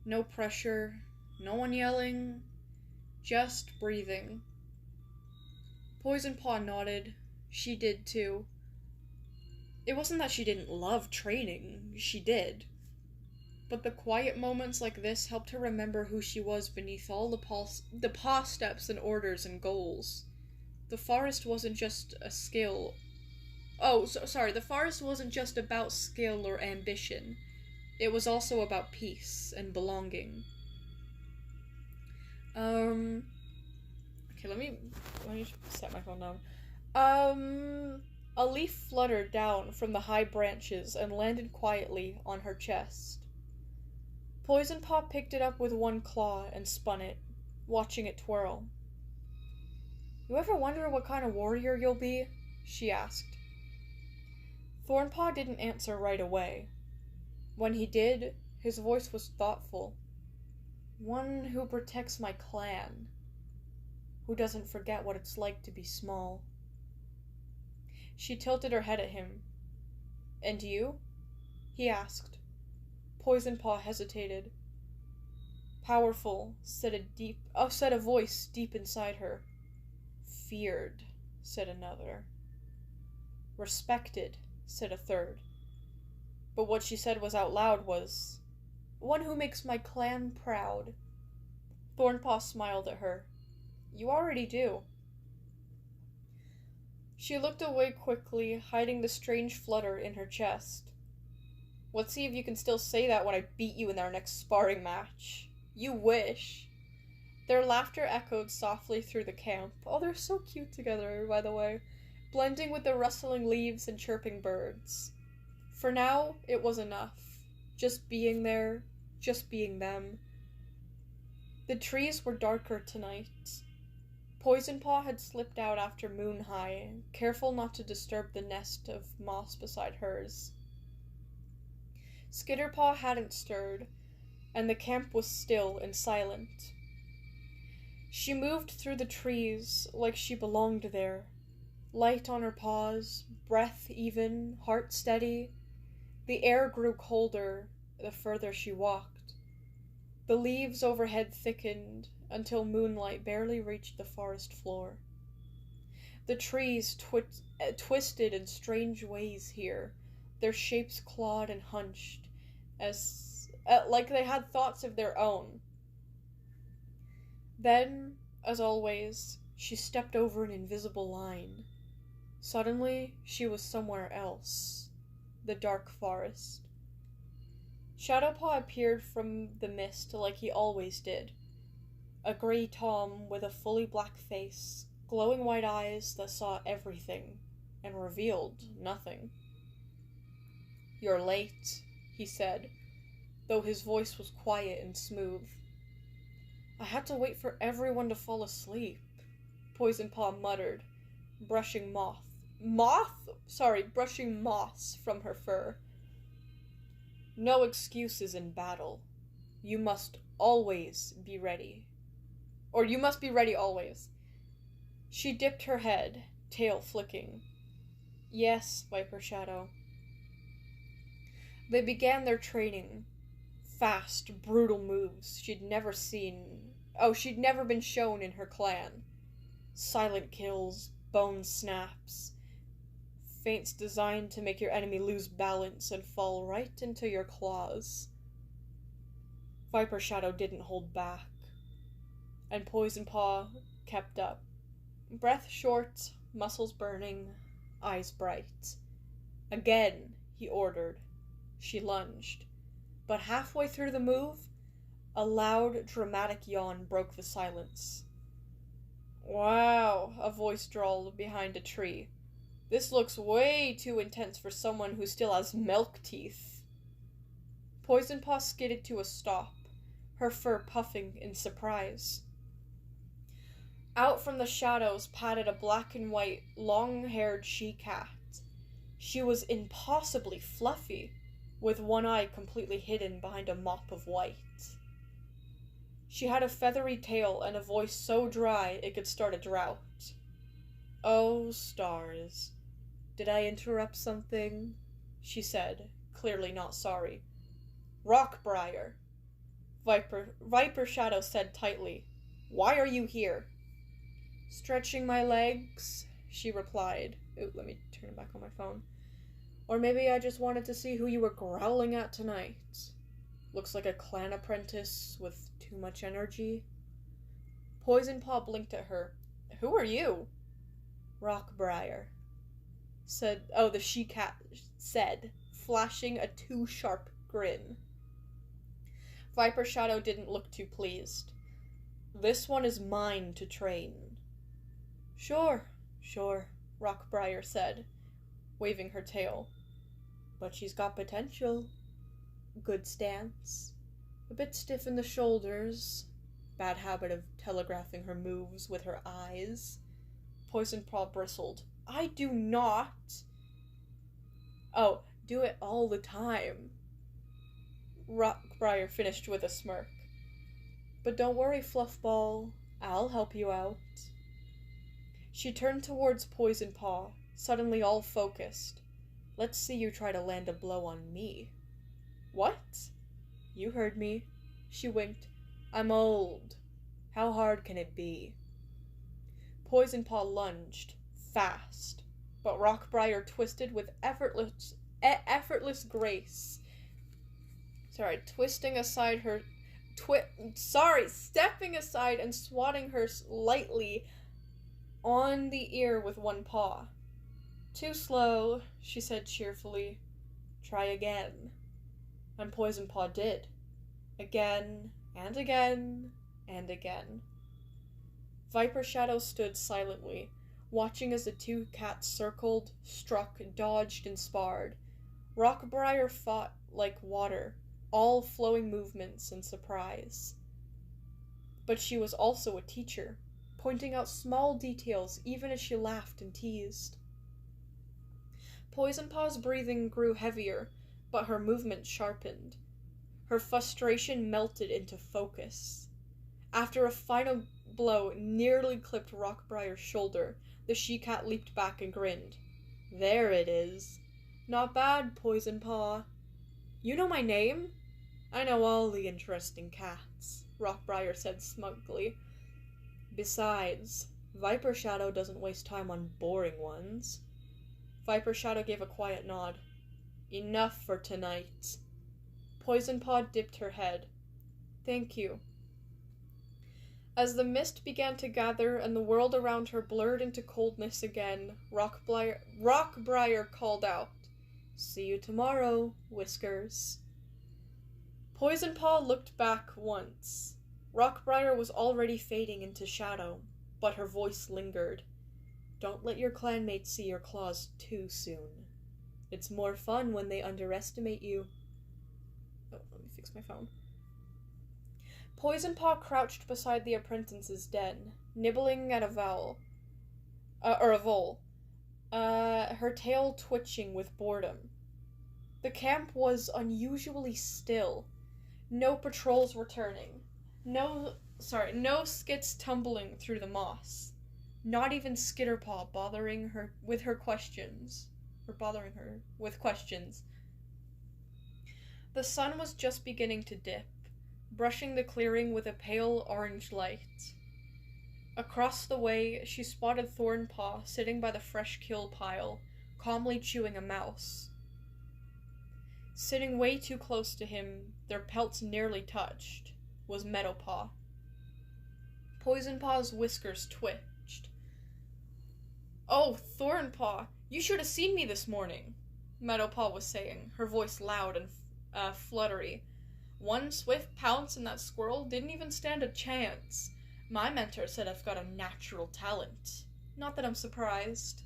No pressure, no one yelling, just breathing. Poisonpaw nodded. She did too. It wasn't that she didn't love training, she did. But the quiet moments like this helped her remember who she was beneath all the paw steps and orders and goals. The forest wasn't just a skill. The forest wasn't just about skill or ambition. It was also about peace and belonging. Okay, let me set my phone down. A leaf fluttered down from the high branches and landed quietly on her chest. Poisonpaw picked it up with one claw and spun it, watching it twirl. "You ever wonder what kind of warrior you'll be?" she asked. Thornpaw didn't answer right away. When he did, his voice was thoughtful. "One who protects my clan. Who doesn't forget what it's like to be small." She tilted her head at him. "And you?" he asked. Poisonpaw hesitated. "Powerful," said a voice deep inside her. Feared, said another. Respected, said a third. But what she said was out loud was, one who makes my clan proud. Thornpaw smiled at her. You already do. She looked away quickly, hiding the strange flutter in her chest. Let's see if you can still say that when I beat you in our next sparring match. You wish. Their laughter echoed softly through the camp. Oh, they're so cute together, by the way, blending with the rustling leaves and chirping birds. For now, it was enough. Just being there, just being them. The trees were darker tonight. Poisonpaw had slipped out after moon high, careful not to disturb the nest of moss beside hers. Skitterpaw hadn't stirred, and the camp was still and silent. She moved through the trees like she belonged there, light on her paws, breath even, heart steady. The air grew colder the further she walked. The leaves overhead thickened until moonlight barely reached the forest floor. The trees twisted in strange ways here, their shapes clawed and hunched, as like they had thoughts of their own. Then, as always, she stepped over an invisible line. Suddenly, she was somewhere else. The dark forest. Shadowpaw appeared from the mist like he always did. A grey tom with a fully black face, glowing white eyes that saw everything and revealed nothing. You're late, he said, though his voice was quiet and smooth. I had to wait for everyone to fall asleep, Poisonpaw muttered, brushing brushing moss from her fur. No excuses in battle. You must always be ready. Or you must be ready always. She dipped her head, tail flicking. Yes, Viper Shadow. They began their training. Fast, brutal moves she'd never been shown in her clan. Silent kills, bone snaps, feints designed to make your enemy lose balance and fall right into your claws. Viper Shadow didn't hold back, and Poisonpaw kept up. Breath short, muscles burning, eyes bright. Again, he ordered. She lunged. But halfway through the move, a loud, dramatic yawn broke the silence. Wow, a voice drawled behind a tree. This looks way too intense for someone who still has milk teeth. Poisonpaw skidded to a stop, her fur puffing in surprise. Out from the shadows padded a black and white, long-haired she-cat. She was impossibly fluffy, with one eye completely hidden behind a mop of white. She had a feathery tail and a voice so dry it could start a drought. Oh, stars. Did I interrupt something? She said, clearly not sorry. Rockbriar. Viper Shadow said tightly. Why are you here? Stretching my legs, she replied. Ooh, let me turn it back on my phone. Or maybe I just wanted to see who you were growling at tonight. Looks like a clan apprentice with too much energy. Poisonpaw blinked at her. Who are you? Rockbriar. The she-cat said, flashing a too sharp grin. Viper Shadow didn't look too pleased. This one is mine to train. Sure, Rockbriar said, waving her tail. But she's got potential. Good stance. A bit stiff in the shoulders. Bad habit of telegraphing her moves with her eyes. Poisonpaw bristled. I do not. Oh, do it all the time. Rockbriar finished with a smirk. But don't worry, Fluffball. I'll help you out. She turned towards Poisonpaw, suddenly all focused. Let's see you try to land a blow on me. What? You heard me. She winked. I'm old. How hard can it be? Poison Paw lunged, fast, but Rockbriar twisted with effortless grace. Stepping aside and swatting her lightly on the ear with one paw. "Too slow," she said cheerfully. "Try again." And Poison Paw did. Again, and again, and again. Viper Shadow stood silently, watching as the two cats circled, struck, dodged, and sparred. Rockbriar fought like water, all flowing movements and surprise. But she was also a teacher, pointing out small details even as she laughed and teased. Poison Paw's breathing grew heavier, but her movement sharpened. Her frustration melted into focus. After a final blow nearly clipped Rockbriar's shoulder, the she-cat leaped back and grinned. "There it is. Not bad, Poison Paw. You know my name?" "I know all the interesting cats," Rockbriar said smugly. "Besides, Viper Shadow doesn't waste time on boring ones." Viper Shadow gave a quiet nod. "Enough for tonight." Poison Paw dipped her head. "Thank you." As the mist began to gather and the world around her blurred into coldness again, Rockbriar called out, "See you tomorrow, Whiskers." Poison Paw looked back once. Rockbriar was already fading into shadow, but her voice lingered. "Don't let your clanmates see your claws too soon. It's more fun when they underestimate you." Oh, let me fix my phone. Poison Paw crouched beside the apprentice's den, nibbling at a vole. Her tail twitching with boredom. The camp was unusually still. No patrols were turning. No skits tumbling through the moss. Not even Skitterpaw bothering her with questions. The sun was just beginning to dip, brushing the clearing with a pale orange light. Across the way, she spotted Thornpaw sitting by the fresh kill pile, calmly chewing a mouse. Sitting way too close to him, their pelts nearly touched, was Meadowpaw. Poison Paw's whiskers twitched. "Oh, Thornpaw, you should have seen me this morning," Meadowpaw was saying, her voice loud and fluttery. "One swift pounce and that squirrel didn't even stand a chance. My mentor said I've got a natural talent. Not that I'm surprised."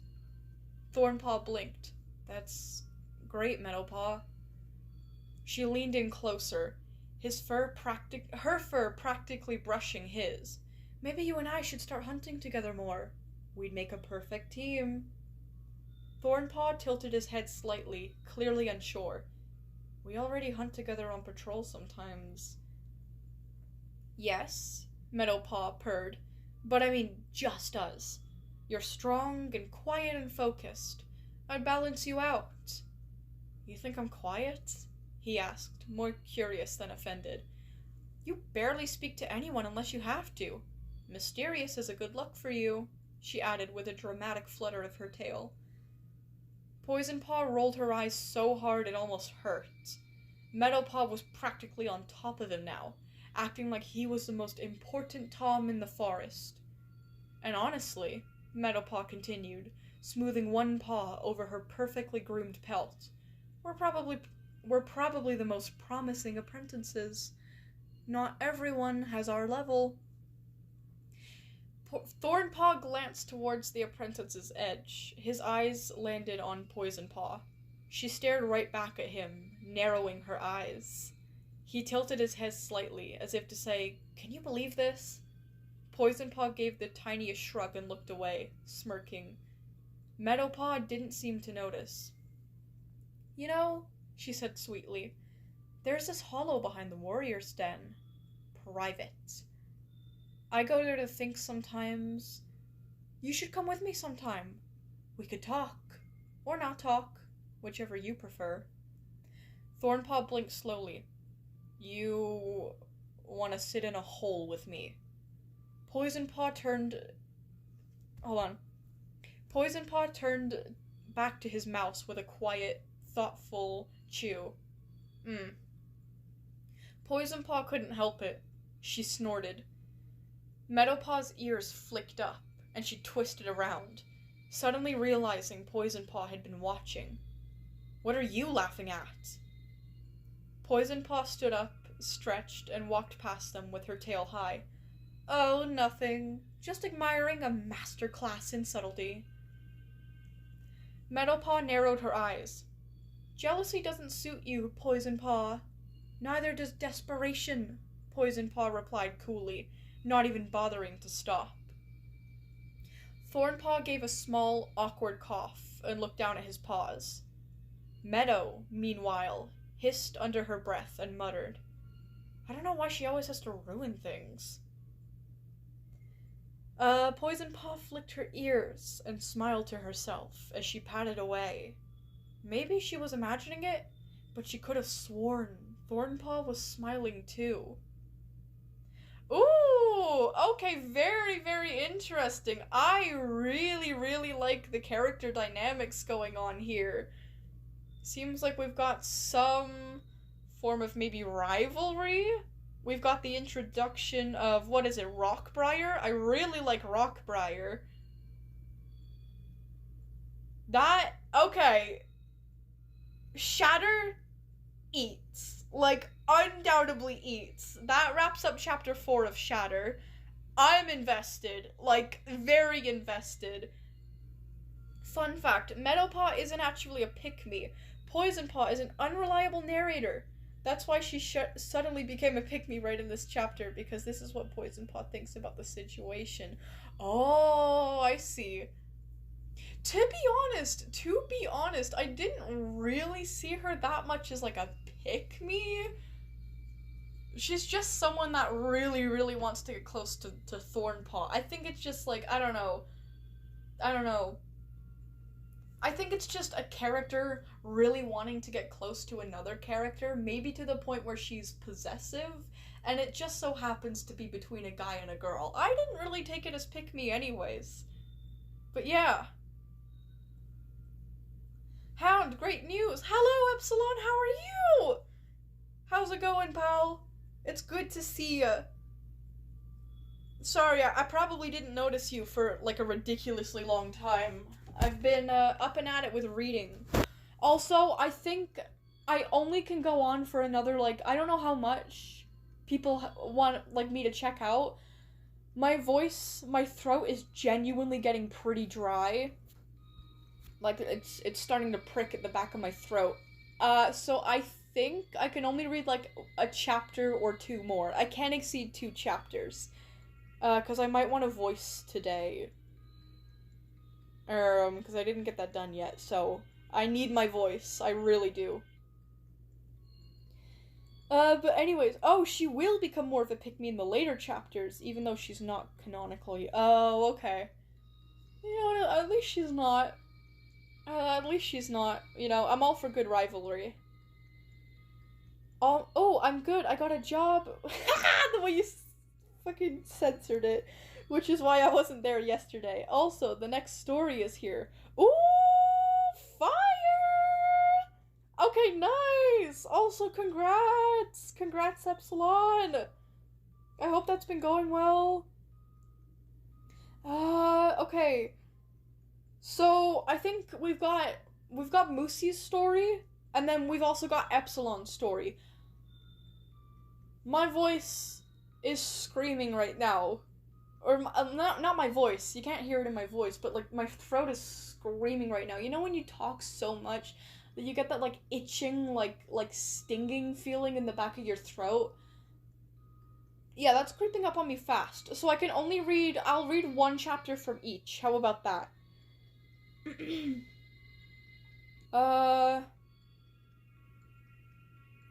Thornpaw blinked. "That's great, Meadowpaw." She leaned in closer, her fur practically brushing his. "Maybe you and I should start hunting together more. We'd make a perfect team." Thornpaw tilted his head slightly, clearly unsure. "We already hunt together on patrol sometimes." "Yes," Meadowpaw purred, "but I mean just us. You're strong and quiet and focused. I'd balance you out." "You think I'm quiet?" he asked, more curious than offended. "You barely speak to anyone unless you have to. Mysterious is a good look for you," she added with a dramatic flutter of her tail. Poison Paw rolled her eyes so hard it almost hurt. Meadowpaw was practically on top of him now, acting like he was the most important Tom in the forest. "And honestly," Meadowpaw continued, smoothing one paw over her perfectly groomed pelt, we're probably the most promising apprentices. Not everyone has our level." Thornpaw glanced towards the apprentice's edge. His eyes landed on Poison Paw. She stared right back at him, narrowing her eyes. He tilted his head slightly, as if to say, "Can you believe this?" Poison Paw gave the tiniest shrug and looked away, smirking. Meadowpaw didn't seem to notice. "You know," she said sweetly, "there's this hollow behind the warrior's den. Private. I go there to think sometimes. You should come with me sometime. We could talk. Or not talk. Whichever you prefer." Thornpaw blinked slowly. "You want to sit in a hole with me?" Poison Paw turned... hold on. Poison Paw turned back to his mouse with a quiet, thoughtful chew. Poison Paw couldn't help it. She snorted. Meadowpaw's ears flicked up, and she twisted around, suddenly realizing Poison Paw had been watching. What are you laughing at? Poison Paw stood up, stretched, and walked past them with her tail high. Oh, nothing. Just admiring a masterclass in subtlety. Meadowpaw narrowed her eyes. Jealousy doesn't suit you, Poison Paw. Neither does desperation, Poison Paw replied coolly, not even bothering to stop. Thornpaw gave a small, awkward cough and looked down at his paws. Meadow, meanwhile, hissed under her breath and muttered, I don't know why she always has to ruin things. Poison Paw flicked her ears and smiled to herself as she patted away. Maybe she was imagining it, but she could have sworn Thornpaw was smiling too. Ooh, okay, very, very interesting. I really, really like the character dynamics going on here. Seems like we've got some form of maybe rivalry. We've got the introduction of, what is it, Rockbriar? I really like Rockbriar. That, okay. Shatter eats. Like, undoubtedly eats. That wraps up chapter 4 of Shatter. I'm invested. Like, very invested. Fun fact, Meadowpaw isn't actually a pick-me. Poison Paw is an unreliable narrator. That's why she suddenly became a pick-me right in this chapter, because this is what Poison Paw thinks about the situation. Oh, I see. To be honest, I didn't really see her that much as like a pick-me. She's just someone that really, really wants to get close to Thornpaw. I think it's just like, I don't know. I think it's just a character really wanting to get close to another character, maybe to the point where she's possessive, and it just so happens to be between a guy and a girl. I didn't really take it as pick-me anyways. But yeah. Hound, great news! Hello, Epsilon, how are you? How's it going, pal? It's good to see ya. Sorry, I probably didn't notice you for, like, a ridiculously long time. I've been, up and at it with reading. Also, I think I only can go on for another, like, I don't know how much people want, like, me to check out. My voice, my throat is genuinely getting pretty dry. Like, it's starting to prick at the back of my throat. So I think I can only read, like, a chapter or 2 more. I can't exceed 2 chapters. Because I might want to voice today. Because I didn't get that done yet, so I need my voice. I really do. But anyways, oh, she will become more of a pick-me in the later chapters, even though she's not canonically. Oh, okay. You know what, at least she's not. At least she's not. You know, I'm all for good rivalry. Oh, I'm good. I got a job. The way you fucking censored it. Which is why I wasn't there yesterday. Also, the next story is here. Ooh, fire! Okay, nice! Also, congrats! Congrats, Epsilon! I hope that's been going well. Okay. So, I think we've got Moosie's story, and then we've also got Epsilon's story. My voice is screaming right now. Or, not my voice, you can't hear it in my voice, but, like, my throat is screaming right now. You know when you talk so much that you get that, like, itching, like stinging feeling in the back of your throat? Yeah, that's creeping up on me fast. So I can only I'll read 1 chapter from each. How about that?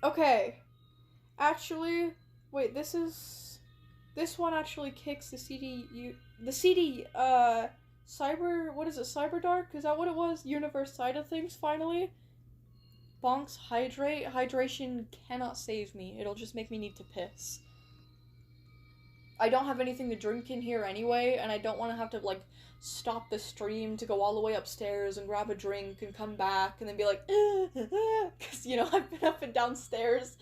Okay. Actually, wait, this one actually kicks the CD, Cyber, what is it, Cyberdark? Is that what it was? Universe side of things, finally? Bonks, hydrate. Hydration cannot save me. It'll just make me need to piss. I don't have anything to drink in here anyway, and I don't want to have to, like, stop the stream to go all the way upstairs and grab a drink and come back and then be like, because, you know, I've been up and downstairs.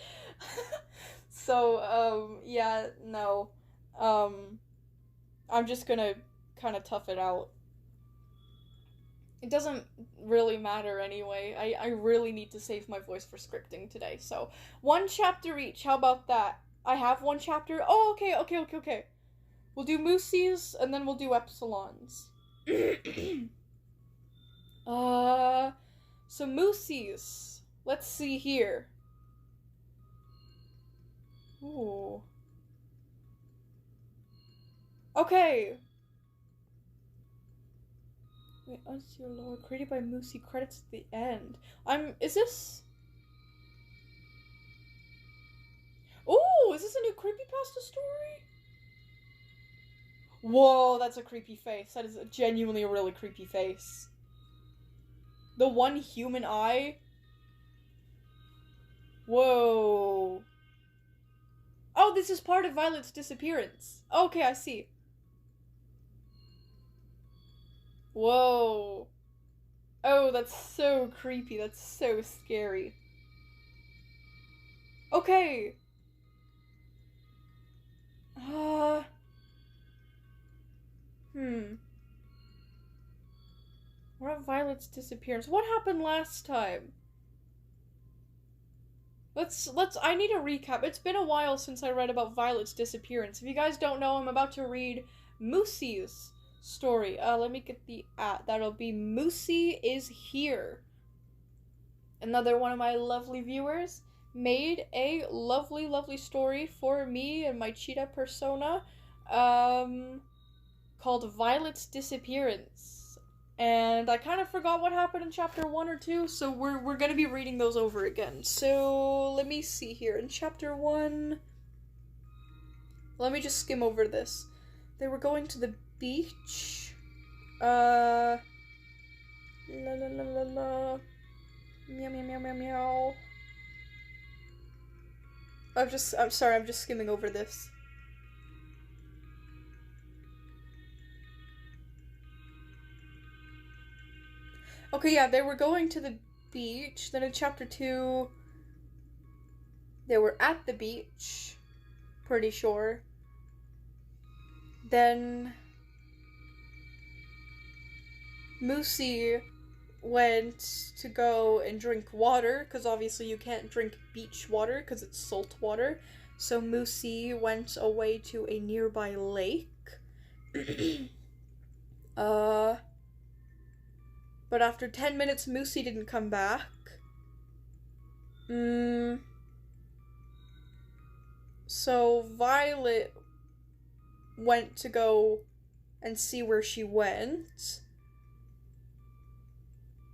So, yeah, no. I'm just gonna kind of tough it out. It doesn't really matter anyway. I really need to save my voice for scripting today. So, 1 chapter each. How about that? I have 1 chapter. Oh, okay. We'll do Moosies, and then we'll do Epsilons. So Moosies. Let's see here. Ooh. Okay. Wait, us your lord, created by Moosie, credits at the end. Is this... Ooh, is this a new creepypasta story? Whoa, that's a creepy face. That is genuinely a really creepy face. The one human eye? Whoa. Oh, this is part of Violet's disappearance. Okay, I see. Whoa. Oh, that's so creepy. That's so scary. Okay. We're at Violet's disappearance. What happened last time? I need a recap. It's been a while since I read about Violet's disappearance. If you guys don't know, I'm about to read Moosie's story. Let me get the that'll be Moosie is Here. Another one of my lovely viewers made a lovely, lovely story for me and my cheetah persona, called Violet's Disappearance. And I kind of forgot what happened in chapter 1 or 2, so we're gonna be reading those over again. So, let me see here. In chapter 1... Let me just skim over this. They were going to the beach. La la la la la. Meow meow meow meow meow. I'm sorry, I'm just skimming over this. Okay, yeah, they were going to the beach. Then in chapter 2, they were at the beach. Pretty sure. Then Moosie went to go and drink water, because obviously you can't drink beach water because it's salt water. So Moosie went away to a nearby lake. But after 10 minutes, Moosie didn't come back. So Violet went to go and see where she went.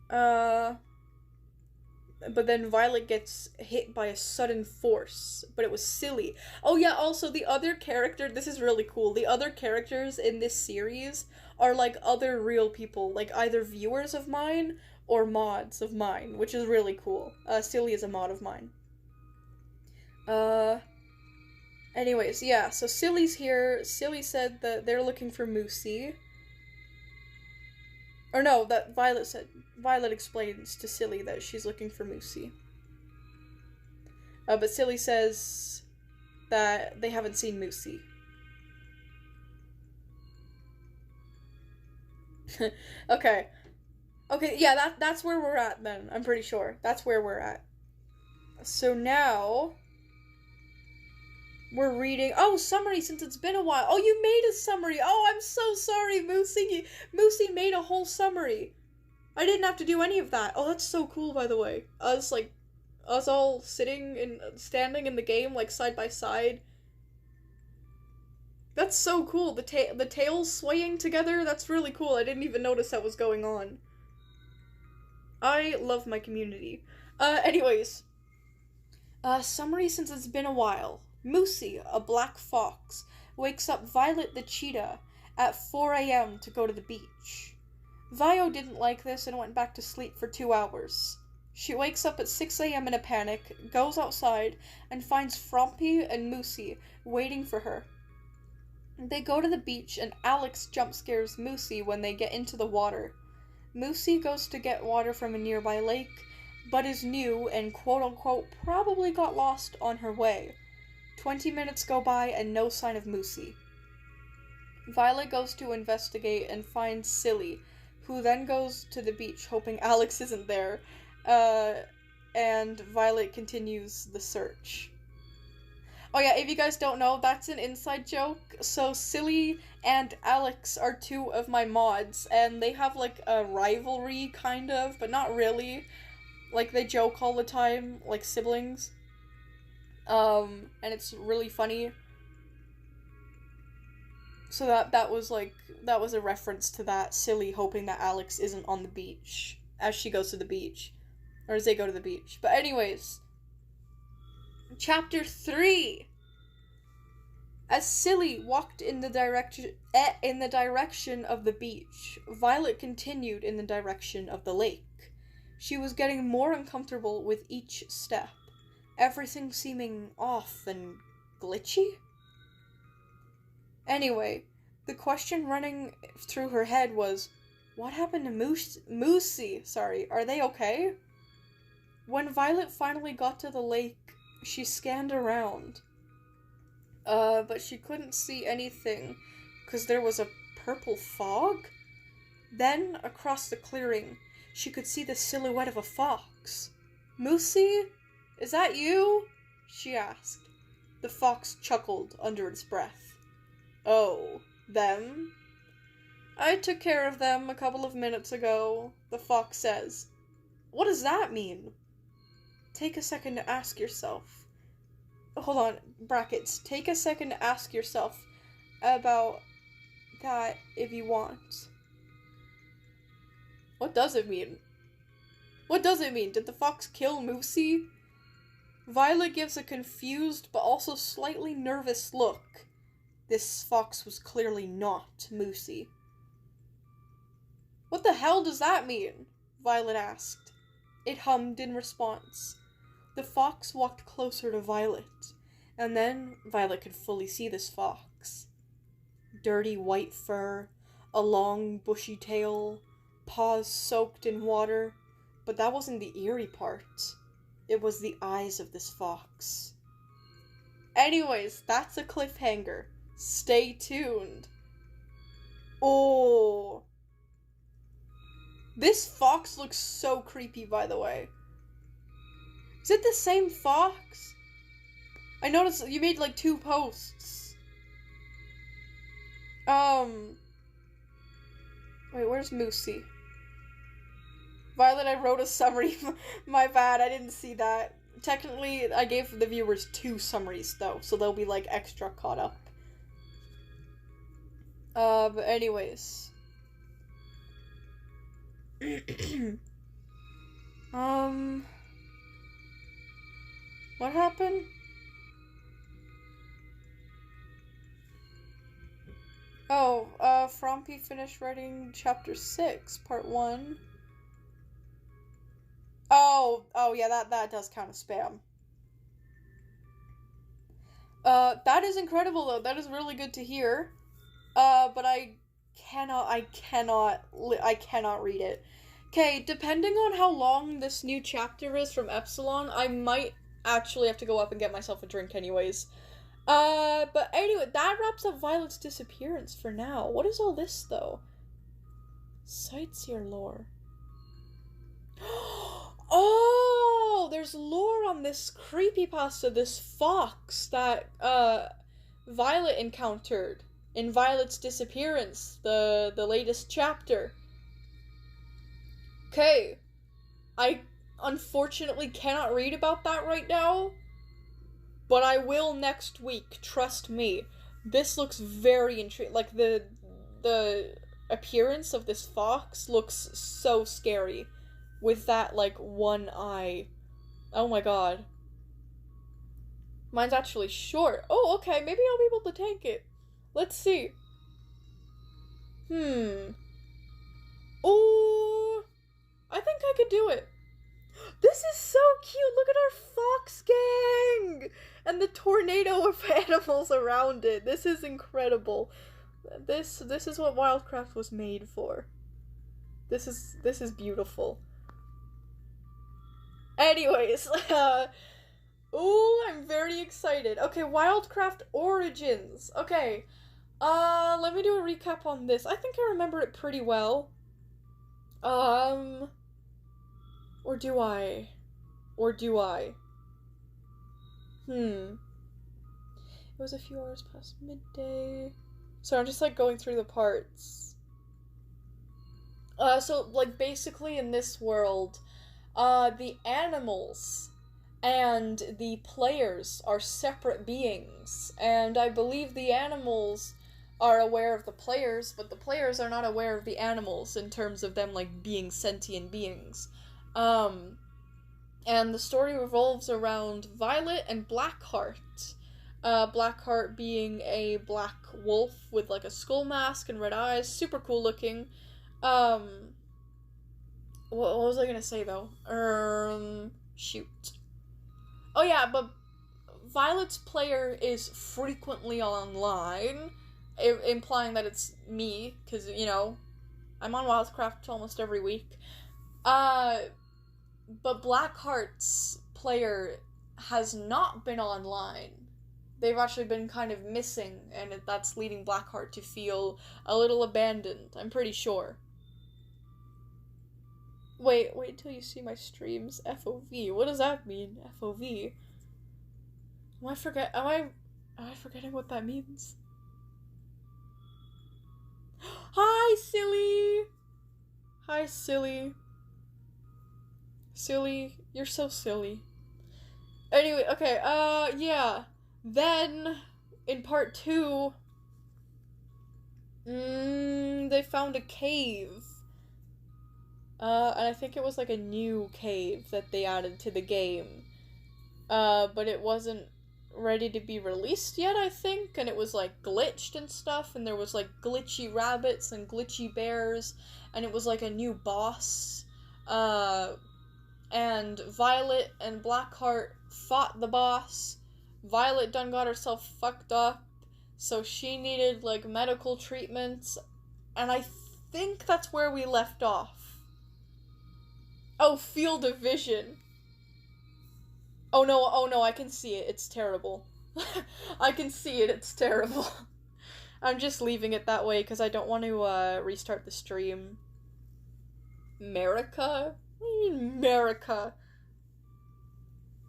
But then Violet gets hit by a sudden force, but it was silly. Oh yeah, also the other character, this is really cool, the other characters in this series are like other real people, like either viewers of mine or mods of mine, which is really cool. Silly is a mod of mine. Anyways, yeah, so Silly's here. Silly said that they're looking for Moosie. Or no, that Violet said. Violet explains to Silly that she's looking for Moosie. But Silly says that they haven't seen Moosie. Okay. Okay, yeah, that's where we're at then, I'm pretty sure. That's where we're at. So now... we're reading... Oh, summary, since it's been a while. Oh, you made a summary! Oh, I'm so sorry, Moosie! Moosie made a whole summary! I didn't have to do any of that. Oh, that's so cool, by the way. Us all standing in the game, like, side by side. That's so cool. The tails swaying together, that's really cool. I didn't even notice that was going on. I love my community. Anyways. Summary since it's been a while. Moosie, a black fox, wakes up Violet the cheetah at 4 a.m. to go to the beach. Vio didn't like this and went back to sleep for 2 hours. She wakes up at 6 a.m. in a panic, goes outside, and finds Frompy and Moosie waiting for her. They go to the beach and Alex jump scares Moosey when they get into the water. Moosey goes to get water from a nearby lake, but is new and quote-unquote probably got lost on her way. 20 minutes go by and no sign of Moosey. Violet goes to investigate and finds Silly, who then goes to the beach hoping Alex isn't there, and Violet continues the search. Oh yeah, if you guys don't know, that's an inside joke. So Silly and Alex are two of my mods, and they have like a rivalry, kind of, but not really. Like, they joke all the time, like siblings. And it's really funny. So that was a reference to that, Silly hoping that Alex isn't on the beach as she goes to the beach. Or as they go to the beach. But anyways, Chapter 3. As Silly walked in the direction of the beach, Violet continued in the direction of the lake. She was getting more uncomfortable with each step, everything seeming off and glitchy. Anyway, the question running through her head was, what happened to Moosey? Are they okay? When Violet finally got to the lake, she scanned around. But she couldn't see anything, because there was a purple fog. Then, across the clearing, she could see the silhouette of a fox. Moosey? Is that you? She asked. The fox chuckled under its breath. Oh, them? I took care of them a couple of minutes ago, the fox says. What does that mean? Take a second to ask yourself. Hold on, brackets. Take a second to ask yourself about that if you want. What does it mean? What does it mean? Did the fox kill Moosey? Violet gives a confused but also slightly nervous look. This fox was clearly not Moosey. What the hell does that mean? Violet asked. It hummed in response. The fox walked closer to Violet, and then Violet could fully see this fox. Dirty white fur, a long bushy tail, paws soaked in water, but that wasn't the eerie part. It was the eyes of this fox. Anyways, that's a cliffhanger. Stay tuned. Oh. This fox looks so creepy, by the way. Is it the same fox? I noticed you made like 2 posts. Wait, where's Moosey? Violet, I wrote a summary. My bad, I didn't see that. Technically, I gave the viewers 2 summaries, though, so they'll be, like, extra caught up. But anyways. What happened? Oh, Frompy finished writing chapter 6, part 1. Oh yeah, that does count as spam. That is incredible though, that is really good to hear. But I cannot read it. Okay, depending on how long this new chapter is from Epsilon, I might actually have to go up and get myself a drink anyways. But anyway, that wraps up Violet's disappearance for now. What is all this, though? Sightseer lore. Oh, there's lore on this creepypasta, this fox that, Violet encountered in Violet's disappearance, the latest chapter. Okay, I unfortunately cannot read about that right now, but I will next week, trust me. This looks very intriguing. Like, the appearance of this fox looks so scary, with that, like, one eye. Oh my god. Mine's actually short. Oh, okay, maybe I'll be able to take it. Let's see. Oh, I think I could do it. This is so cute! Look at our fox gang! And the torch tornado of animals around it. This is incredible. This is what Wildcraft was made for. This is beautiful. Anyways, ooh, I'm very excited. Okay, Wildcraft Origins. Okay, let me do a recap on this. I think I remember it pretty well. Or do I? It was a few hours past midday. So I'm just, like, going through the parts. So, like, basically in this world, the animals and the players are separate beings, and I believe the animals are aware of the players, but the players are not aware of the animals in terms of them, like, being sentient beings. And the story revolves around Violet and Blackheart. Blackheart being a black wolf with, like, a skull mask and red eyes, super cool looking. What was I gonna say, though? Shoot. Oh yeah, but Violet's player is frequently online, implying that it's me, because, you know, I'm on Wildcraft almost every week. But Blackheart's player has not been online. They've actually been kind of missing, and that's leading Blackheart to feel a little abandoned, I'm pretty sure. Wait till you see my streams. FOV. What does that mean? FOV. Am I forgetting what that means? Hi, silly! Hi, silly. Silly. You're so silly. Anyway, okay, yeah. Then, in part 2, they found a cave. And I think it was, like, a new cave that they added to the game. But it wasn't ready to be released yet, I think, and it was, like, glitched and stuff, and there was, like, glitchy rabbits and glitchy bears, and it was, like, a new boss. And Violet and Blackheart fought the boss. Violet done got herself fucked up, so she needed, like, medical treatments, and I think that's where we left off. Oh, Field of Vision. Oh no, I can see it. It's terrible. I can see it. It's terrible. I'm just leaving it that way because I don't want to restart the stream. America? What do you mean, America?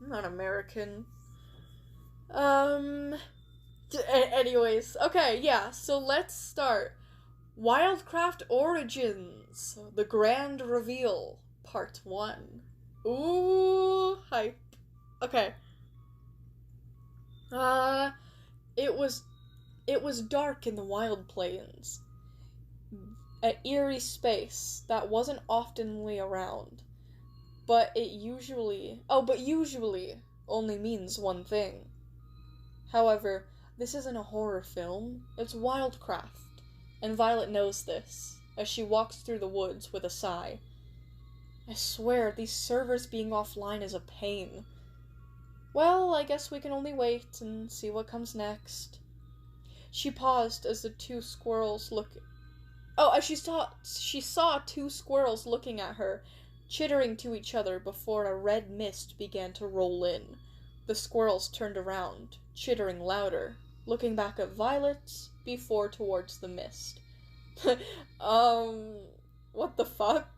I'm not American. Anyways. Okay, yeah, so let's start. Wildcraft Origins. The Grand Reveal. Part 1. Ooh, hype. Okay. It was dark in the Wild Plains. An eerie space that wasn't oftenly around. But usually only means one thing. However, this isn't a horror film, it's Wildcraft, and Violet knows this, as she walks through the woods with a sigh. I swear, these servers being offline is a pain. Well, I guess we can only wait and see what comes next. She paused as the two squirrels she saw two squirrels looking at her, chittering to each other before a red mist began to roll in. The squirrels turned around, chittering louder, looking back at Violet, before towards the mist. What the fuck?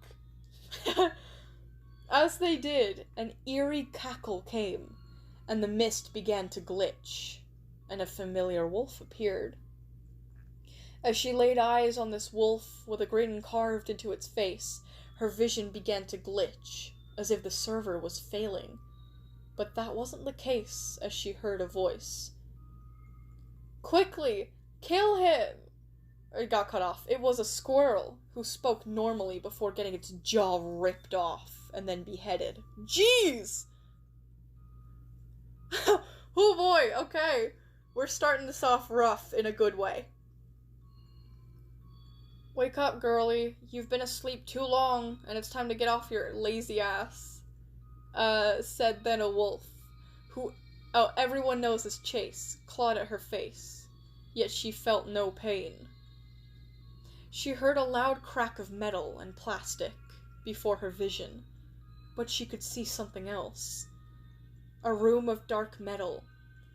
As they did, an eerie cackle came, and the mist began to glitch, and a familiar wolf appeared. As she laid eyes on this wolf with a grin carved into its face, her vision began to glitch, as if the server was failing. But that wasn't the case, as she heard a voice. Quickly! Kill him! It got cut off. It was a squirrel, who spoke normally before getting its jaw ripped off, and then beheaded. Jeez! Oh boy, okay. We're starting this off rough in a good way. Wake up, girlie. You've been asleep too long, and it's time to get off your lazy ass. Said then a wolf, who Oh, everyone knows as Chase, clawed at her face, yet she felt no pain. She heard a loud crack of metal and plastic before her vision, but she could see something else. A room of dark metal.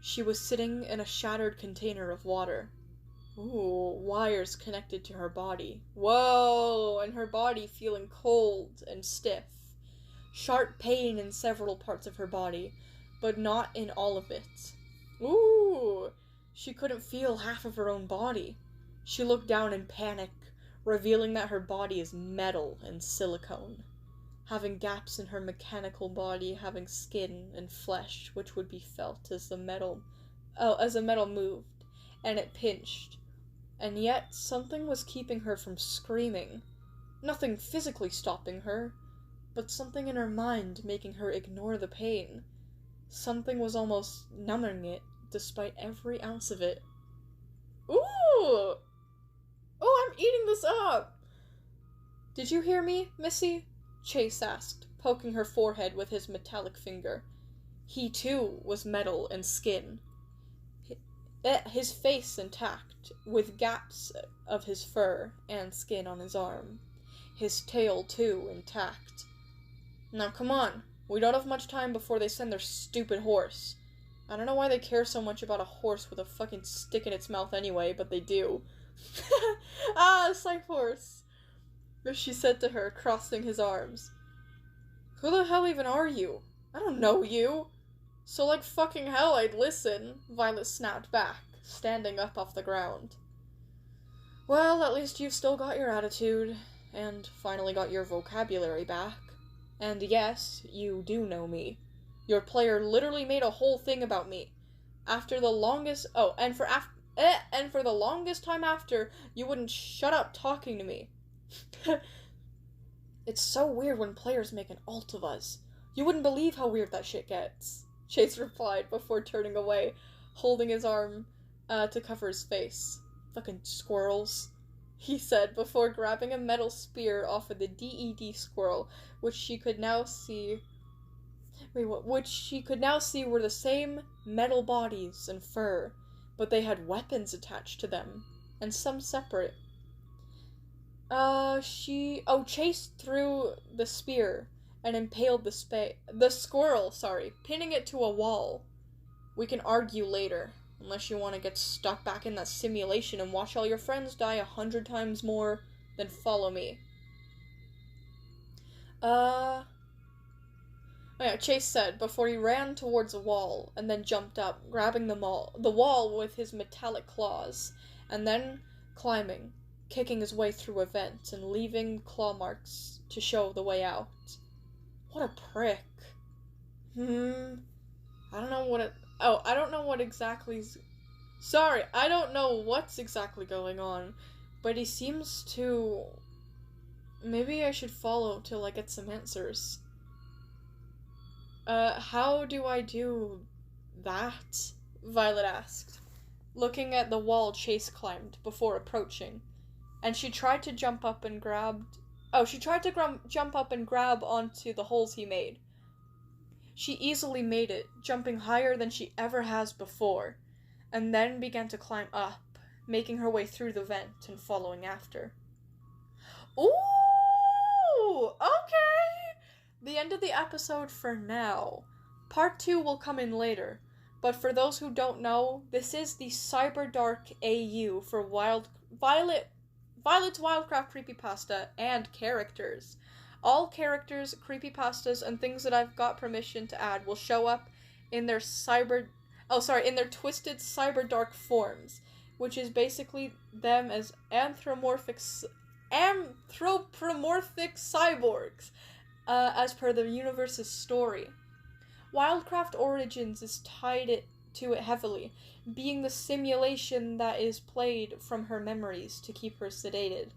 She was sitting in a shattered container of water. Ooh, wires connected to her body. Whoa, and her body feeling cold and stiff. Sharp pain in several parts of her body, but not in all of it. Ooh, she couldn't feel half of her own body. She looked down in panic, revealing that her body is metal and silicone, having gaps in her mechanical body, having skin and flesh, which would be felt as the metal moved, and it pinched. And yet, something was keeping her from screaming. Nothing physically stopping her, but something in her mind making her ignore the pain. Something was almost numbing it, despite every ounce of it. Ooh! Oh, I'm eating this up! Did you hear me, Missy? Chase asked, poking her forehead with his metallic finger. He, too, was metal and skin. His face intact, with gaps of his fur and skin on his arm. His tail, too, intact. Now come on, we don't have much time before they send their stupid horse. I don't know why they care so much about a horse with a fucking stick in its mouth anyway, but they do. Psych horse, she said to her, crossing his arms. Who the hell even are you? I don't know you. So like fucking hell I'd listen, Violet snapped back, standing up off the ground. Well, at least you've still got your attitude, and finally got your vocabulary back. And yes, you do know me. Your player literally made a whole thing about me. After the longest... Oh, and for the longest time after, you wouldn't shut up talking to me. It's so weird when players make an alt of us. You wouldn't believe how weird that shit gets. Chase replied before turning away, holding his arm to cover his face. Fucking squirrels, he said before grabbing a metal spear off of the DED squirrel, which she could now see were the same metal bodies and fur, but they had weapons attached to them, and some separate. Chase threw the spear and impaled the squirrel, pinning it to a wall. We can argue later, unless you want to get stuck back in that simulation and watch all your friends die 100 times more, then follow me. Chase said before he ran towards a wall and then jumped up, grabbing the wall with his metallic claws, and then climbing, kicking his way through a vent and leaving claw marks to show the way out. What a prick. I don't know what's exactly going on, but he seems to... Maybe I should follow till I get some answers. How do I do that? Violet asked, looking at the wall Chase climbed before approaching, and she tried to jump up and grab onto the holes he made. She easily made it, jumping higher than she ever has before, and then began to climb up, making her way through the vent and following after. Ooh! Okay! The end of the episode for now. Part 2 will come in later, but for those who don't know, this is the Cyberdark AU for Violet's Wildcraft creepypasta and characters. All characters, creepypastas, and things that I've got permission to add will show up in their twisted cyberdark forms, which is basically them as anthropomorphic cyborgs, as per the universe's story. Wildcraft Origins is tied to it heavily, being the simulation that is played from her memories to keep her sedated.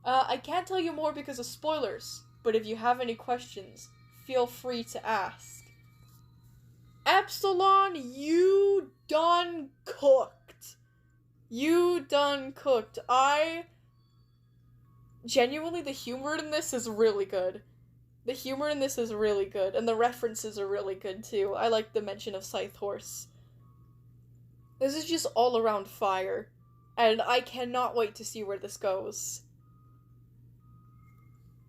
I can't tell you more because of spoilers, but if you have any questions, feel free to ask. Epsilon, you done cooked. Genuinely, the humor in this is really good. The humor in this is really good, and the references are really good too. I like the mention of Scythe Horse. This is just all around fire, and I cannot wait to see where this goes.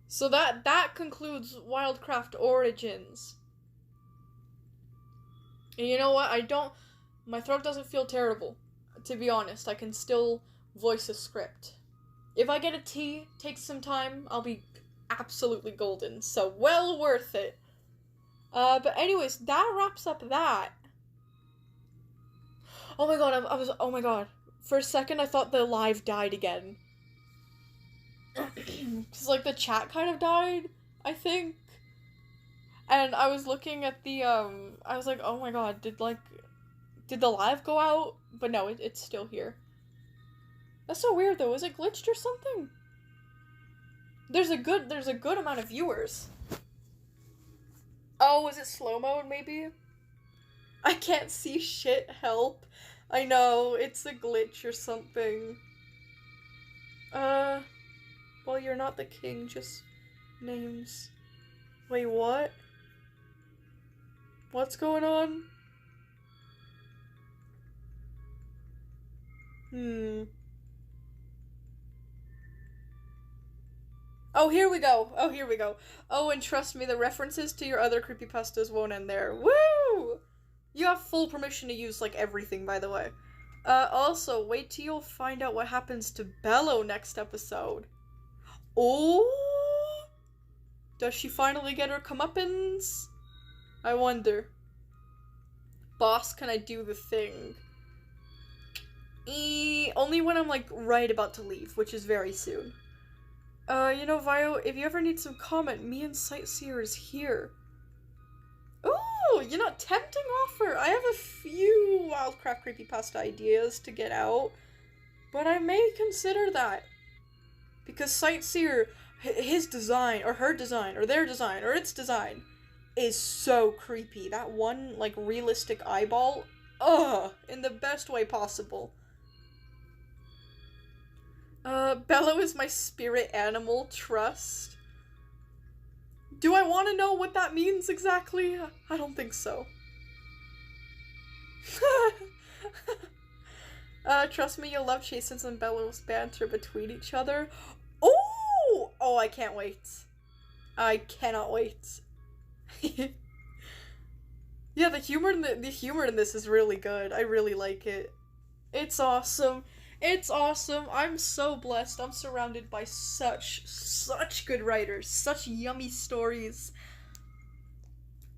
So that concludes Wildcraft Origins. And you know what? My throat doesn't feel terrible. To be honest, I can still voice a script. If I get a tea, takes some time, I'll be absolutely golden. So well worth it. But anyways, that wraps up that. Oh my god, oh my god. For a second I thought the live died again. Cause like the chat kind of died, I think. And I was looking at the, I was like, oh my god, did the live go out? But no, it's still here. That's so weird though, is it glitched or something? There's a good amount of viewers. Oh, is it slow mode maybe? I can't see shit, help. I know, it's a glitch or something. Well, you're not the king, just names. Wait, what? What's going on? Oh, here we go. Oh, and trust me, the references to your other creepypastas won't end there. Woo! You have full permission to use, like, everything, by the way. Also, wait till you'll find out what happens to Bello next episode. Oh! Does she finally get her comeuppance? I wonder. Boss, can I do the thing? Only when I'm, like, right about to leave, which is very soon. You know, Vio, if you ever need some comment, me and Sightseer is here. Ooh, you know, tempting offer. I have a few Wildcraft creepypasta ideas to get out, but I may consider that. Because Sightseer, his design, or her design, or their design, or its design, is so creepy. That one, like, realistic eyeball, in the best way possible. Bello is my spirit animal, trust. Do I want to know what that means exactly? I don't think so. Trust me, you'll love Chasen's and Bello's banter between each other. Oh! Oh, I can't wait. I cannot wait. Yeah, the humor in this is really good. I really like it. It's awesome. It's awesome. I'm so blessed. I'm surrounded by such good writers, such yummy stories,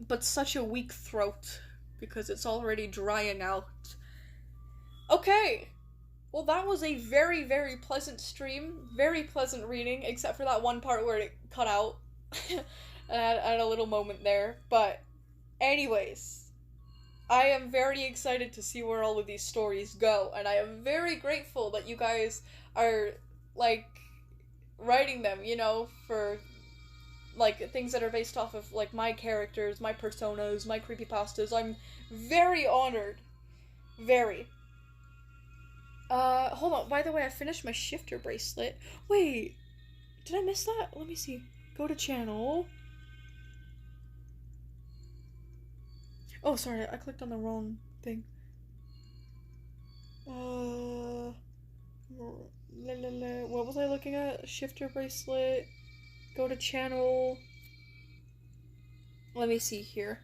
but such a weak throat because it's already drying out. Okay. Well, that was a very, very pleasant stream. Very pleasant reading, except for that one part where it cut out at a little moment there. But anyways, I am very excited to see where all of these stories go, and I am very grateful that you guys are, like, writing them, you know, for, like, things that are based off of, like, my characters, my personas, my creepypastas. I'm very honored. Very. Hold on, by the way, I finished my shifter bracelet. Wait, did I miss that? Let me see. Go to channel. Oh, sorry, I clicked on the wrong thing. What was I looking at? Shifter bracelet. Go to channel. Let me see here.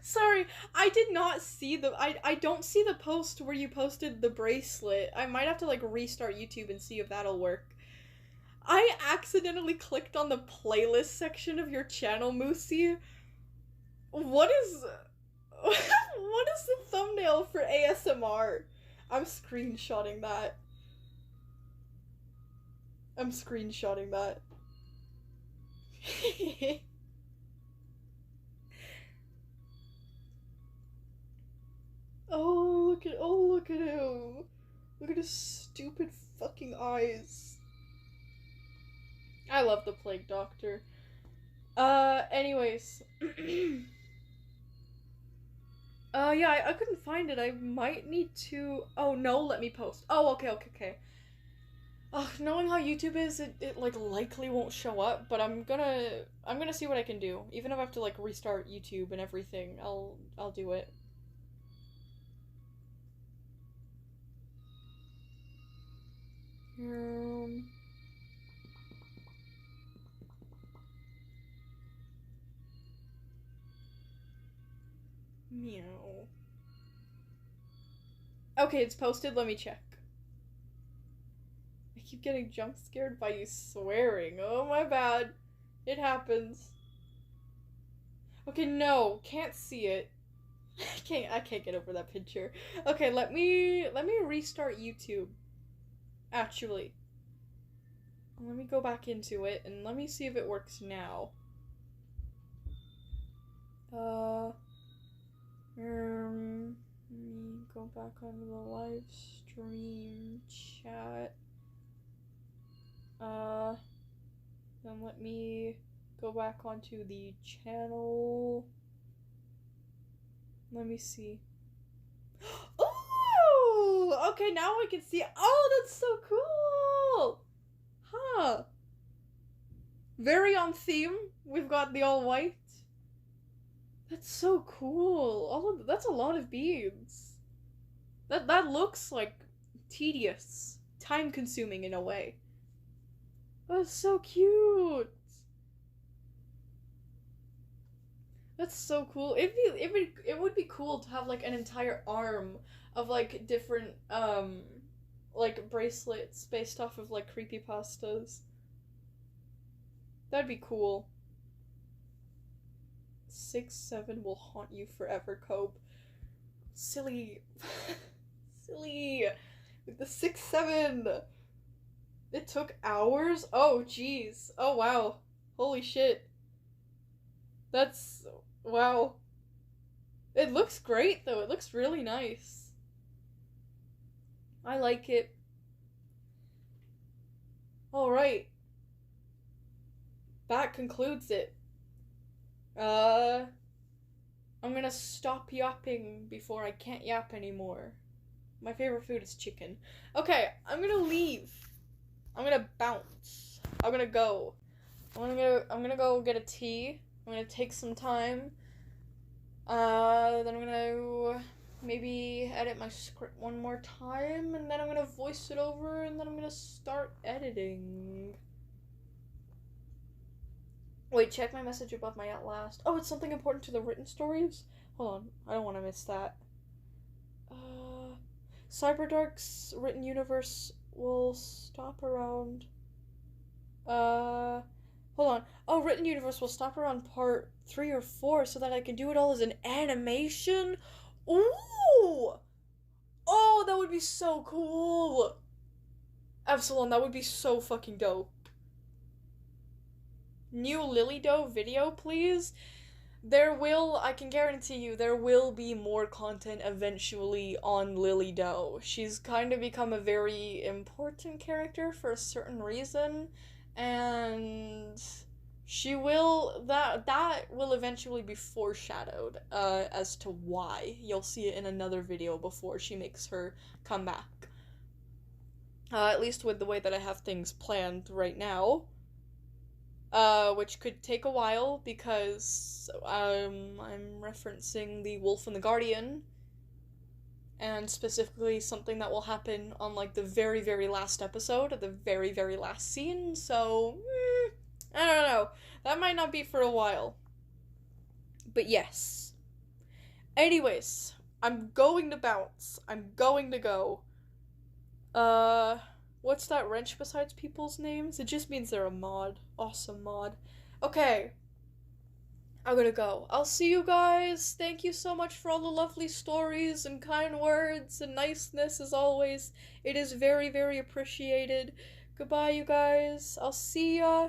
Sorry, I did not see I don't see the post where you posted the bracelet. I might have to, like, restart YouTube and see if that'll work. I accidentally clicked on the playlist section of your channel, Moosey. What is the thumbnail for ASMR? I'm screenshotting that. Oh, look at him. Look at his stupid fucking eyes. I love the Plague Doctor. Anyways. Yeah, I couldn't find it. I might need to... Oh, no, let me post. Oh, okay. Knowing how YouTube is, it like likely won't show up, but I'm gonna see what I can do. Even if I have to like restart YouTube and everything, I'll do it. Meow. Okay, it's posted. Let me check. I keep getting jump scared by you swearing. Oh, my bad. It happens. Okay, no, can't see it. I can't get over that picture. Okay, let me restart YouTube. Actually. Let me go back into it and let me see if it works now. Let me go back onto the live stream chat. Then let me go back onto the channel. Let me see. Oh! Okay, now I can see. Oh, that's so cool! Huh. Very on theme. We've got the all white. That's so cool. That's a lot of beads. That looks like tedious, time consuming in a way. That's so cute. That's so cool. It would be cool to have like an entire arm of like different like bracelets based off of like creepypastas. That'd be cool. 6-7 will haunt you forever, Cope. Silly. Silly. With the 6-7. It took hours? Oh, jeez. Oh, wow. Holy shit. That's... wow. It looks great, though. It looks really nice. I like it. Alright. That concludes it. I'm gonna stop yapping before I can't yap anymore. My favorite food is chicken. Okay, I'm gonna leave. I'm gonna bounce. I'm gonna go. I'm gonna go get a tea. I'm gonna take some time. Then I'm gonna maybe edit my script one more time, and then I'm gonna voice it over, and then I'm gonna start editing. Wait, check my message above my at last. Oh, it's something important to the written stories? Hold on, I don't want to miss that. Cyberdark's written universe will stop around... hold on. Oh, written universe will stop around part 3 or 4 so that I can do it all as an animation? Ooh! Oh, that would be so cool! Epsilon, that would be so fucking dope. New Lily Doe video, please. I can guarantee you, there will be more content eventually on Lily Doe. She's kind of become a very important character for a certain reason, and that will eventually be foreshadowed, as to why. You'll see it in another video before she makes her comeback. At least with the way that I have things planned right now. Which could take a while because I'm referencing the Wolf and the Guardian, and specifically something that will happen on like the very, very last episode, the very, very last scene, so I don't know. That might not be for a while. But yes. Anyways, I'm going to bounce. I'm going to go. What's that wrench besides people's names? It just means they're a mod. Awesome mod. Okay. I'm gonna go. I'll see you guys. Thank you so much for all the lovely stories and kind words and niceness as always. It is very, very appreciated. Goodbye, you guys. I'll see ya